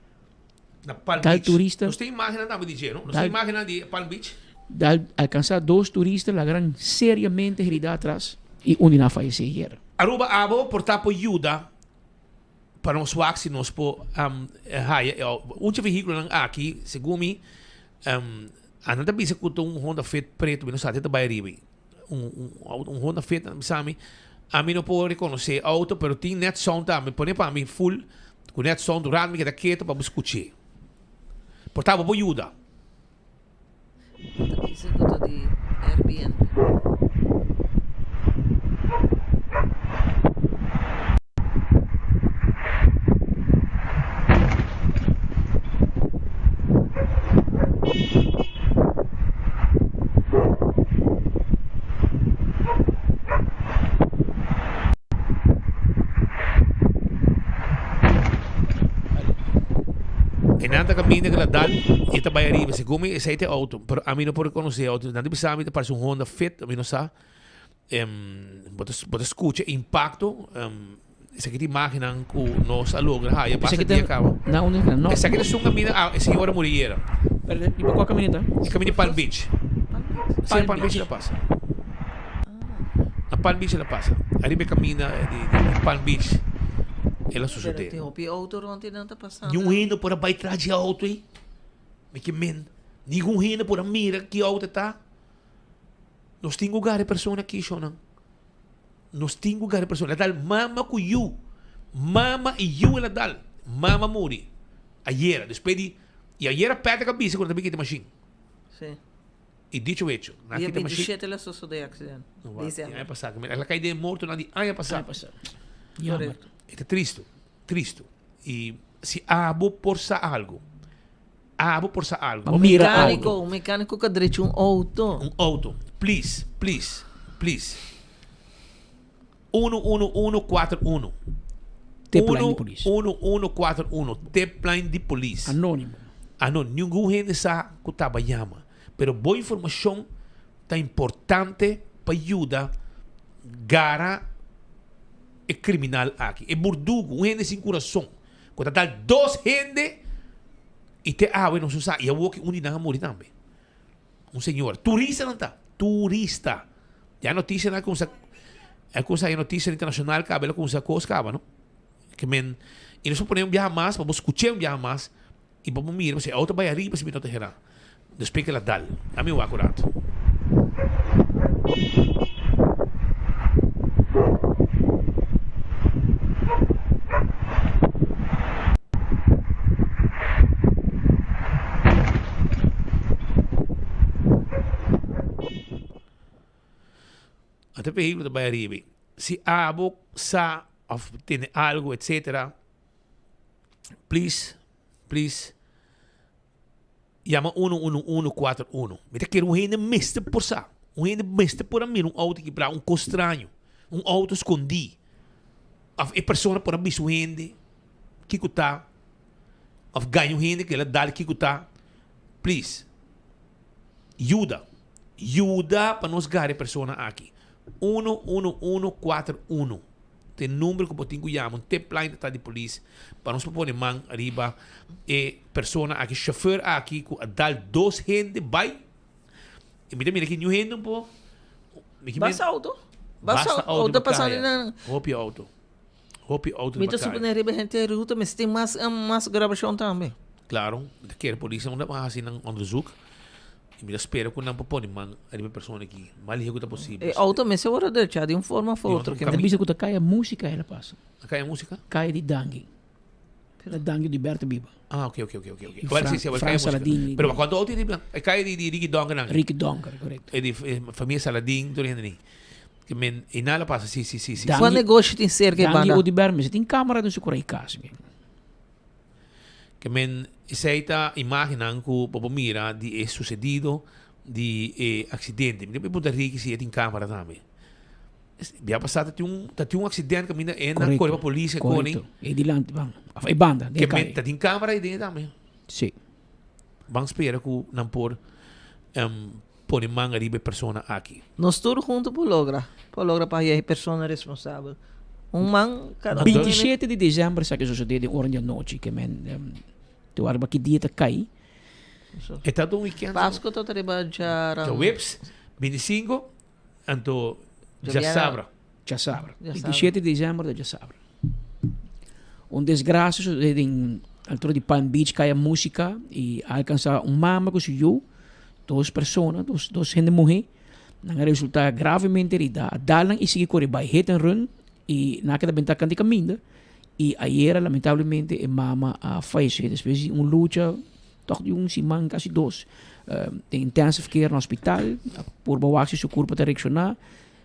Na Palm Dal Beach. turista. Não tem imagem nada de dinheiro. Não tem imagem de Palm Beach. Dal alcançar 2 turistas la gran seriamente herida atrás e onde na fallecer ayer. Aruba abo portar por ajuda para nos waxi nos po veículo lang aqui, segundo me ananda bisa ko tong Honda Fit preto bino sa tita bayaribi. Honda Fit sami a mim não pode reconhecer auto, pero tem net sound também. Põe para mim full com net sound durante me que quieto para escutar. Portava por ajuda. Isso é de Airbnb. En anda caminho que ela dá e tá bayaribi. Segundo me esse é auto, pero a mim não pode reconhecer auto. Não bisa me parece Honda Fit, a mim não sabe. Bota escuta impacto. Essa aqui te imaginam que nós alogra, passa dia acaba. Na onde não. Essa aqui é só caminho, a senhora moriera. Pero e qual caminho tá? E caminho Palm Beach. Sim, Palm Beach ela passa. Na Palm Beach ela passa. Arriba caminha de Palm Beach. Ela sucede. Tem o auto onde não está passando. Nenhum rindo por aí atrás de auto aí. Mas que men. Nenhum rindo por aí mira que auto está. Nós temos lugar de pessoa aqui, Shonan. Nós temos lugar de pessoa. Ela dá mama com you. Mama e you ela dá. Mama muri. Ayer, depois de... E ayer perde a cabeça quando também que tem machine. Sim. E dicho hecho. Dia 27 ela sucedeu acidente. Ano passado. Ela caiu de morto no ano passado. Correto. É triste. E se abo por sa algo. Um mecânico que direito um auto. Please. 1141. T-Plan de polícia. 1141. T-Plan de polícia. Anônimo. Ninguém gente sabe que estava chama. Pero boa informação tá importante para ajudar gara é criminal aqui. É burdugo, um gente sem coração. Quando tá 2 gente e te não se sabe. E eu que um não morre também. Um senhor, turista não tá. Turista. E a notícia não é com a notícia internacional que ela com essa coisa acaba, não? Que men e nós podemos viajar mais, vamos escutar viajar mais e vamos mirar, você auto vai arriba se me não te gerar. Depois que ela dá. A mim o acurado. Até veículo vai arriba. Se abo sa of tem algo, etc. Please. Llama 1141. Mete que um rende meste por sa. Um rende meste por mim, um auto que para um estranho. Um auto escondido. A pessoa por abrir o rende. Que tá. Of ganha o rende que ela dá que tá. Please. Ajuda para nós ganhar a pessoa aqui. 11141. Tem número que eu tenho que chamar, tem plano de polícia, para nós pôr mão arriba, e pessoa aqui, chauffeur aqui, que dá 2 gente, vai, e mira aqui, nenhum gente não pode. Basta auto. Auto passando na... Hopi auto. Mita suponer riba gente ruta, mas tem mais gravação também. Claro, que a polícia não vai assim não onderzoek. E me espero que não pode man a pessoa aqui, mais ligeiro que possível. Auto me se ora de uma forma ou outra. Que me que cai a música ela passa. Cai a música? Cai de Dangue. Da Dangue de Berta Biba. Ok. Agora sim, vai cair a música. Pero quando auto cai de Ricky Donker. Ricky Donker, correto. É de família Saladin, tudo isso. Que men e nada passa, sim. Quando negócio tem cerca banda. Dangue o de Berta, mas tem câmera do seu correio caso. Que men aceita imaginan que popo mira de sucedido de acidente. Me pergunta Ricky se tem câmera também. Via passado tem um acidente que mina na corre para polícia com e dilante bang. A banda, que men tem câmera aí dentro também. Sim. vamos esperar que não por pôr mão arriba persona aqui. Nós todos juntos por logra para a pessoa responsável. Man, cada 27 de dezembro, sabe que sucedeu de orange noite, que men, tu arba que dia te cai. É todo um weekend. Páscoa tu trabalhar. Já Whips, 25, então já sabra. Já sabra. 27 de dezembro, já sabra. Desgraça sucedeu em altura de Palm Beach, cai a música e alcançar mama que subiu, duas pessoas, duas gente morrer, não resulta gravemente herida. Dalam e seguir correr by hit and run. E naquela ventana de caminho e aí lamentavelmente a mama faleceu depois de luta toch de semana quase 2 de intensive care no hospital por baixo seu corpo para reaccionar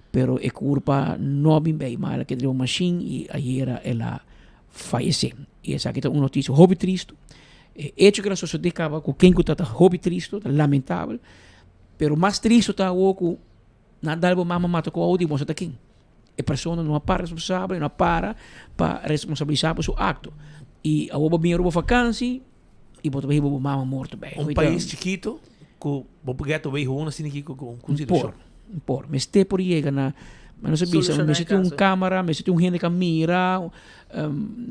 pero a culpa não bem mal que deu uma machine e aí ela faleceu e essa aqui é uma notícia hobby triste hecho que a sociedade acaba com quem que está hobby triste lamentável pero mais triste está o que nada algo mama mata com o áudio você está aqui a pessoa não para responsável, não para responsabilizar por seu acto. E a oba bem rouba vacância e bota bem rouba mama morto bem. País chiquito, que vou pegar também uma assim aqui com consideração. Por, mas te por chega na, mas não sabia, mas se tem câmera, mas se tem gente que mira,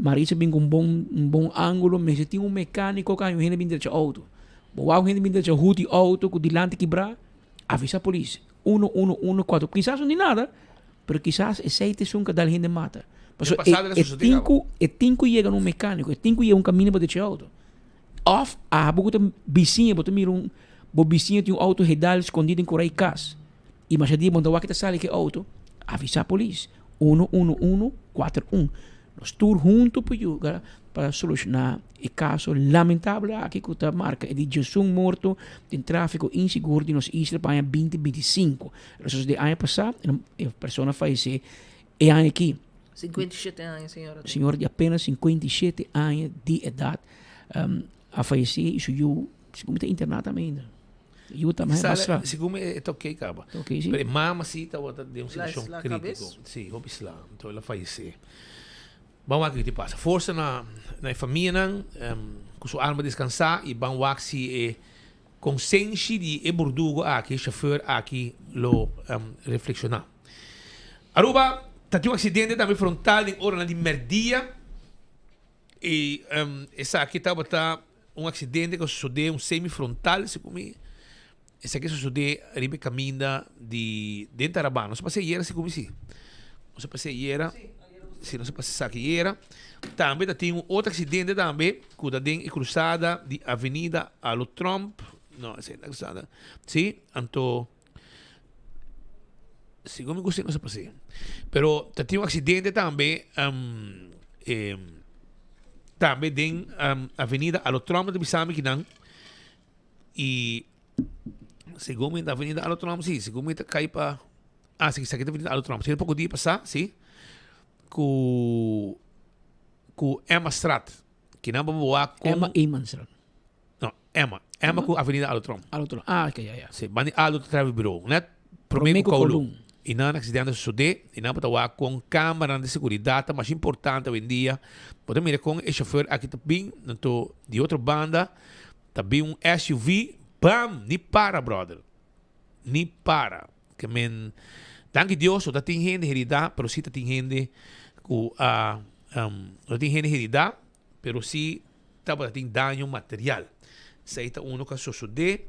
Marisa bem com bom ângulo, mas se tem mecânico que gente bem de auto. Boa gente bem de auto com dilante quebrar, avisa a polícia. 114, quizás não nada. Pero quizás esse é que dá gente mata. É cinco chega num mecânico, é cinco chega caminho para o auto. Off, bota vizinha, bota mira vizinha tem auto redal escondido em Coreia Cas. E mas dia mandou que sale que auto, avisa a polícia. 11141. Nós tour junto para solucionar o caso lamentável aqui que está marca de Jesus morto em tráfico inseguro de nos Israel para 2025. Então, de ano passado, a pessoa faleceu e ano aqui. 57 anos, senhora. Senhor de apenas 57 anos de idade a falecer e subiu, segundo está internado ainda. Eu também bastante. Segundo é ok, caba. Ok, sim. Mas mama sim está de uma situação crítica. Sim, obisla. Então ela faleceu. Vamos aqui que passa. Força na família, com sua alma descansar e vamos aqui consciência de burdugo aqui, chauffeur aqui, lo reflexionar. Aruba, tem um acidente também frontal em hora de merdia e essa aqui estava um acidente que sucedeu semifrontal, segundo essa aqui sucedeu ali caminho de dentro da Arabana. Não se passei era segundo assim. Não se passei era. Se não se passa aqui era. Também tem um outro acidente também, que tem cruzada de Avenida Alo Trump. Não, essa é a cruzada. Sim, então, segundo me gostei, não se passa. Pero tem um acidente também, também tem Avenida Alo Trump de Bissami que não. E segundo a Avenida Alo Trump, sim, segundo me cai para sim, isso aqui é a Avenida Alo Trump. Se pouco dia passar, sim. Com Emma Strat, que não vamos voar com Emma Imanstrat. Não, Emma com Avenida Alotron. Ok, já. Sim, bani Alotron Travel Bureau, né? Promeco Colum. E não acidente sucede, e não pode voar com câmera de segurança, mas importante hoje em dia. Podemos ir com o chauffeur aqui também, de outra banda, também um SUV, bam, ni para, brother. Ni para. Que men, danke Deus, só tem gente herida, pero sim tem gente não tem gente herida, pero sim tem dano material. Isso é um que sucede.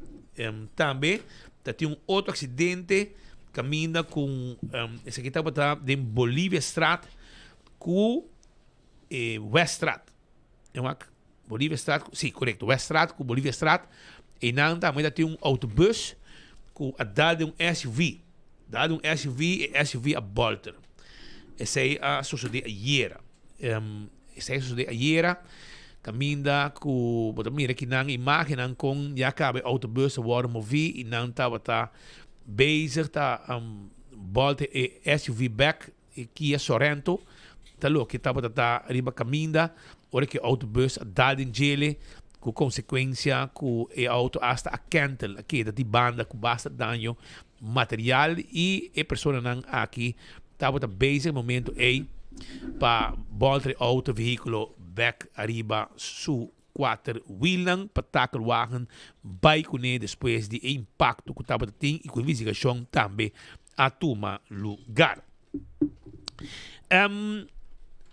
Também tem um outro acidente caminha com esse aqui estava em Bolívia Strat com West Strat. Bolívia Strat, sim, correto. West Strat com Bolívia Strat. E não também tem um autobus com a dada um SUV. Dado um SUV e SUV a Bolter. Esse aí sucedeu ayer. Esse aí sucedeu ayer. Caminha com... Bota mira que não imagem com... Já cabe autobus a war movi e não estava bezig Bolter e SUV back e Kia Sorento. Tá louco que estava arriba caminha. Ora que autobus a dado em gele com consequência com o auto hasta a cantel. Aqui da banda com bastante dano material e a pessoa não aqui estava bem no momento aí para voltar outro veículo back arriba su 4-wheelang patakelwagen by kune depois de impacto que estava tem e com investigação também a toma lugar.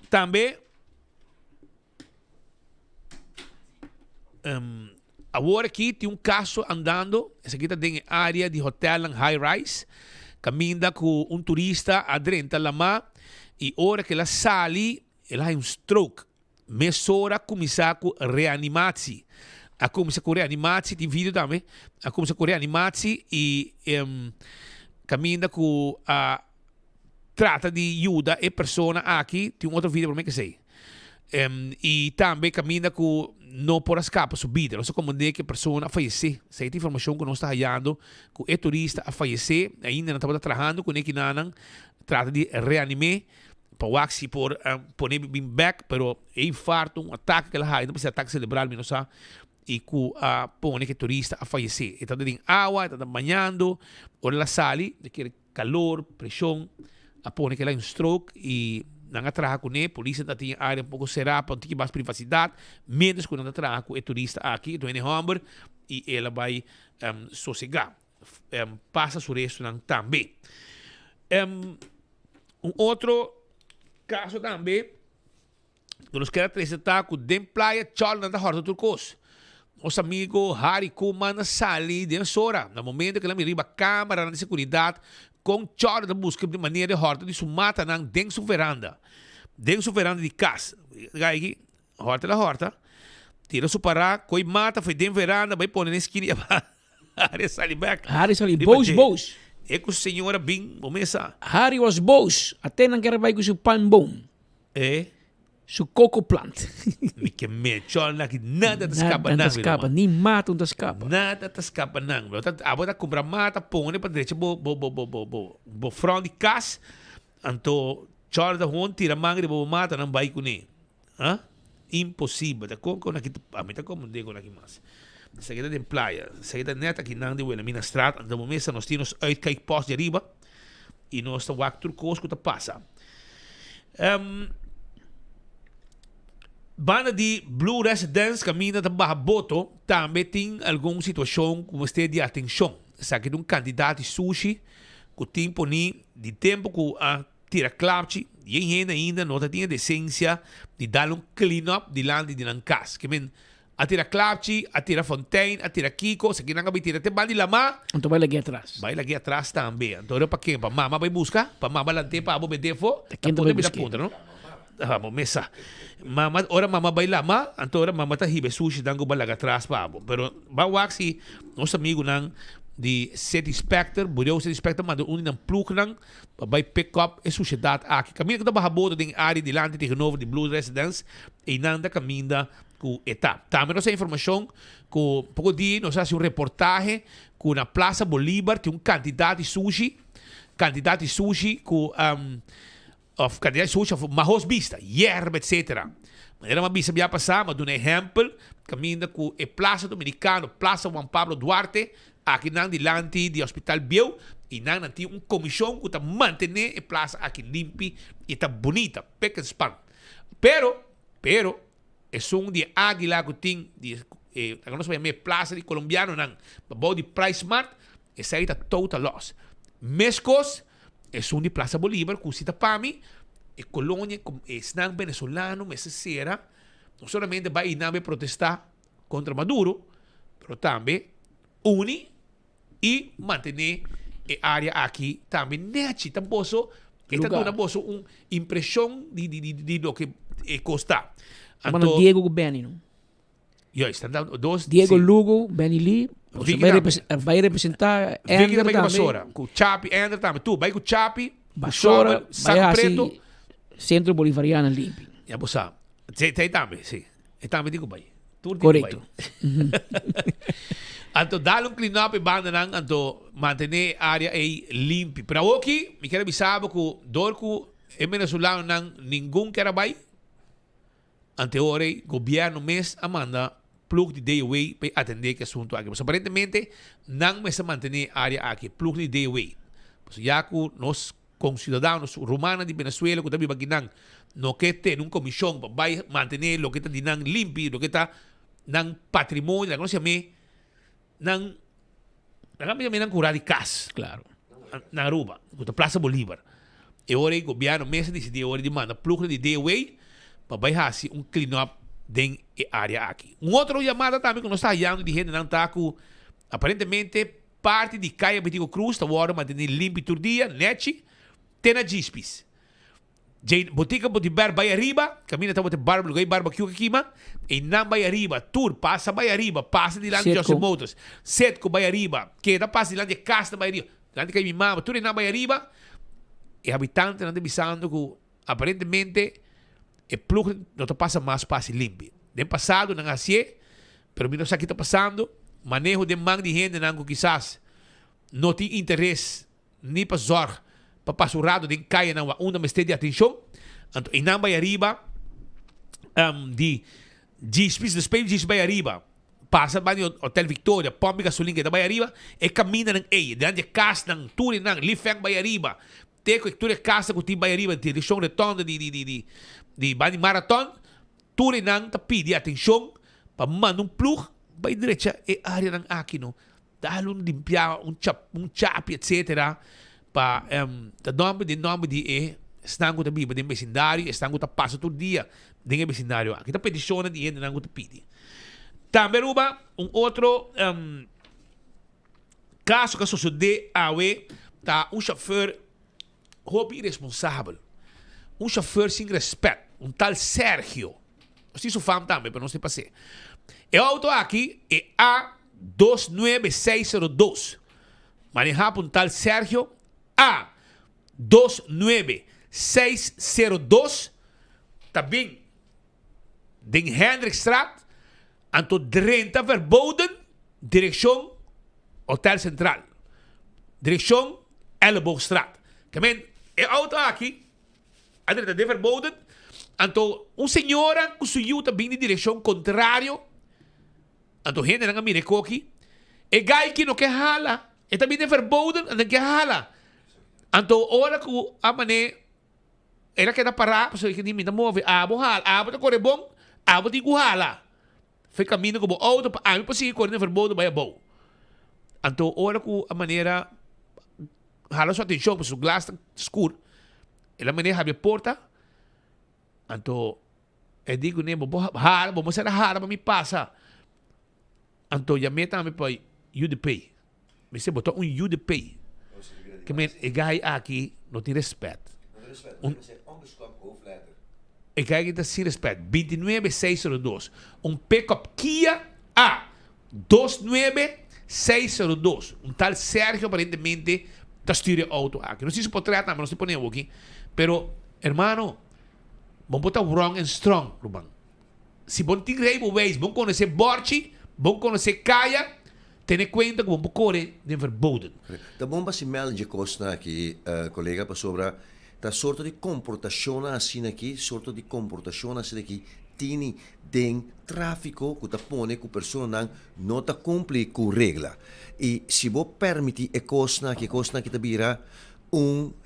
Também agora aqui tem caso andando, essa aqui está em área de hotel em high rise, caminha com turista adrenta lama e hora que ela sali, ela tem stroke. Mesora começar com reanimatie. A começar com reanimatie, tem vídeo também. A começar com reanimatie e caminha com a trata de ajuda e persona aqui. Tem outro vídeo para mim que sei. E também caminha com não por escapa subida. Nós como que a pessoa faleceu. Essa é a informação que nós está hallando que o turista a falecer. Ainda não estava trabalhando com ele não trata de reanimar. Para o axi por poner bem back, pero é infarto, ataque que ela tem, não precisa ataque cerebral, não sabe? E que põe que turista a falecer. Está dando água, está banhando, ou ela sale, daquele calor, pressão, a põe que ela tem um stroke e não atraja com ele, polícia está tem área um pouco será para ter mais privacidade, menos quando atraja com o turista aqui, do Hamburg, e ela vai sossegar. Passa sobre isso também. Outro caso também, que nos quer apresentar com Den Playa Charles na Horta Turcos. Nosso amigo Harry Kuman sali de Sora. No momento que ele me riba câmara de segurança com Charles da busca de maneira de Horta de Sumata nang den su veranda. Den su veranda de casa. Aqui, Horta da Horta. Tira su pará, coi mata, foi den veranda, vai pôr na esquina. Harry sali back. Harry sali boos. É que o senhor bem começa. Harry was boos. Até não quer vai com seu pan bom. Seu coco plant. Me que me chola que nada te escapa nada. Escapa, nem mata te escapa. Nada te escapa não. A boa comprar mata, põe para direita, bo front de casa. Então, chola da hon tira manga de bo mata não vai com ele. Impossível. Da com aqui, a mim tá como digo aqui mais. Saída de playa, saída neta que não deu na minha estrada, no momento nós temos uitkijkpost de riba e nós estamos aqui turcos que passa. Banda de Blue Residence caminha da Barra Boto também tem alguma situação como este de atenção. Sabe que um candidato de sushi que tempo nem de tempo que a tira clapte e ainda não tem a decência de dar clean up de lá de Nancas, que men atira Clapchi, atira Fontaine, atira Kiko, se quer não tira te bandi lama. Então vai lá atrás. Vai lá atrás também. Então para quem? Para mama vai buscar, para mama lá tem para abo bedefo. Quem vai buscar? Ponta, não? Vamos mesa. Mama, ora mama vai lama, então ora mama tá hibe sushi dango balaga atrás para abo. Pero ba waxi nosso amigo nang de City Spectre, Bureau City Spectre, mas um ng pluk nang vai pick up e sociedade aqui. Caminho que tá barraboto ding área de lante tegenover de Blue Residence e nanda caminda com etapa. Também nós informação que pouco dia nós fazemos reportagem que na Plaza Bolívar tem candidato de sushi com candidato de sushi of Mahos Vista, yerba, etc. Mas era uma vista que passar, mas um exemplo, caminha com a Plaza Dominicano, Plaza Juan Pablo Duarte, aqui na dilante do Hospital Biel, e na tem uma comissão que está mantendo a plaza aqui limpa e está bonita, pequeno span. Pero, é um de águila que tem, agora nós chamamos plaza de colombiano, não, mas de Price Mart, essa aí está total loss. Mescos, é um de Plaza Bolívar, que cita para mim, e colônia, é venezolano, mas será, não somente vai ir protestar contra Maduro, mas também une e manter a área aqui também nete tampoco está dando uma impressão de lo que custa. Então Diego Benny, não? Estão dando dois Diego Lugo, Benny Lee, vai representar Ender também. Com Chapi, Ender também. Tu vai com Chapi, Basora, Saco Preto, Centro Bolivariano Limpo. Já você tem também, sim. E também digo vai. Correto. Então, dá clean up e banda nang, então, manter a área aí limpa. Para aqui, me quero avisar que dorco é venezolano nang ninguém quer vai. Anteore, governo mês amanda plug de day away para atender que assunto aqui. Mas aparentemente, não me se manter a área aqui, plug de day away. Já que nós, com cidadãos romanos de Venezuela, que também aqui não que tem uma comissão para manter o que está limpo, o que está ng patrimonio, ano siya may, ng curado de cas. Claro. Na Aruba, kuta Plaza Bolívar. E ora o governo mesmo decidiu ora de manda plugre de D-Way para baixar clean-up den área aqui. Outra chamada também que nós está olhando de gente não está com aparentemente parte de Caia Betico Cruz, está agora mas tem limpo todo dia, nete, tem na Gispis. Botica Botibar vai arriba, caminha tá botar barbecue aqui, e não vai arriba, tour passa vai arriba, passa de lá de Joseph Motors, Setco vai arriba, que da passa de lá de Casta vai arriba. Antes que mi mamá, tú eres arriba, el habitante no está avisando que aparentemente el plug no te pasa más fácil limpio. De pasado no así, pero mira aquí está pasando, manejo de man de gente que quizás no tiene interés ni para zorg, para pasurado de calle na una mestre de atención, y no vai arriba, de GSPs, de Space vai arriba. Passa para o Hotel Victoria, pompe gasolina que está vai arriba, e caminha em ele, dentro de casa, não, tudo não, lifeng vai arriba, teco que tudo casa que vai arriba, direção retorno de bani marathon, tudo não, tá pedi atenção, para mandar plug, vai direita e área não aqui não, dá limpar chap, etc. Para nome de estão com a biba de vecindário, estão com a passa todo dia, de vecindário aqui, tá peticiona de gente não tá pedi. Também outro caso que sucedeu tá chauffeur roubo irresponsável, chauffeur sem respeito, tal Sérgio. Isso fam também, para não se passe. O auto aqui é A29602, manejado por tal Sérgio A29602, também de Hendrikstraat, Anto 30 verboden, direction Hotel Central. Direction Elleboogstraat. Kamen, auto aqui, a 30 de verboden, anto senhora com sua yuta bem de direção contrário, anto gente não mire coqui, gai que não quer hala, e também de verboden, não quer hala. Anto hora que a mané, ela quer parar, porque que nem me move, abo tá corre bom, abo de hala. Foi caminho como auto para mim possível correr verboden vai bom. Anto ora com a maneira hala sua atenção para o glass escuro. Ela maneira abre a porta. Anto digo nem vamos ser hala para me passa. Anto já me também para UDP. Me se botou UDP. Que men gai aqui não tem respeito. E kijk het sin respeito. 29602. Pick-up Kia A29602. Tal Sérgio aparentemente está estudiando auto aqui. Não sei se pode tratar, mas não se pode aqui. Pero, hermano, vamos botar wrong and strong, Ruban. Se vamos ter rei, vamos conhecer Borchi, vamos conhecer Kaya, tenha conta que vamos correr de verboden. Da bomba si mel de costa aqui, colega, para sobre da soort de comportação assim aqui, soort de comportação assim aqui, tem den tráfico que tá pone que a pessoa não tá cumpre com regra. E se você permite que costa que tá vira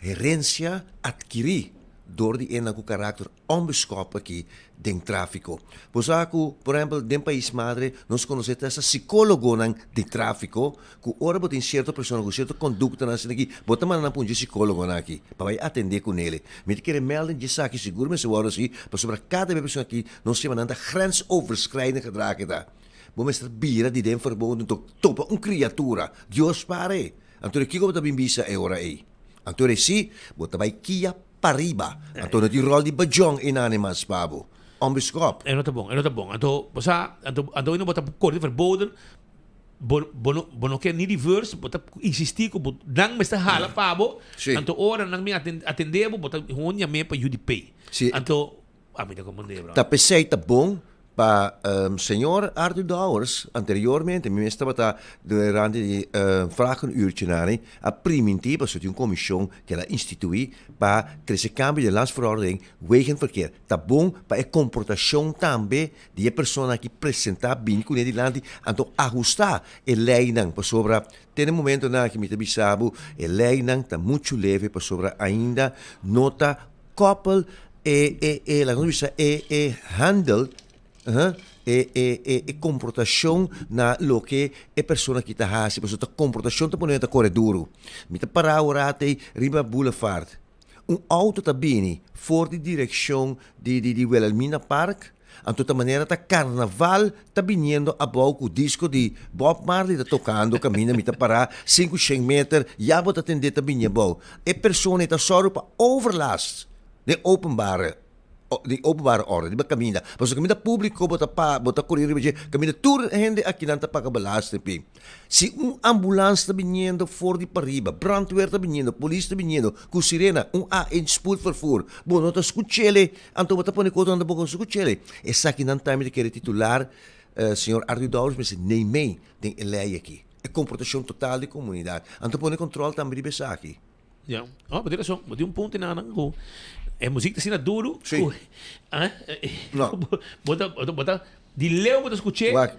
herência adquirir door die ena com caráter onbeschopt aqui den tráfico. Por exemplo, den país madre, nós conhecemos essa psicólogo de tráfico, que ora tem certa pessoa com certa conduta assim aqui, bota mana pun de psicólogo aqui, para atender com ele. Me quer melden de saque seguro, mas agora assim, para sobre cada pessoa aqui, nós temos uma grensoverschrijdende gedrag daar. Bom, mas bira de den verboden topa criatura. Dios pare. Antore kiko bota bimbisa e ora ei. Antore si, bota vai kia pariba. Antore di rol di bajong inanimas pabo. Onbeschopt. É não tá bom. Anto não bota corte verboden. Bono que ni reverse, bota insistir que nang mesta hala pabo. Anto ora nang me atendebo, bota honya me pa UDP. Anto me comandei, bro. Ta pesei ta bom. Pa senhor Arthur Douwers, anteriormente, me estava durante de vragenuurtje naar a priminti, was het een commissie que ela instituí para treze cambio de landsverordening wegenverkeer. Tá bom para a comportação também de pessoa que apresenta bem com ele land, então ajustar a lei não para sobre tem momento na que me te bisabu, a lei não tá muito leve para sobre ainda nota koppel la handel comportação na lo que é pessoa que está hasi, pessoa tá comportação tá ponendo corre duro. Me tá parar orate riba boulevard. Auto tá bini for di direção de Wilhelmina Park. En toda maneira tá carnaval tá vindo a pouco disco de Bob Marley tá tocando caminha mita para 500 meter já bota atender tá vindo bom. E persone tá só para overlast de openbare orde, di ba caminha. Mas o caminha público bota correr e caminha tour gente aqui não tá para belasting pi. Se ambulância tá vindo for de para riba, brandweer tá vindo, polícia tá vindo, com sirena, A1 spoed vervoer. Bom, não tá escutele, anto bota pone conta anda pouco escutele. Essa aqui não time de querer titular, senhor Arthur Dawes, mas nem mei tem lei aqui. É comportação total de comunidade. Anto pone controle também de aqui. Ja, maar dit is zo. Maar die punt in aan en muziek te zien dat duro. Sim. No. Bota di leu bota escuchar.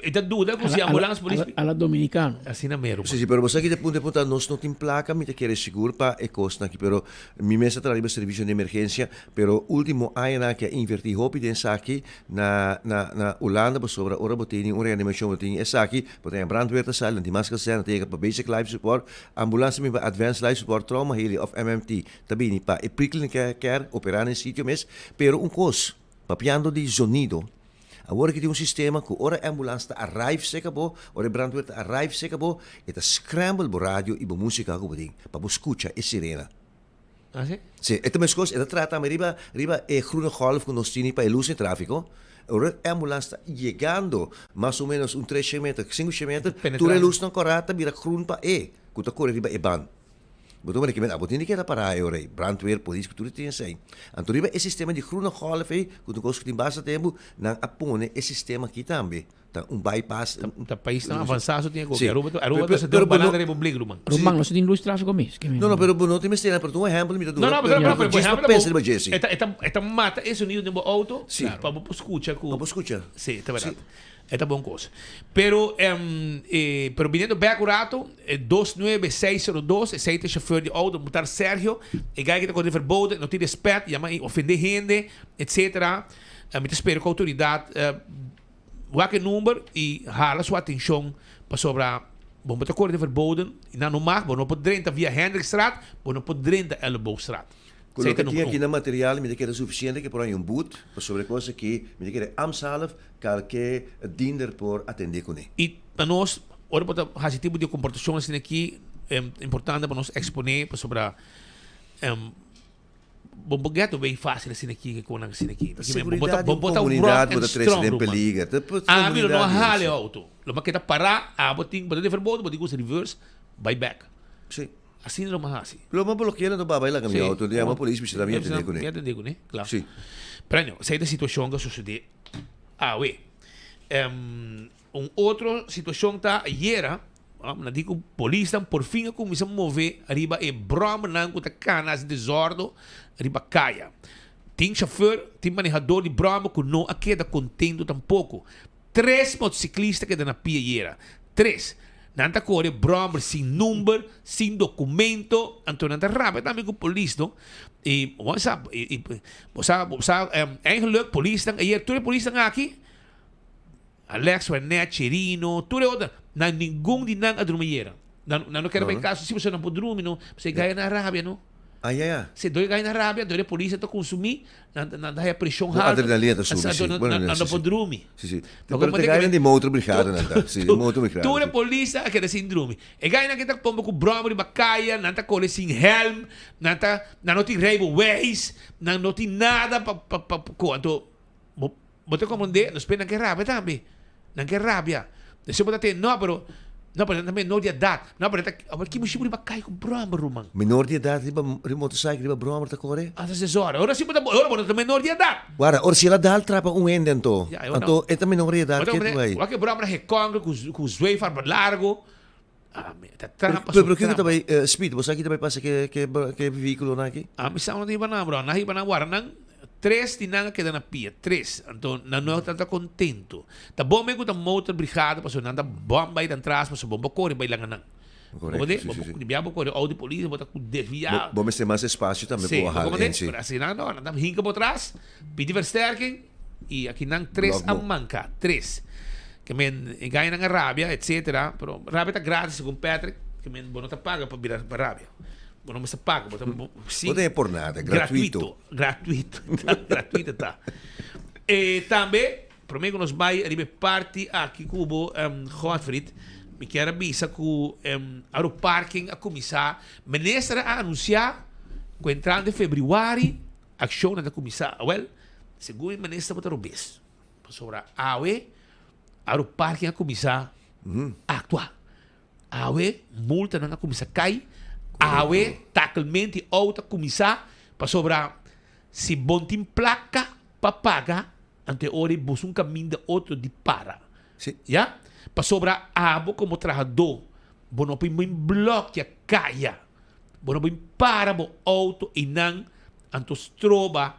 E dat duro com se ambulância polícia. A la dominicano. Assim na mero. Sim, pero você aqui de punto nós não tem placa, me te quer seguro para e costa aqui, pero mi mesa trabalha serviço de emergência, pero último ano que inverti hopi densa aqui na Holanda sobre ora botini, ora animação botini, essa aqui, botini brandweer te sal, die maskers zijn tegen para basic life support, ambulância me advanced life support trauma heli of MMT, tabini pa e prikling care operar em sítio mes, pero cos, papiando de sonido. Agora que tem sistema que ora a ambulância arrive secabo, ora brandweer arrive secabo, e tá scramble bo rádio e bo música que boting, para bo escucha e sirena. Ah, sim? Sim, e também coisas, trata me riba é groene golf que nós tínhamos para luz em tráfico. Ora a ambulância chegando mais ou menos 3 metros, 5 metros, tu a luz não correta, vira groen para que tá corre riba e ban. Betul mereka men abot hindi kita para ore brandweer polícia tudo tem sei. Anto riba e sistema de groene golf aí, quando coisa que basta tempo, não apone e sistema aqui também. Tá bypass. Tá país tão avançado tinha que Aruba tá deu banana da República Romano. Romano, você tem luz tráfico mesmo. Não, pero não tem mesmo, pero tu exemplo me dá. Não, pero pensa de Jesse. Esta mata esse unido no auto, para escuchar com. Para escuchar. Sim, tá verdade. Esta é boa coisa. Pero vindo back rato, 29602, esse aí é chauffeur de auto, botar Sérgio, e gai que tá com verboden, não tem respeito, ofender gente, etc. Me espero que a autoridade welke número e hala sua atenção para sobre bom botar cor de verboden, e não mag, bom não pode drinken via Hendrikstraat, bom não pode drinken Elleboogstraat. Quando que tinha aqui no material, me quer suficiente que por aí boot, para sobre coisa que me quer amsalf, que dinder por atender com ele. E para nós, ora para esse tipo de comportação assim aqui é importante para nós exponer para sobre bom gato bem fácil assim aqui que com assim aqui. Seguridade da comunidade, bota três em perigo. Ah, mira, não hale auto. Lama kita parar, boting de verboden, boting com reverse, buyback. Sim. Assim não mais assim. Lo bloqueia no babay lang kami auto, dia uma polícia precisa me atender com ele. Atender com ele, claro. Sim. Prenho, essa situação que sucedeu. Outra situação tá ayer, na digo polícia por fim começou a mover arriba e broma não com canas de desordem arriba caia. Tem chauffeur, tem manejador de broma que não queda contento tampouco. 3 motociclistas que na pia ayer. 3. Nanta corre brommer sem número, sem documento, então nanta rápido também com polícia, e eigenlijk polícia, ayer tu polícia aqui, Alex Wernet, Chirino, tu outra, na nenhum de nang adrumeira, não quero bem caso se você não pode dormir, não, você ganha na rábia, não. Se doi ganha na rábia, doi polícia tá consumir, não dá pressão alta. Adrenalina tá subindo. Não pode dormir. Sim. Pero te ganha de motor brigada, não. Sim, motor brigada. Tu é polícia que é síndrome. E ganha que tá pombo com broma de bacaia, não tá com sem helm, não tem rainbow ways, não tem nada para quanto bote comandante, não espera que rábia também. Não que rábia. Deixa eu botar não, pero não, pero também menor de idade. Não, pero que mochibo de bacaia com broma, Roman. Menor de idade, riba motorcycle, riba broma tá corre? Ah, essa hora. Ora sim, ora menor de idade. Guarda, ora se ela dá trapa ende então. Então, é também menor de idade que tu vai. Olha que broma é conga com os dois farpa largo. Ah, tá trampa. Pero que também speed, você aqui também passa que veículo aqui? Ah, me sabe onde iba na, bro. Na iba na guarda nang 3 tinanga que na pia, 3. Então, não está contento. Tá bom mesmo da motor brigada, passou nada bomba aí atrás, passou bomba corre vai lá nang. Correto. Diabo corre auto polícia, bota com desviar. Vamos ter mais espaço também para o assim não, hinca por trás, pedir versterking, y aquí nan 3 Blog, ang manca, 3. Que men, gaya ng Arabia, etc. Pero Arabia está gratis, según Patrick, que men, bueno, te paga para virar para Arabia. Bueno, me se paga, sim, Não é por nada, gratuito. Gratuito, gratuito tá. Também, para mim, nós vai a parte aqui cubo Godfried, me quer avisar que o parking a começar, ministra a anunciar que entrando de fevereiro a ação da começar. Well, segundo o ministro botar o bes. Sobre a o parking a começar a actuar. Multa não a começar cai. Tacalmente outra começar para sobrar se bom tem placa para pagar ante hora busca um caminho de outro de para. Sim. Já? Para sobrar como trajador, bom não põe um bloco que caia. Bom não põe para o auto e não antos troba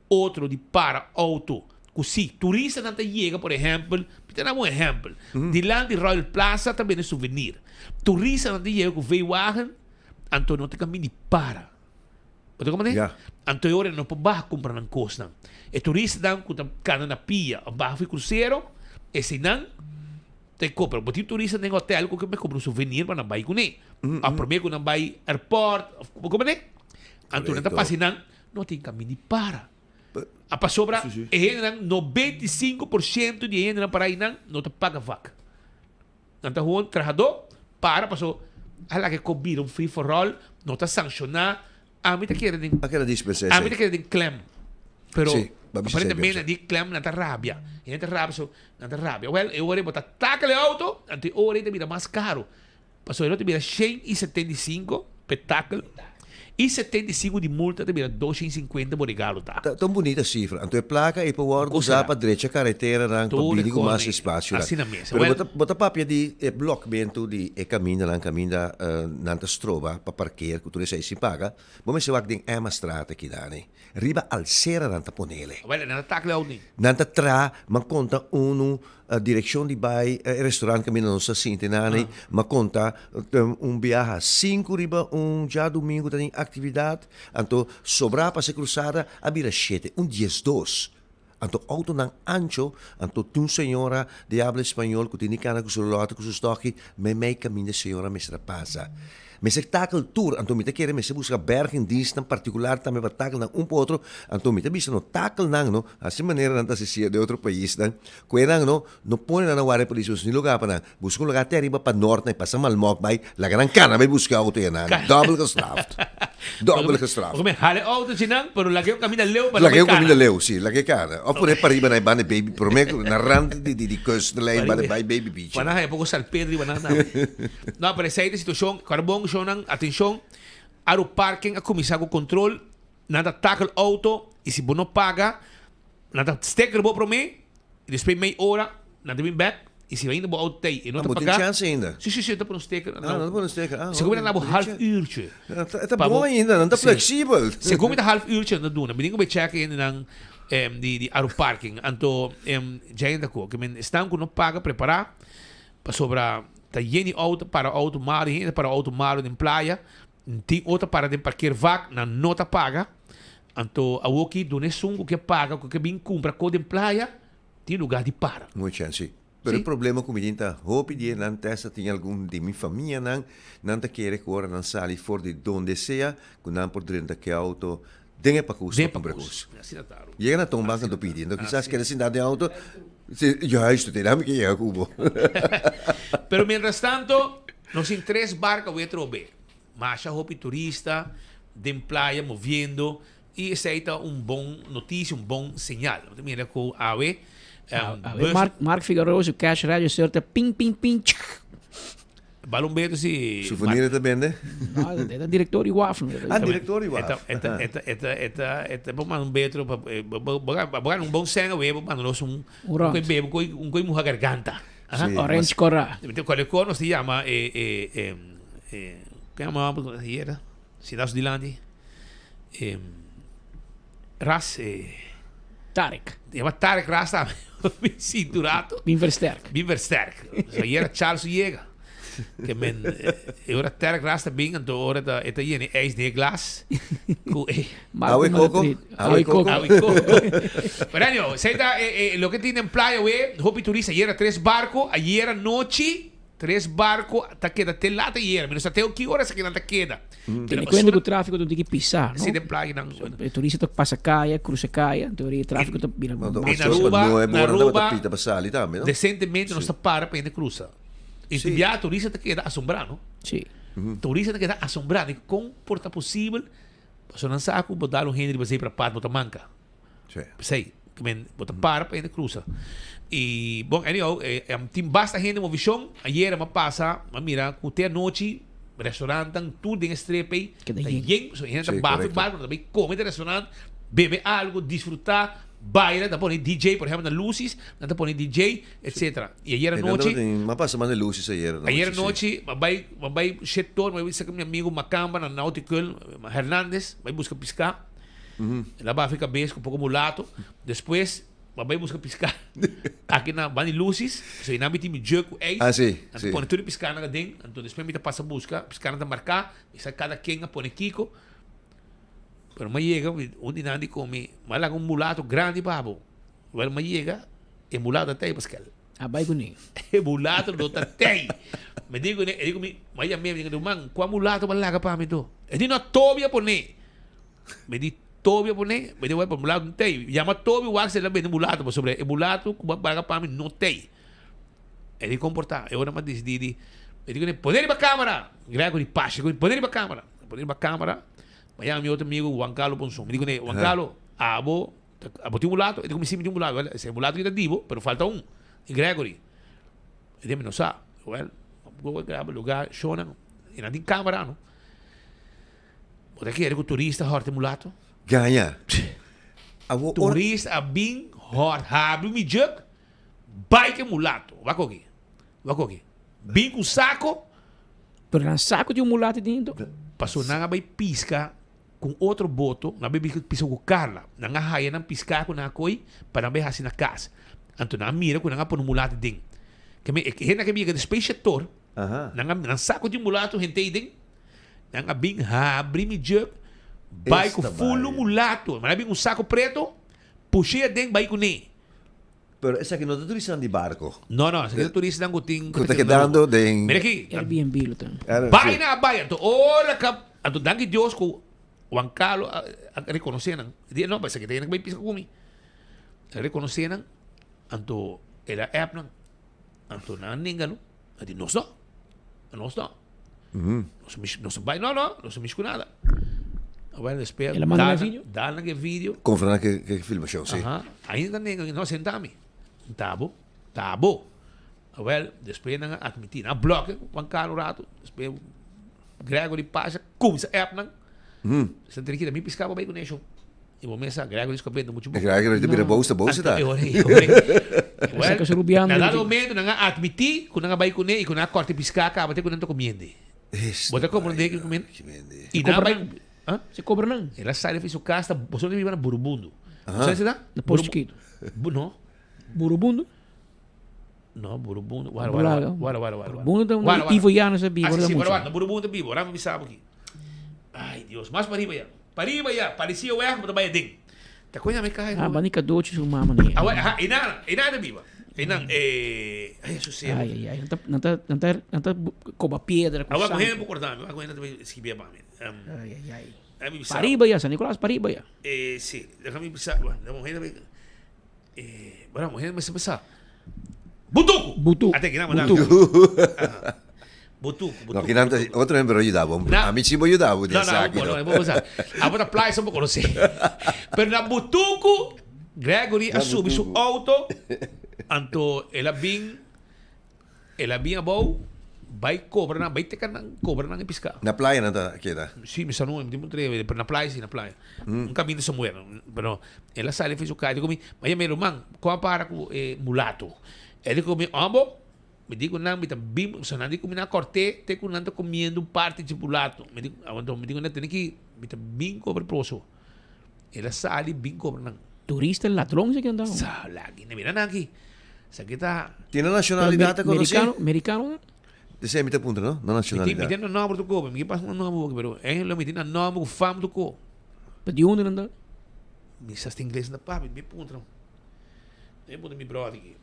outro de para auto. Così, turista não chega, por exemplo, temos um exemplo. De lá de Royal Plaza também é souvenir. Turista não chega com veio wagen, então não tem caminho de para. Você compreende? Yeah. Então eu não posso comprar na costa. E turista dão com cana na pia, barra de cruzeiro, e se não, te compra. Mas o turista tem hotel que me compra um souvenir para não vai com ele. A primeiro que não vai airport, você compreende? Então não está passando, não tem caminho de para. A para sobra, 95% de gente para aí não te paga vaca. Não está um trajador, para passou. Ela que combina um free for all, não está sancionar. A mim te querem. Aquela despesa. A mim te querem claim. Pero Sim, aparentemente de claim não está rabia. E não está rabia, não está rabia. Well, eu orei botar taca de auto, ante orei te mira mais caro. Passou eu te mira 175 petáculo. E 75 de multa te mira 250 por regalo, tá? Tão bonita a cifra. Então é placa e para usar para direita carretera para pedir com mais espaço. Assim na mesa. Pero bota papia de bloqueamento de caminho lá, caminho nanta strova para parquear, que tu sei se paga. Vamos se wak ding ema strata aqui dá, né? Riba alcera nanta ponele. Well, não tá claro nem. Nanta tra, man conta a direção de bai restaurante que não se sente nada, mas conta viaje 5 riba já domingo tem atividade, então sobrar para se cruzada a vira 7, 10-2. Então auto nang ancho, então tu senhora de habla espanhol que tem cana com seu lote com seu estoque, me caminho senhora mestra passa. Mas tackle tour, então me te quer me se busca bergendienst em particular também para tackle na para outro, então me te bisa no tackle nang no, assim maneira não se sia de outro país dan, kuenang no põe na ware polícia ni lugar para busca um lugar terriba para norte e passa malmok by, la gran cana vai buscar auto yan, double gestraft. Double gestraft. Como hale auto sinang, pero lagi yung kami na leo para lagi yung kami na leo, si lagi cana. O pure pariba na ibane baby, pero me na rand di coast na lane by baby beach. Pana hay poco San Pedro banana. No, pero essa situação, carbon ng atenção, aro parking a começar com controle, nada tackle auto, e se você não paga, nada sticker bo para mim, e depois meia hora, nada vem back, e se ainda bo auto tem, e não te pagar. Tem chance ainda? Sim, tá por um sticker. Não por um sticker. Se você não dá half uurtje. Tá bom ainda, não tá flexível. Se você dá half uurtje, não dá. Biningo vai check in ng di aro parking, anto já ainda ko, que men estão com não paga preparar para sobrar. Tá yeni auto para auto malo, yeni para auto malo em praia, tem outra para de parquear vac na nota paga. Então, a aqui do nesungo que paga, que bem compra code em praia, tem lugar de para. Muito chance. Pero o problema com mim tá, hope dia não testa tem algum de minha família não tá querer que agora não sai fora de onde seja, com não por dentro que auto dengue para custo para recurso. Chega na tomba do pedindo, quizás que a de auto já estudei, que é Cubo. Pero mientras tanto, nos em 3 barcos voy a trover. Masha hopi turista, de playa moviendo, e essa aí tá bom notícia, bom sinal. Mira com a Mark Figueroa, o cash radio, certo? Ping, ping, ping. Balombeiro si souvenir também, né? É diretor igual. Diretor igual. Vamos um betro, um bom senga, vamos um coi muha garganta. Orange Cora. Qual nos se chama como era? Cidade de Landi. Ras Tarek. Chama Tarek Ras, cinturato. Bem versterk. Aí era Charles Jäger. Que men, eu era terra glas também, então ora eta yeni ijs de glas. Agua y coco. Agua y coco. Pero año, lo que tiene en playa, we, hopi turista, ayer era 3 barcos, ayer era noche, 3 barcos, hasta queda até lá ayer, menos até que horas que não queda. Tem quando o tráfico tem que pisar, Sim, de playa não. O turista toca passa caia, cruza caia, então o tráfico tá vira. Na Aruba, também, não? Decentemente não está para ir cruza. E já turista te queda assombrado. Sim. Turista te queda assombrado, e como porta possível, você não sabe como botar gente para ir para Pat Botamanca. Sei, que men bota para ir cruza. E bom, anyhow, tem basta gente uma visão, ayer me passa, mira, que até noite restaurante, tudo em estrepe, tem gente baixo barco, também come no restaurante, bebe algo, desfrutar, baila, da põe DJ, por exemplo, na Lucis, da põe DJ, etc. E ayer à noite, mas passa mais na Lucis ayer à noite, vai setor, vai buscar meu amigo Macamba na Nautical, Hernandes, vai buscar piscar. Lá vai ficar bem com um pouco mulato. Depois vai buscar piscar aqui na Bani Lucis, so ina biti mi jogo é. Sim. Então põe tudo piscar na dentro, então depois me passa busca, piscar na marcar, e sai cada quem põe Kiko. Pero mas chega, onde nandi come, mas lá um mulato grande babo. Well, mas chega, é mulato até Pascal. Vai com ele. É mulato do até. Me digo, mas já me digo, man, qual mulato malaga para mim to? É de não tobia pone. Me diz Tobi pone, me digo, mulato não tem. Chama Tobi, o Axel também mulato, mas sobre mulato, como para para mim não tem. É de comportar. Eu não me decidi. Me digo, poder ir para a câmara. Grego de paz, poder ir para a câmara. Poder ir para a câmara. Mas meu outro amigo, Juan Carlos Ponson. Me digo, Juan Carlos, abo tem mulato. Eu digo, me sim, tem mulato. Esse mulato que é divo, pero falta um. E Gregory. Ele diz, não sabe. Well, vou gravar lugar, show, não. E não tem câmara, não. Você quer que o turista horte mulato? Ganha. Turista bem hot, abre mi jug, bike mulato. Vai aqui. Bem com saco. Pero na saco de mulato dentro. Passou na vai pisca com outro boto, na vai pisca com Carla. Na raia na piscar com na coi para ver assim na casa. Então na mira com na pôr mulato dentro. Que me gente que me de space tour. Na saco de mulato gente dentro. Na bem abre mi jug. Vai com full mulato, mas bem um saco preto, puxei dentro, vai com nem. Pero essa aqui não é turista de barco. Não, essa aqui é turista de angotim. Que está quedando de... Mira aqui. Airbnb lo tem. Vai na baia, então, ora, então, danke Deus, que o Juan Carlos reconheceram. Não, mas aqui tem que vai pisar comigo. Reconheceram, então, era app, não. Então, não, ninguém, não está. Não está. Não se vai, não se mexe com nada. Bueno, después ela manda vídeo? Dá naquele vídeo. Confirmar que filma show, sim. Ainda não sentamos. Tabo. Well, depois não admitir. Na bloco, Juan Carlos rato. Depois Gregory passa, começa a app, não. Você tem que ir a mim piscar para bem com isso. E vou começar, Gregory escapando muito bom. Gregory te vira bolsa, tá? Eu orei. Na dado momento, não admitir, quando não vai com ele, e quando não corta piscar, acaba até quando não comendo. Bota como não tem que comer. E não vai... Se cobra não. Ela sai, fez o casta, você não vive na Burubundo. Sabe se dá? Na Portuguito. Não. Burubundo? Não, Burubundo. Guarda. Burubundo é Ivoiano, sabe? Sim, guarda. Burubundo é vivo. Agora me sabe aqui. Ai, Deus. Mas para riba já. Parecia o erro, mas também é dentro. Tá coisa me cai. Banica doce, uma maneira. E nada viva. E não, ai, sossego. Ai. Não tá como a pedra. Agora, correndo por cortar. Agora, também esquivia para mim. Ai. Pariba ya, San Nicolás, Pariba ya. Sí, déjame pensar. La mujer me. Bueno, la mujer me pensar. Butuco. Até que nada más. Butuco. No, que nada, outro membro ajudava. A mim sim ajudava. Não, vamos usar. A outra praia só me conhecer. Pero na Butuco, Gregory assume seu auto. Anto, ela bem bom. Vai cobrar, vai ter que cobrar na pescar. Na praia não tá aqui, tá? Sim, mas não, mas na praia, sim, na praia. Um caminho de somewhere, pero ela sai, fez o carro, digo, mas meu irmão, como para com mulato? Ele come, ambo, me digo, não, me tá bem, só não digo, me na corte, te com nada comendo parte de mulato. Me digo, não tem que, me tá bem cobrar proso. Ela sai, bem cobrar não. Turista, ladrão, se que andava? Sala, aqui, mira aqui. Isso aqui tá... Tem nacionalidade conhecida? Americano? Desse mita punta, no? Na Miti nacionalidade. no nome do co, me passa no nome, pero lo miti na nome do fam do co. But die onder dan? Me sa inglês na papi, me punta. Eu puto me brother aqui.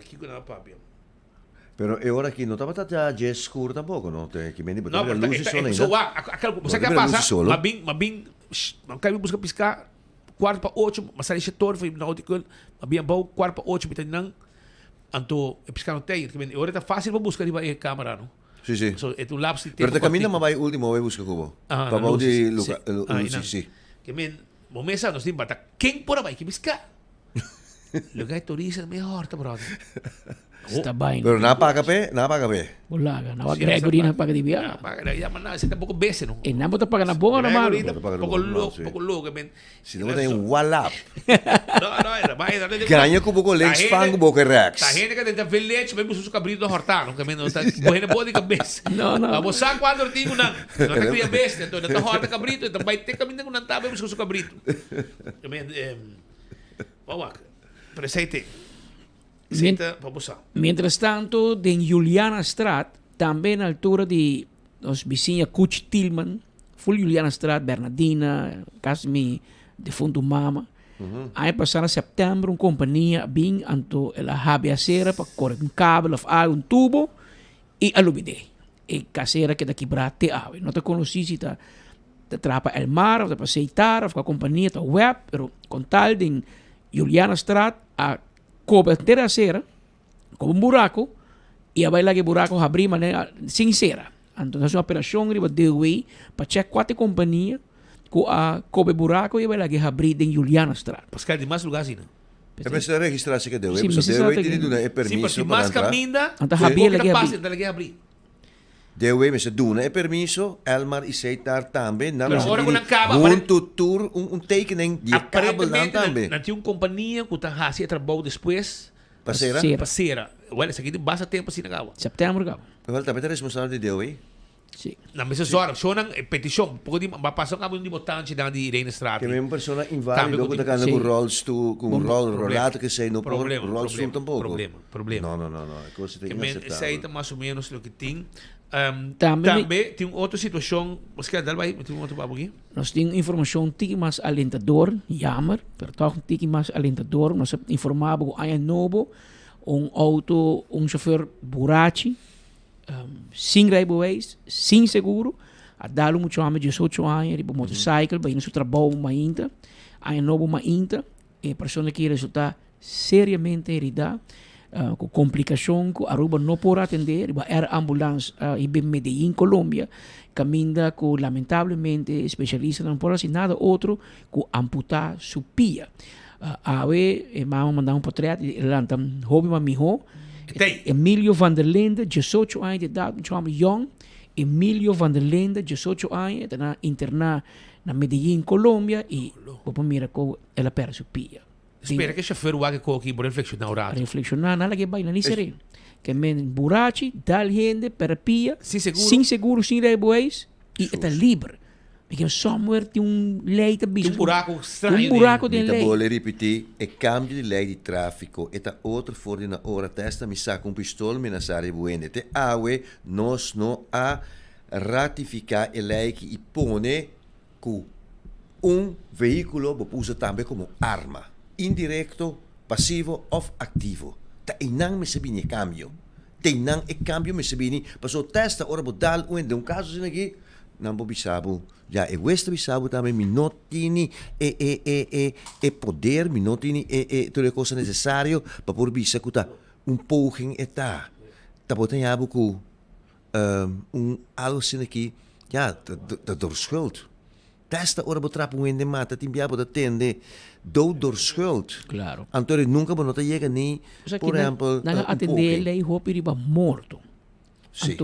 Kiko na papi. Pero e ora aqui não estava já de escuro tampoco, não? Tem que bem de Não, botar luz e sol ainda. Você quer passar? Mas não quer me buscar piscar 7:45, mas sai de torre, foi na outra, mas bem bom 7:45, me tem não. Anto piscar no teio, que bem, agora tá fácil para buscar a câmera, não? Sim, sim. So, é um lapso de Pero tempo. te camina mas vai último vai buscar cubo. Para o de lugar, sim. Que bem, momento nós temos bata quem por aí que piscar. Lugar turista melhor, tá brother. Está bem. Pero na paga pe. Bolaga, na Gregory na paga de biya. Paga ya mana, você tá pouco bese, não? E na bota paga na boa na mano. Pouco louco, men. Se não tem um wallap. Não, era mais. Ganha com pouco legs fango pouco rex. Tá gente que dentro village, vem buscar cabrito do hortano, que men não tá boa boa de cabeça. Não. Vamos sair quando tinha não. Não tá cria besta, então tá horta cabrito, então vai ter caminho com não tá, vamos buscar cabrito. Que men vamos presente. Mientras tanto, en Juliana Straat, também na altura de os vizinhos Kuch Tillman, full Juliana Straat, Bernardina, casa mi defunto mama. Aí passaram setembro, uma companhia bem anto ela habeacera para correr um cabo, algo, um tubo e alubide. E caseira que daqui brate ave. Não te conheci se tá trapa el mar, ou para aceitar, ou a companhia tá web, pero com tal de Juliana Straat a cobertura cera com um buraco e a vai lá que buraco abrir maneira sincera. Então essa operação riba de way para check quatro companhia com a cobre buraco e vai lá que abrir em Juliana Straat. Pascal de mais lugar assim, não? É precisa registrar-se que deu. Sim, Precisa ter permisso Sim, mas caminha, anta habia lagi abrir. Lagi abrir. Deu me se duna é permisso, Elmar e aceitar também. Não, mas agora com a caba, tour, tekening de cabo lá também. Não tinha uma companhia que tá fazendo trabalho depois. Passeira. Olha, isso aqui basta tempo assim na cabo. Setembro cabo. Well, também é responsável de deu, Sim. Na mesma hora, só na petição, porque passou cabo de botante da de Irene Straat. Que mesmo pessoa inválida que tá com rolls tu com roll rolado que sei no rolls tu tampouco. Problema. Não. Coisa tem que isso aí tá mais ou menos o que tem. Também tem outra situação, você quer dar vai, tem outro papo aqui? Nós temos informação tiki mais alentador, jammer, pero toch tiki mais alentador, nós informamos que há novo auto, chauffeur burachi, sem rijbewijs, sem seguro, a dalo muito homem de 18 anos, de motorcycle, para ir no seu trabalho ainda, há novo ainda, e a pessoa que resulta seriamente herida, com complicação que Aruba não pode atender, era ambulância em Medellín, Colômbia, caminha com lamentavelmente especialista não pode fazer nada outro que amputar sua pia. Vamos mandar portreto, ele hobby mamiho, Emilio van der Linde, 18 anos de idade, um homem jong, Emilio van der Linde, 18 anos, está internado na Medellín, Colômbia, e vamos mirar como ela perde sua pia. Espera que o chauffeur o aqui aqui por reflexionar o rato. Reflexionar, nada que vai, não é sereno. Que men burachi, dá gente, perapia, sem seguro, sem rijbewijs, e está livre. Porque somewhere tem leite bicho. Buraco estranho. Buraco de lei. Vou repetir, é cambio de lei de tráfico. Eta outra fora na hora testa me saca pistola me na sare buene. Te awe nós não a ratificar a lei que impone que veículo usa também como arma. Indirecto, passivo of activo. Ta inang me sabini cambio. Te inang e cambio me sabini. Paso testa ora bodal de um caso assim aqui. Não bisabo. Ja, e questo bisabo também me não tiene poder, me não tiene tutte le cose necessarie para por bisa kuta poging eta. Ta botanhabo ku algo assim aqui. Ja, door schuld. Testa ora botrapo in de mata timbiabo da tende door schuld. Claro. Antônio nunca não chega nem, por exemplo, não atender lei hopi riba morto. Sim.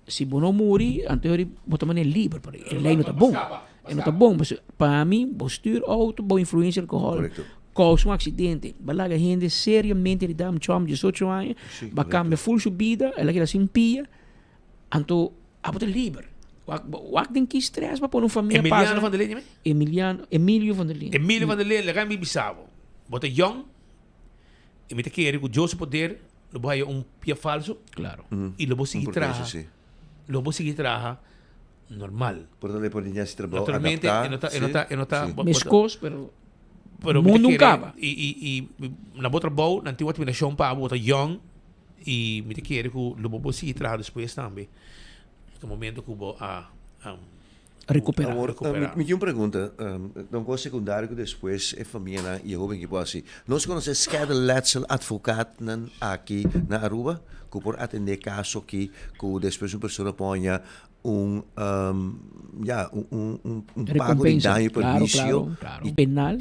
Se não morrer, Antônio botamane livre para ele. Lei não tá bom. Não tá bom, mas para mim, bestuur auto, boa influência alcohol. Causa acidente. Balaga gente seriamente de dá chom de 18 anos, ba cambia full subida, ela que assim pia. Anto abota livre. Wak den que stress para pôr uma família Emiliano van der Linde, Emilio van der Linde. Emilio van der Linde, legal me bisavo. Bota young, e me te querer com Joseph poder, lobo hay un pie falso. Claro. Y lobo sigue Por preço, traja. sim. Lobo sigue traja normal. Portanto, ele pode se trabalhar, Naturalmente, adaptar. eu não tá Mescos, pero pero mundo me nunca acaba. E na outra boa, na antiga terminação para a young e me te quer que o lobo sigue traja depois também. No momento que o recuperar. Me tinha uma pergunta. Dan was secundário que depois é família e eu bem que pode. Nós conhecemos cada letsel advogado aqui na Aruba, que por atender caso que depois uma pessoa põe um pago de dano por vício. Claro. Penal,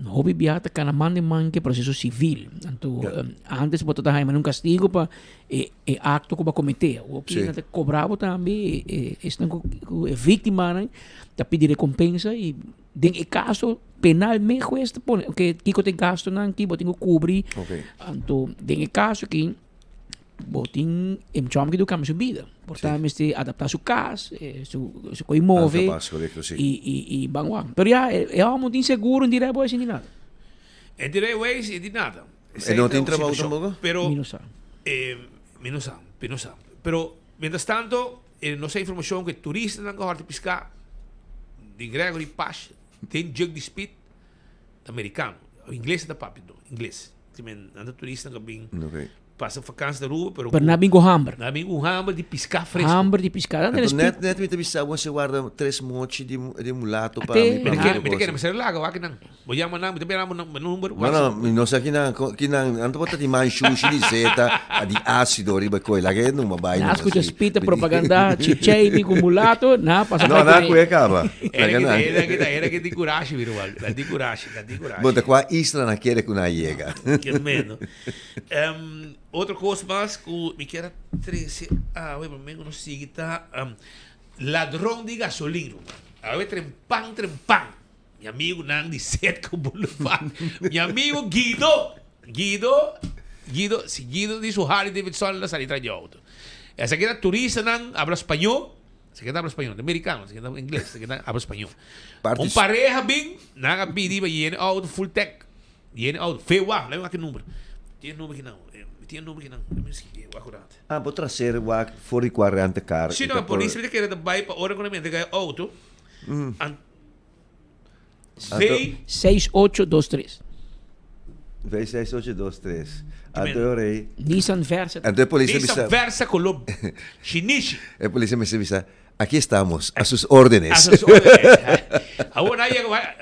hobby biata kana man de man que processo civil. Então, antes botar daí um castigo para acto que vai cometer. O que não cobrava também estão com vítima, né? Tá pedir recompensa e em caso penal me cuesta que tem gasto não que botem o cobrir. Então, em caso que botin em chama que do cama sua vida. Portanto, mesti adaptar sua casa, seu imóvel e banguang. Pero é muito inseguro, não direi boa assim de nada. En direi ways e de nada. E não tem trabalho também? Pero Minusa. Pero mientras tanto, não sei informação que turistas não gostam de pescar. De Gregory Pash, tem jug de speed americano. O inglês é da papi, inglês. Também anda turista não bem. Passa vakantie na rua, pero na bingo hamber. Na bingo hamber de piscar fresco. Hamber de piscar. Net me entrevistar, você guarda 3 montes de mulato para mim. Me quer, mas lá, eu aqui não. Vou chamar não, também não número. Não sei que não botar de manchushi de zeta, de ácido riba coisa, que não vai. Nas escuta spita propaganda, chichei bingo mulato, na passa. Não, na que acaba. Era que de coragem, viu? De coragem. Bota com a isla na querer que não chega. Que menos. Outra coisa mais que me quer 13. Oi, para mim não sigue tá ladrão de gasolina. Oi, trempang. Meu amigo não de sete com boulevard. Meu amigo Guido diz o Harley Davidson na salida de auto. Essa aqui é turista não habla espanhol. Essa aqui habla espanhol, americano, essa aqui habla inglês, essa aqui habla espanhol. Um pareja bem, não pedir para ir auto full tech. Ir auto feua, lembra que número? Tem número que não. Vou trazer fora de 40 carros. Sim, não, a polícia vai querer dar para hora quando ele ganha auto. 6823. V6823. Adorei. Nissan Versa. Nissan Versa Colombo. Shinichi. A polícia me avisa. Aqui estamos, a sus órdenes. A sus órdenes. Ahora,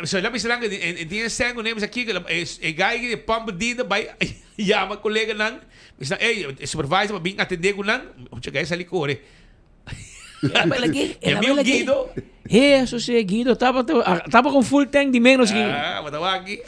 so labi sila en tiene sangue nemos aqui que é guy que pump dida vai chama colega nang. Bisa supervisor bem atender com nang. O chegar essa licor. Ela Guido. Isso sim, Guido tava com full tank de menos que. Mas tava aqui.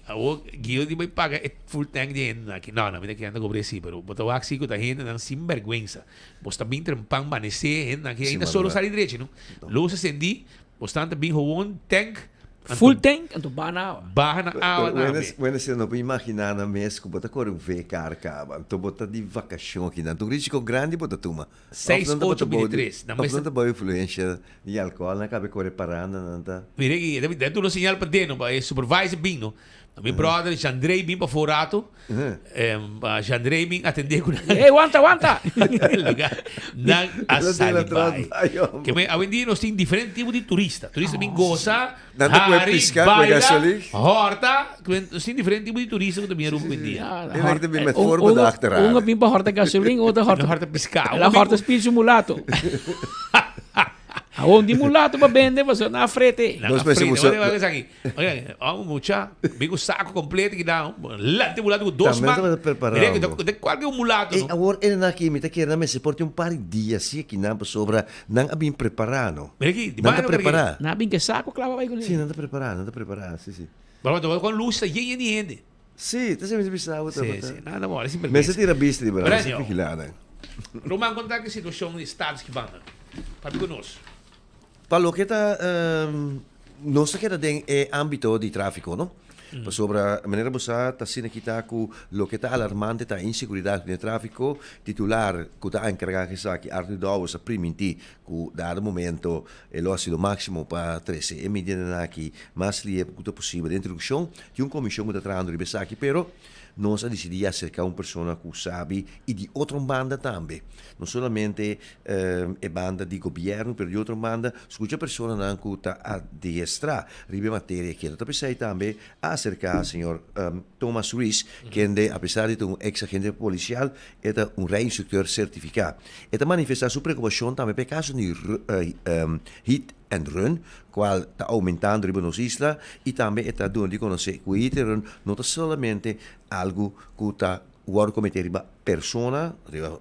O Guido di may paga full tank din aqui. Não, me que anda cobre assim, pero botou aqui que tá rindo não sem vergonha. Bosta bem trempang manese, aqui ainda solo sair direito, não? Luz acendi, bastante bem gewoon tank. Full tank, então baha na água. Bueno, você não pode imaginar na mesa que bota cor ver carcava, então bota de vacação aqui, não. Tu risco grande bota tuma. 6-8-23. Não bota boa influência de álcool, não cabe correr parando, não tá. Mira aqui, deve tu no sinal para dentro, para supervisor bem, não? Meu brother, Jandrei, bem para forato. Jandrei, bem atender com... Ei, aguanta! Não asalibai. Que hoje em dia nós temos diferentes tipos de turista. Turista bem goza, hari, baila, horta. Nós temos diferentes tipos de turista que também hoje em dia. Horta bem met forma da achteraan. Uma bem para horta gasolina, outra horta pescar. La horta spirito mulato. Aonde mulato para vender, você na frente. Nós pensamos aqui. Vamos mucha, bem o saco completo que dá, late mulato com 2 mãos. De qual é o mulato? Agora ele na aqui, me tá querendo me se porte par de dias assim que não sobra, não bem preparado. Não tá preparado. Não bem que saco clava vai com ele. Sim, não tá preparado, sim. Mas com luz está cheia de gente. Sim, tá sempre pensando. Sim, nada mal, é simplesmente. Mas você tira vista de Brasil, vigilada. Roman, contar que situação de estados que vão para conosco. Para que está nossa que é âmbito de tráfico, não? Sobre a maneira bossa está sendo que está com o que está alarmante está inseguridade no tráfico titular que está encarregado que aqui Arthur Dawes a priminti que dado momento ele ha sido máximo para 13 e medida aqui mais li é possível de introdução de comissão que está trazendo de aqui pero nós decidimos acercar uma pessoa que sabe e de outra banda também. Não somente é banda de governo, mas de outra banda, escuta a pessoa que está a adestrar ribe matéria que eu pensei também acercar o senhor Thomas Ruiz, que apesar de ter um ex-agente policial, é um reinstructor certificado. E manifestar sua preocupação também por caso de hit and run, qual está aumentando ribe nos islas, e também está dando de conhecer que o hit and run não é somente algo que está o cometer riba persona, riba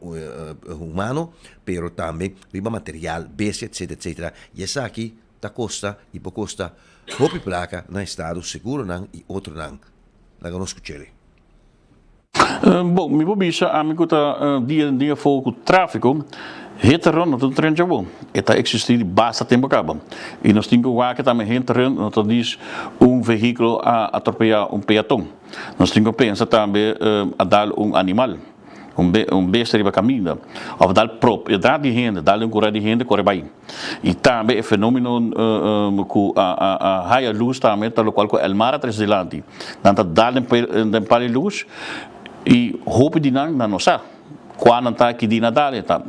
humano, pero também riba material, bestia, etc. E essa aqui está costa e por costa hopi placa na estado seguro não e outro não. La conosco cele. Bom, me vou bicha, amigo tá dia fogo tráfico. Heteron não tem trem já bom. Eta existir basta tempo acaba. E nós temos que também heteron não diz veículo a atropelar peatão. Nós temos que pensar também a dar animal. Besta riba caminha, ou dar propriedade de renda, dar correr de renda, corre bem. E também é fenômeno que a raia luz também, tal qual que o mar atrás delante. Então, dar para luz e roupa de na nossa. Quando está aqui de Nadal, está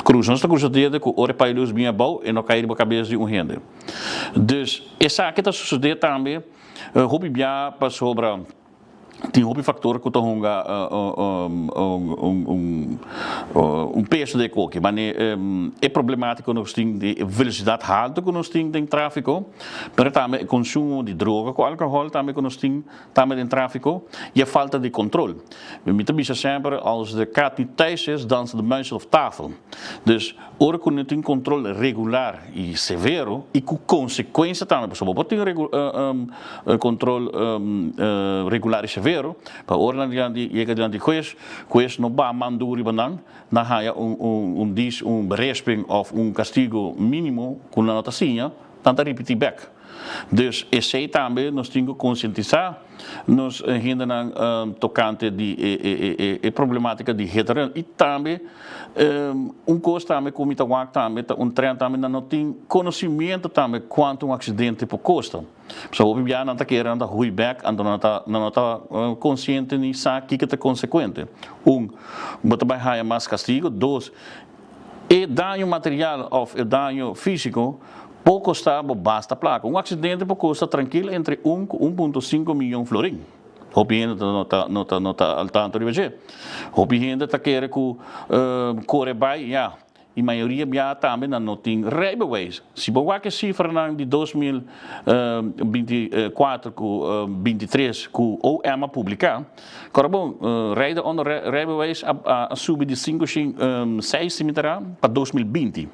cruzando o dedo com o para luz bem bom e não cair na cabeça de renda. Dus, essa aqui está sucedendo também, roupa bem para sobre tem um fator que tem peso de qualquer, mas é problemático nós temos de velocidade alta que nós temos em tráfego, mas também consumo de droga com álcool também que nós temos também em tráfego e a falta de controle. We moeten bijna sempre als de kat niet thuis is, dansen de muizen op tafel. Dus ora que não tem controle regular e severo e com consequência também, por exemplo, tem controle regular e severo. Para ora diante juez não vai mandar banang na haya diz berisping of castigo mínimo com a notazinha, tanta repetir back. Dus esse também nós temos que conscientizar nos ainda tocante de problemática de heteron e também coisa também como está também trem também não tem conhecimento também quanto acidente por custa. So ob já não está querendo hui back and não está consciente nem sabe que é consequente. Bota vai há mais castigo. Dois, é dano material ou é dano físico. Pouco está basta placa. Acidente por custa tranquilo entre 1 e 1,5 milhão florim. Hopiendo não está al tanto de ver. Hopiendo está querendo que corre bem, já. E maioria já também não tem rijbewijs. Se boa que cifra de 2024 com 23 com o EMA publicar, corabom, rijden onder rijbewijs a subir de 5,6 cimitará para 2020.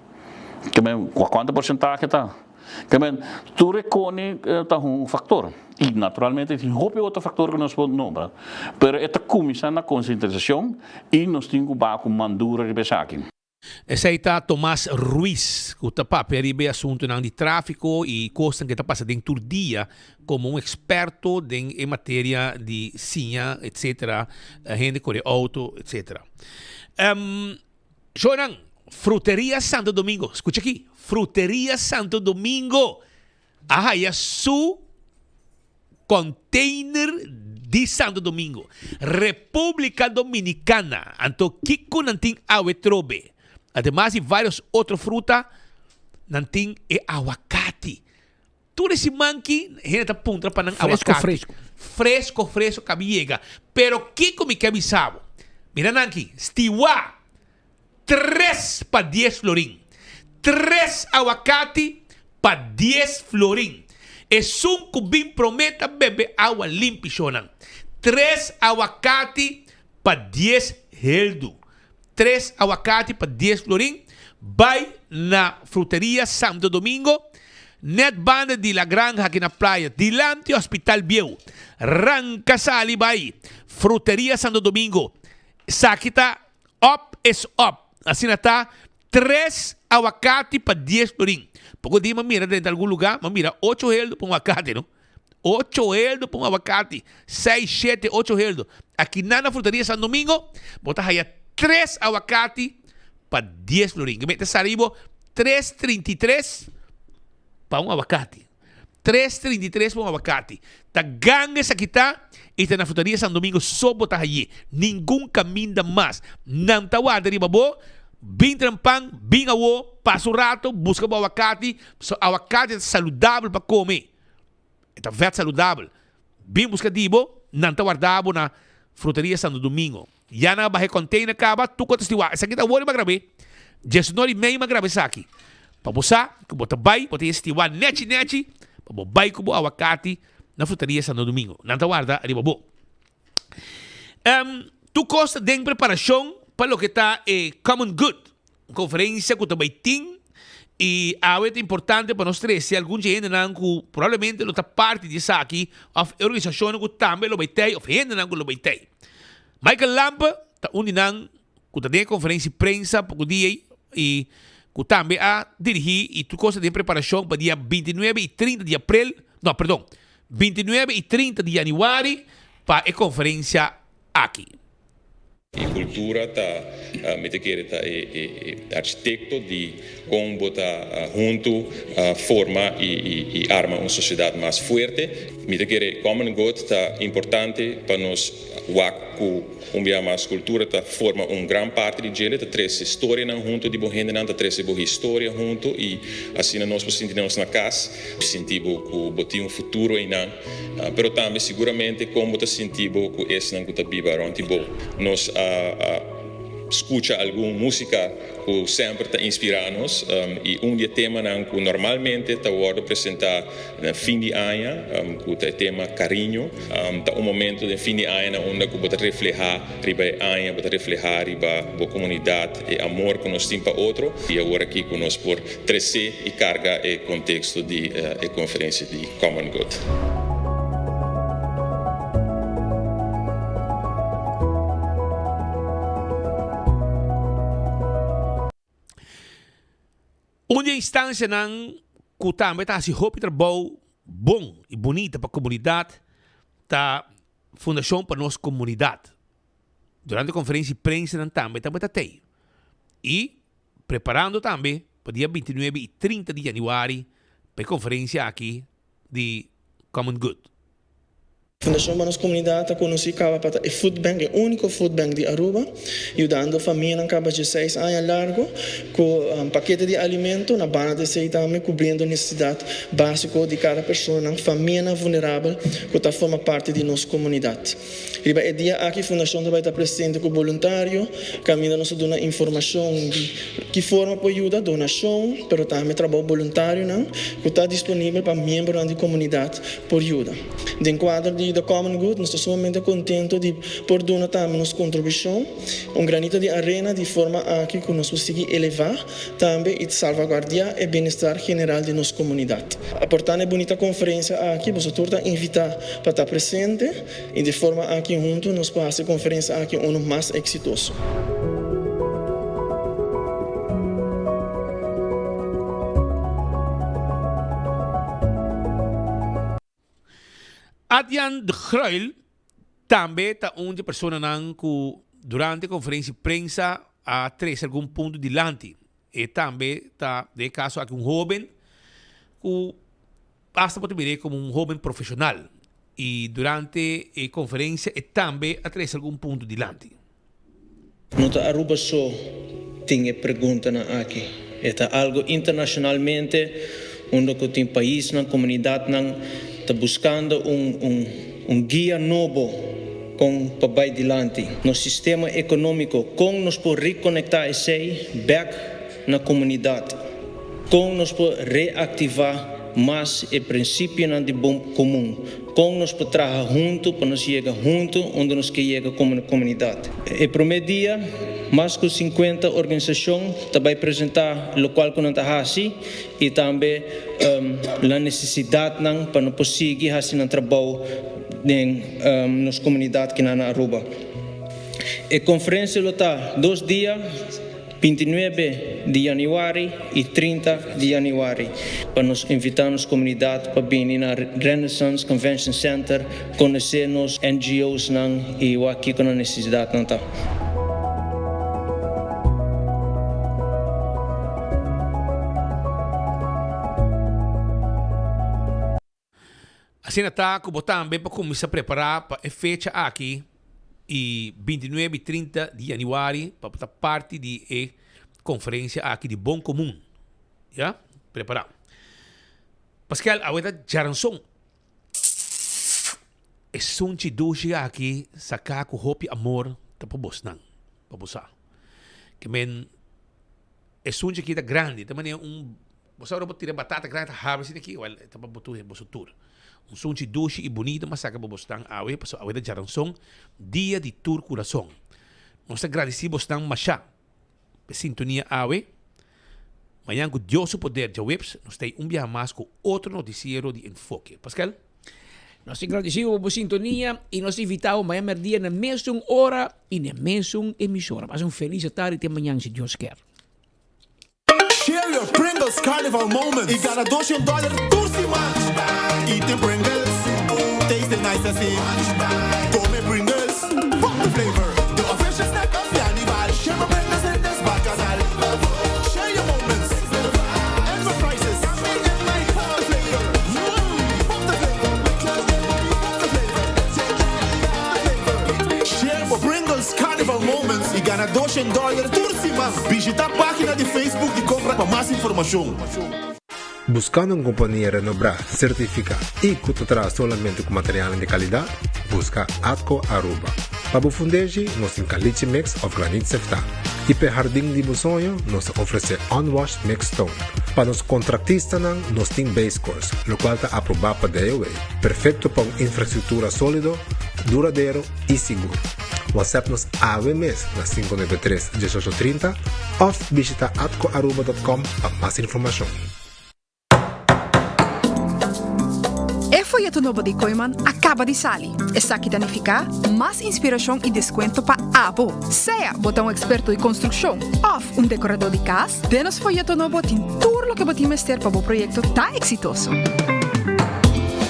Quanto porcentagem está? Tu reconhece que factor. E, naturalmente, tem outro factor que nós podemos nombrar. Mas esta comissão na conscientização e nós temos que mandura de pesaqui. Esse está Tomás Ruiz, que está para o assunto de tráfico e coisas que está passando em todo dia como experto em matéria de senha, etc. Gente com auto, etc. Jonan, Fruteria Santo Domingo, escucha aqui, Fruteria Santo Domingo, é su container de Santo Domingo, República Dominicana, anto Kiko nanting awe trobe, además de vários outros frutas, nanting e aguacate. Tudo esse manqui, gente tá punta para aguacate. Fresco, cabiega. Pero Kiko me quer avisar, mira nanqui, stiwa, 3 para 10 florín. 3 aguacate para 10 florín. Es un cubín prometa bebe agua limpia, Shonan. 3 aguacate para 10 heldu. 3 aguacate para 10 florín. Vai na Fruteria Santo Domingo. Net banda de la granja aqui na praia. Dilante Hospital Bieu. Rancasali vai. Fruteria Santo Domingo. Sakita up is up. Assim está, 3 aguacate para 10 florim. Porque dia mira dentro de algum lugar, mira 8 heldo para um aguacate, não? 8 heldo para um aguacate, 6, 7, 8 heldo. Aqui na Fruteria Santo Domingo, botar aí 3 aguacate para 10 florim. Que mete saribo 3,33 para um aguacate. 3.33 por abacate. Ta gangue sa kita e ta na frutaria San Domingo sobo ta hayi. Ningún caminho mais. Não ta wada riba bo. Bem trampang, bem awo, passa o rato, busca o abacate. So, abacate é saudável para comer. É vet saudável. Bem busca dibo, não ta guardabo na frutaria Santo Domingo. Ya na bahe container kaba, tu ko testiwa. Essa aqui tá wori magrabe. Jesnori mei magrabe sa aqui. Pa bosa, que bota bai, bota estiwa neti. Pa bai kubo awakati na frutaria Santo Domingo. Nanta guarda, arriba bo. Tu costa de preparação para o que está Common Good. Conferência que tu vai ter. E é importante para nós três, se algum gente não provavelmente não está parte disso aqui, a organização que também vai ter, ou gente não vai ter. Michael Lampa, tá onde não, que tem conferência de prensa, para o dia, e que também a dirigir, e tu costa de preparação para dia 29 e 30 de abril, não, perdão, 29 e 30 de januário, para a conferência aqui. E cultura me te quer arquiteto de como botar junto forma e arma uma sociedade mais forte. Me te quer common good tá importante para nós que mais cultura tá forma grande parte de ele, tá três história não junto de boa não tá três boa história junto e assim nós sentimos na casa sentimos que botar futuro aí não, pero também seguramente como tá sentimos que esse não tá viva around bom nós escuta alguma música que sempre está inspirando-nos e dia tema que normalmente está apresentar no fim de ano que é tema carinho está momento de fim de ano onde que pode refletir riba ano pode refletir riba a comunidade e amor que nós temos para outro e agora aqui com nós por trazer e carga o contexto de conferência de Common Good. Onde a instância não que também está se roupa trabalho bom e bonita para a comunidade, tá fundação para a nossa comunidade. Durante a conferência de prensa também está tem. E preparando também para dia 29 e 30 de januário para a conferência aqui de Common Good. Fundação para nossa comunidade conhecida para o food bank, o único food bank de Aruba, ajudando famílias acaba de 6 anos largo com paquete de alimento na banda de também cobrindo necessidade básica de cada pessoa, família vulnerável que está forma parte de nossa comunidade. E é dia aqui a fundação vai estar presente com voluntário, caminho nos dando informação de que forma pode ajudar donação, mas também trabalho voluntário que está disponível para membros da comunidade por ajuda. De enquadro de The Common Good, nós estamos sumamente contentos de por donar também nossa contribuição, granito de arena de forma aqui que nós conseguimos elevar também e salvaguardar o bem-estar geral de nossa comunidade. A portanto, é bonita conferência aqui, você está invitado para estar presente e de forma aqui junto nós passamos a conferência aqui mais exitoso. Adrian de Gruil também está onde a pessoa que durante a conferência de prensa a trazer algum ponto de lante. E também está, de caso, aqui jovem que basta pode ver como jovem profissional. E durante a conferência também a trazer algum ponto de lante. Nota Aruba só tem pergunta aqui. É algo internacionalmente, onde tem país, na comunidade, está buscando guia novo com para adiante. No sistema econômico, como nos pode reconectar esse back na comunidade, como nos pode reativar mais o princípio de bom comum, como nos pode trabalhar junto para nos chegar junto onde nos quer chegar como comunidade. E primeiro dia, mais de 50 organizações também apresentar o qual que não está assim e também a necessidade para não conseguir fazer um trabalho nas comunidades que na Aruba. A conferência está 2 dias, 29 de januário e 30 de januário, para nos invitar nas comunidades para vir na Renaissance Convention Center, conhecer nos NGOs e o aqui com a necessidade não está. Assim está, como também para começar a preparar para a fecha aqui, e 29 e 30 de janeiro, para estar parte de conferência aqui de Bom Comum. Já? Preparar. Pascal, agora Jaranson. É sunti doce aqui, sacar com hopi amor, tá para bosnang, para bosar. Que men, é sunti aqui da grande, também é você vai tirar batata grande, harvest aqui, well, tá para botar bosutur. Sunti doce e bonito, mas saca para bosnang, awe, passou awe da Jaranson, dia de tour coração. Nós agradecemos bosnang masha, sintonia awe. Amanhã, com Deus o poder de webs, nós temos dia mais com outro noticiero de enfoque. Pascal? Nós agradecemos por sintonia e nós invitamos amanhã dia na mesma hora e na mesma emissora. Mas feliz tarde até amanhã, se Deus quer. Share your Pringles Carnival moments. E gana $200 por semana. Eating Pringles, taste nice assim. Come Pringles, pop the flavor. The official snack of the animal. Share my Pringles and this bacasal. Share your moments. And my prices. Pop the flavor. Pop the flavor. Share my Pringles Carnival moments. E gana $200 por semana. Visita a página de Facebook e compra para mais informação. Buscando uma companhia renombrada, certificada e que te traz somente com material de qualidade, busca Atco Aruba. Para o fundejo, nós temos caliche mix of granite sefta. E para jardim de sonho, nós oferecemos unwashed mix stone. Para os contratistas, nós temos base course, o qual está aprovado para DOA. Perfeito para uma infraestrutura sólida, duradouro e seguro. WhatsApp nos AWMS na 593-1830 ou visita atcoaruba.com para mais informação. E folheto novo de Koiman acaba de sair. Está aqui danificar mais inspiração e desconto para abo. Seja botão experto de construção ou decorador de casa, denos folheto novo tem tudo o que botimos ter para o projeto tá exitoso.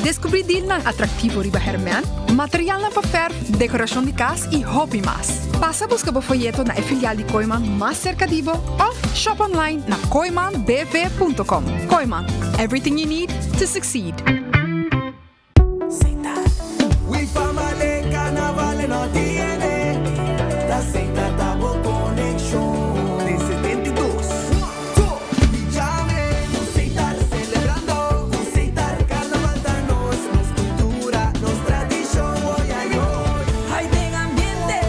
Descobrir deal na atrativo riba Herman, material na papel, decoração de casa e hobby mais. Passa a buscar o folheto na filial de Koiman mais cerca de você ou shop online na koimanbv.com. Koiman, everything you need to succeed. We family carnaval no tiene. La Seita Tabo Connection. De 72. Llame, Seita celebrando. Seita carnaval da nos cultura, nos tradición. Hoy ay hoy. Hay buen ambiente.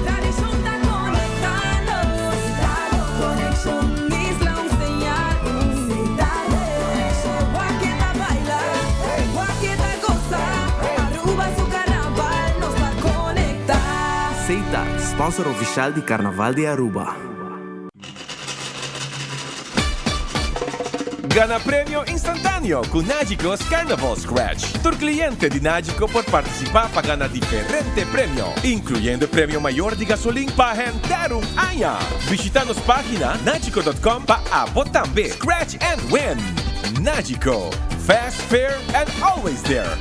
Tradición está conectando. Seita Connection. Isla un señal. Seita Connection. Guaqueta baila. Guaqueta goza. Aruba su carnaval nos va a conectar. Seita, sponsor oficial de Carnaval de Aruba. Gana premio instantâneo com Nágicos Carnival Scratch. Tu cliente de Nágico por participar para ganhar diferente premio, incluyendo premio maior de gasolina para render año. Visita nos página nágico.com para botar B. Scratch and win. Nágico. Fast, fair, and always there.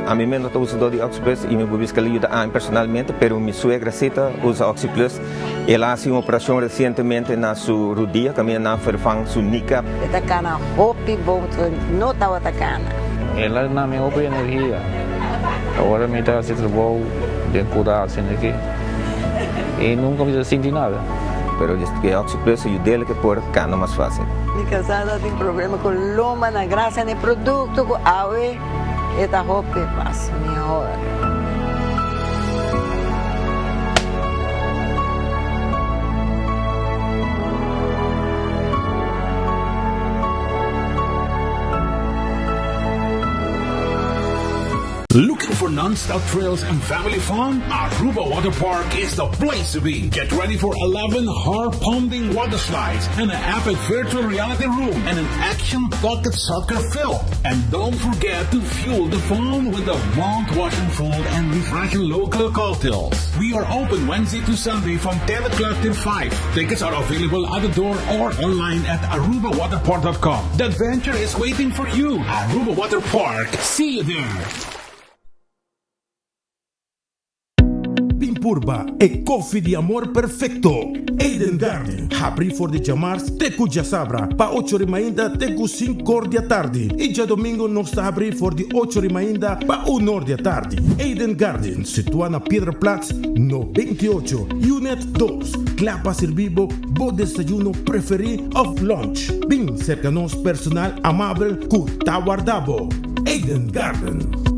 A mí me no uso de OxyPlus y me busca ayuda personalmente, pero mi suegra Cita usa OxyPlus. Él hace una operación recientemente en su rodilla, también ha vervangen su kneecap. Esta cana hopi bom no estaba atacando. Ela na minha outra energia. Agora me está sendo bom de cuidar assim aqui. E nunca me senti nada. Pero desde que OxyPlus ayuda ele que por cana mais fácil. Mi casada tem problema com loma na graça de produto com awe. Esta hopi passa minha hora. Looking for non-stop thrills and family fun? Aruba Water Park is the place to be. Get ready for 11 heart-pounding water slides and an epic virtual reality room and an action-packed soccer field. And don't forget to fuel the fun with the mouth-watering food and refreshing local cocktails. We are open Wednesday to Sunday from 10 o'clock till 5. Tickets are available at the door or online at arubawaterpark.com. The adventure is waiting for you. Aruba Water Park. See you there. Pimpurba e coffee di amor perfecto. Eden Garden. Abri for de chamars teku já sabra. Pa 8 ainda teku 5 cordia tarde. E já domingo nós abri for de 8 ainda pa 1 da tarde. Eden Garden, situada na Pedra Platz, no 28, Unit 2. Clapa servibo, bo desayuno preferi of lunch. Bem cerca nos personal amável ku tawardabo. Eden Garden.